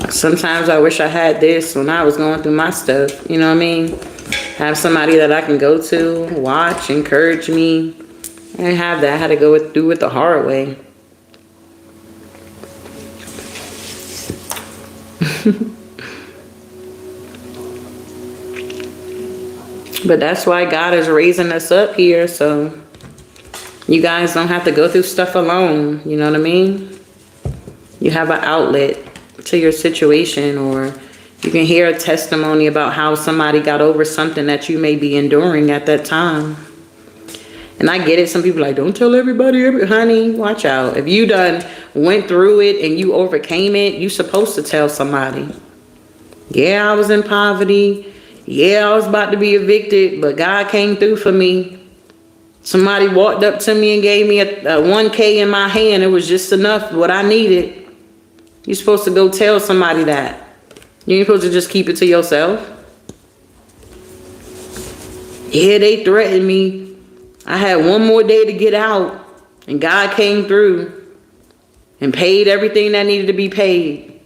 Sometimes I wish I had this when I was going through my stuff. You know what I mean? Have somebody that I can go to, watch, encourage me. I didn't have that. I had to go through it the hard way. But that's why God is raising us up here, so you guys don't have to go through stuff alone. You know what I mean? You have an outlet to your situation, or you can hear a testimony about how somebody got over something that you may be enduring at that time. And I get it. Some people are like, don't tell everybody. Honey, watch out. If you done went through it and you overcame it, you supposed to tell somebody. Yeah, I was in poverty. Yeah, I was about to be evicted, but God came through for me. Somebody walked up to me and gave me a 1K in my hand. It was just enough, what I needed. You're supposed to go tell somebody that. You ain't supposed to just keep it to yourself. Yeah, they threatened me. I had one more day to get out, and God came through and paid everything that needed to be paid.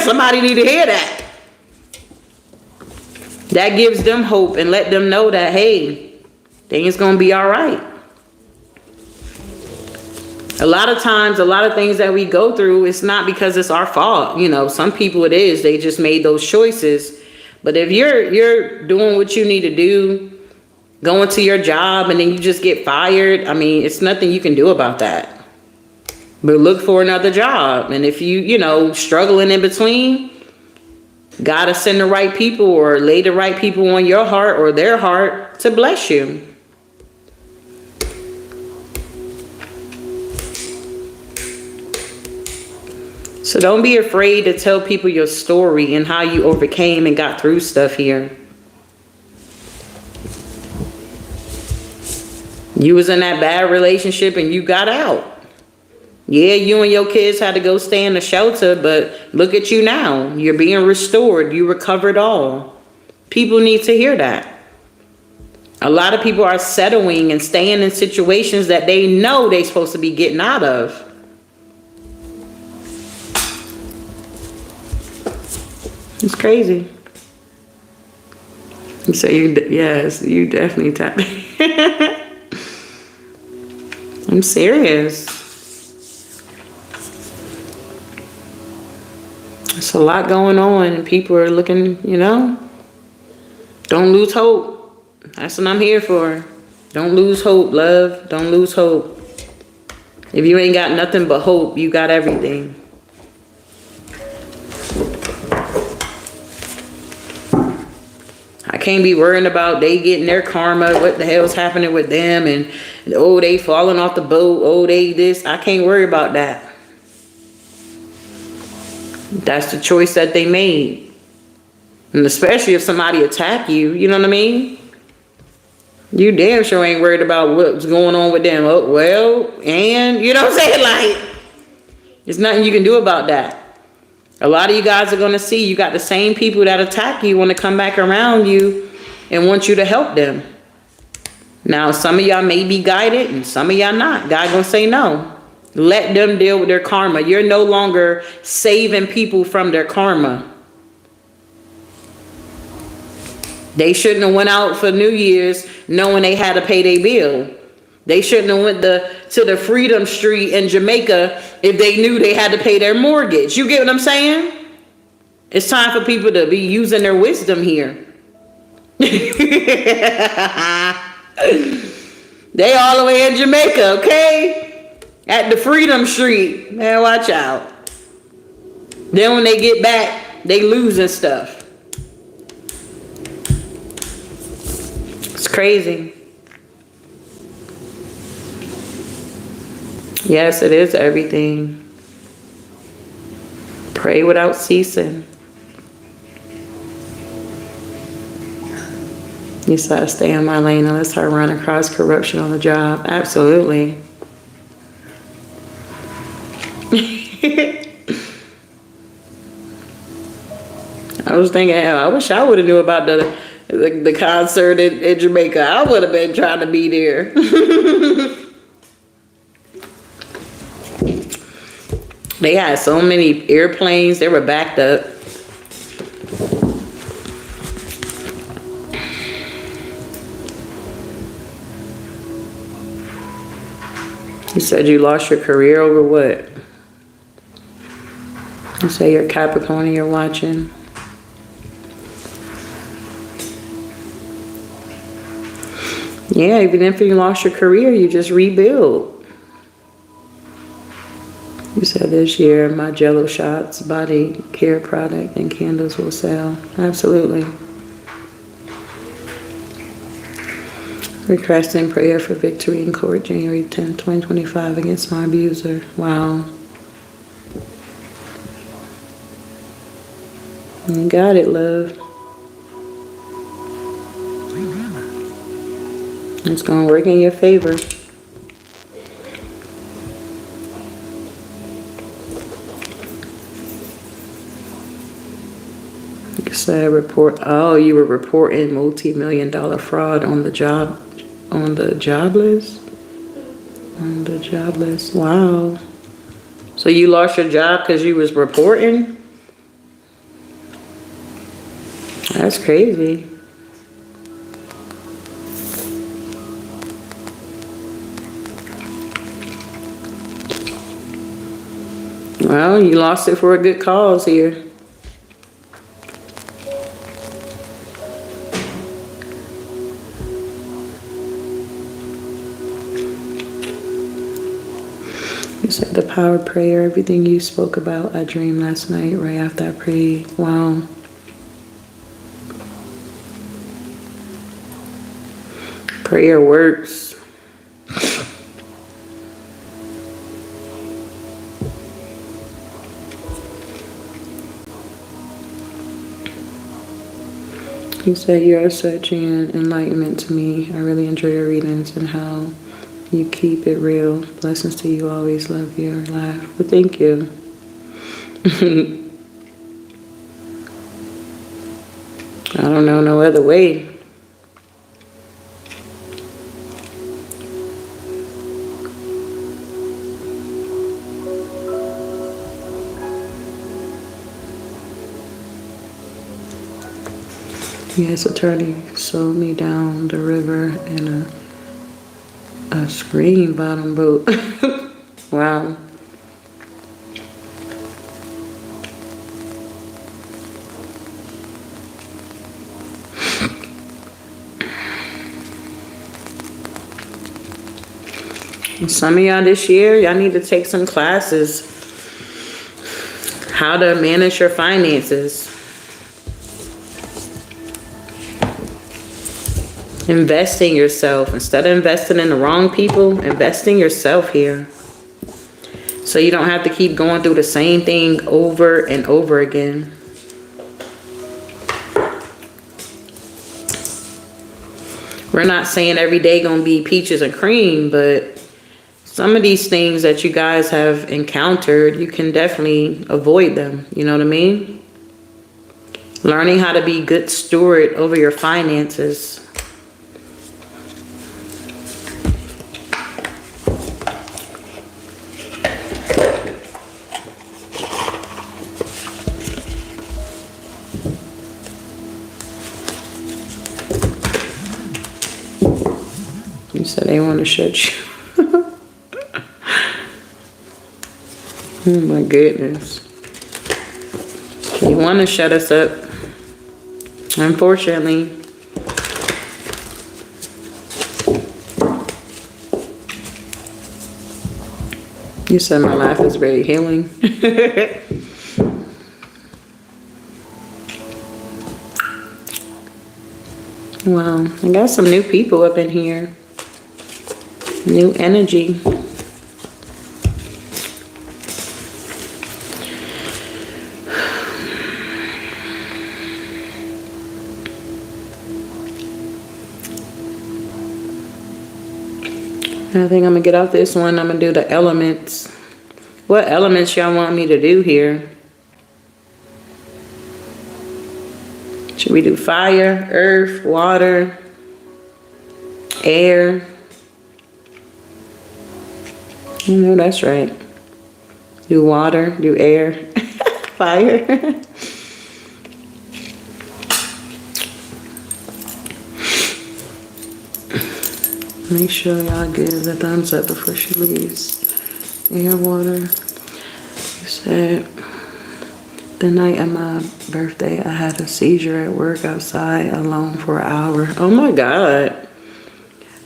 Somebody need to hear that. That gives them hope and let them know that, hey, things gonna be all right. A lot of times, a lot of things that we go through, it's not because it's our fault. You know, some people it is. They just made those choices. But if you're doing what you need to do, going to your job, and then you just get fired, I mean, it's nothing you can do about that. But look for another job. And if you know, struggling in between, gotta send the right people or lay the right people on your heart or their heart to bless you. So don't be afraid to tell people your story and how you overcame and got through stuff here. You was in that bad relationship and you got out. Yeah, you and your kids had to go stay in the shelter, but look at you now. You're being restored. You recovered all. People need to hear that. A lot of people are settling and staying in situations that they know they're supposed to be getting out of. It's crazy. You say yes, you definitely tapped. I'm serious. There's a lot going on and people are looking, you know. Don't lose hope. That's what I'm here for. Don't lose hope, love. Don't lose hope. If you ain't got nothing but hope, you got everything. I can't be worrying about they getting their karma, what the hell's happening with them, and oh, they falling off the boat, oh, they this. I can't worry about that. That's the choice that they made. And especially if somebody attack you, you know what I mean? You damn sure ain't worried about what's going on with them. Oh, well, and you know what I'm saying? Like, there's nothing you can do about that. A lot of you guys are going to see you got the same people that attack you want to come back around you and want you to help them. Now, some of y'all may be guided and some of y'all not. God gonna say no. Let them deal with their karma. You're no longer saving people from their karma. They shouldn't have went out for New Year's knowing they had to pay their bill. They shouldn't have went to the Freedom Street in Jamaica if they knew they had to pay their mortgage. You get what I'm saying? It's time for people to be using their wisdom here. They all the way in Jamaica, okay? At the Freedom Street. Man, watch out. Then when they get back, they losing stuff. It's crazy. Yes, it is everything. Pray without ceasing. You said stay in my lane unless I run across corruption on the job. Absolutely. I was thinking, I wish I would have knew about the concert in Jamaica. I would have been trying to be there. They had so many airplanes. They were backed up. You said you lost your career over what? You say you're Capricorn, you're watching. Yeah, even if you lost your career, you just rebuild. You said this year my Jello shots, body care product, and candles will sell. Absolutely. Requesting prayer for victory in court January 10th, 2025 against my abuser. Wow. You got it, love. It's going to work in your favor. You said report. Oh, you were reporting multi-million-dollar fraud on the job. On the job list? On the job list. Wow. So you lost your job because you was reporting? That's crazy. Well, you lost it for a good cause here. You said the power prayer, everything you spoke about, I dreamed last night right after I prayed. Wow. Prayer works. You said you're such an enlightenment to me. I really enjoy your readings and how you keep it real. Blessings to you. Always love your laugh. Well, thank you. I don't know no other way. Yes, attorney sold me down the river in a screen bottom boat. Wow. Some of y'all this year, y'all need to take some classes. How to manage your finances. Invest in yourself. Instead of investing in the wrong people, invest in yourself here. So you don't have to keep going through the same thing over and over again. We're not saying every day gonna be peaches and cream, but some of these things that you guys have encountered, you can definitely avoid them. You know what I mean? Learning how to be good steward over your finances. You said they want to shut you. Oh my goodness. You want to shut us up. Unfortunately. You said my life is very healing. Wow, I got some new people up in here. New energy. I think I'm gonna get off this one. I'm gonna do the elements. What elements y'all want me to do here? Should we do fire, earth, water, air? You know that's right. Do water, do air, fire. Make sure y'all give a thumbs up before she leaves. Air, water. You said the night of my birthday, I had a seizure at work outside alone for an hour. Oh my God.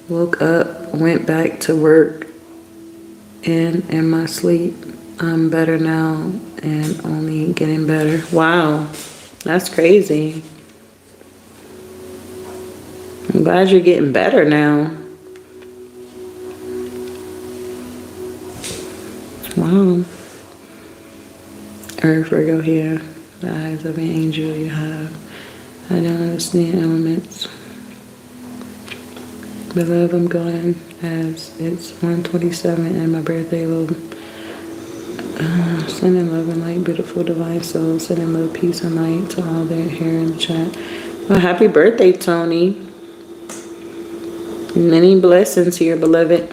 Woke up, went back to work. And in my sleep, I'm better now and only getting better. Wow, that's crazy. I'm glad you're getting better now. Wow. Earth, Virgo here. The eyes of an angel you have. I don't understand elements. Beloved, I'm going as it's 1:27 and my birthday will sending love and light, beautiful divine soul, sending love, peace and light to all that here in the chat. Well, happy birthday, Tony. Many blessings here, beloved.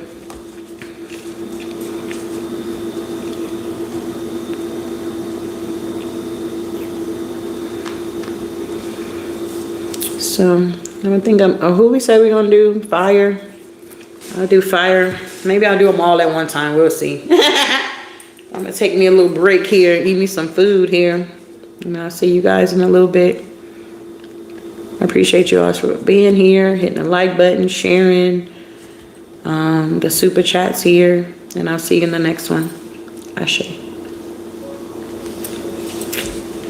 So I think who we said we're gonna do? Fire. I'll do fire. Maybe I'll do them all at one time. We'll see. I'm gonna take me a little break here, eat me some food here, and I'll see you guys in a little bit. I appreciate you all for being here, hitting the like button, sharing, the super chats here, and I'll see you in the next one. Ashe.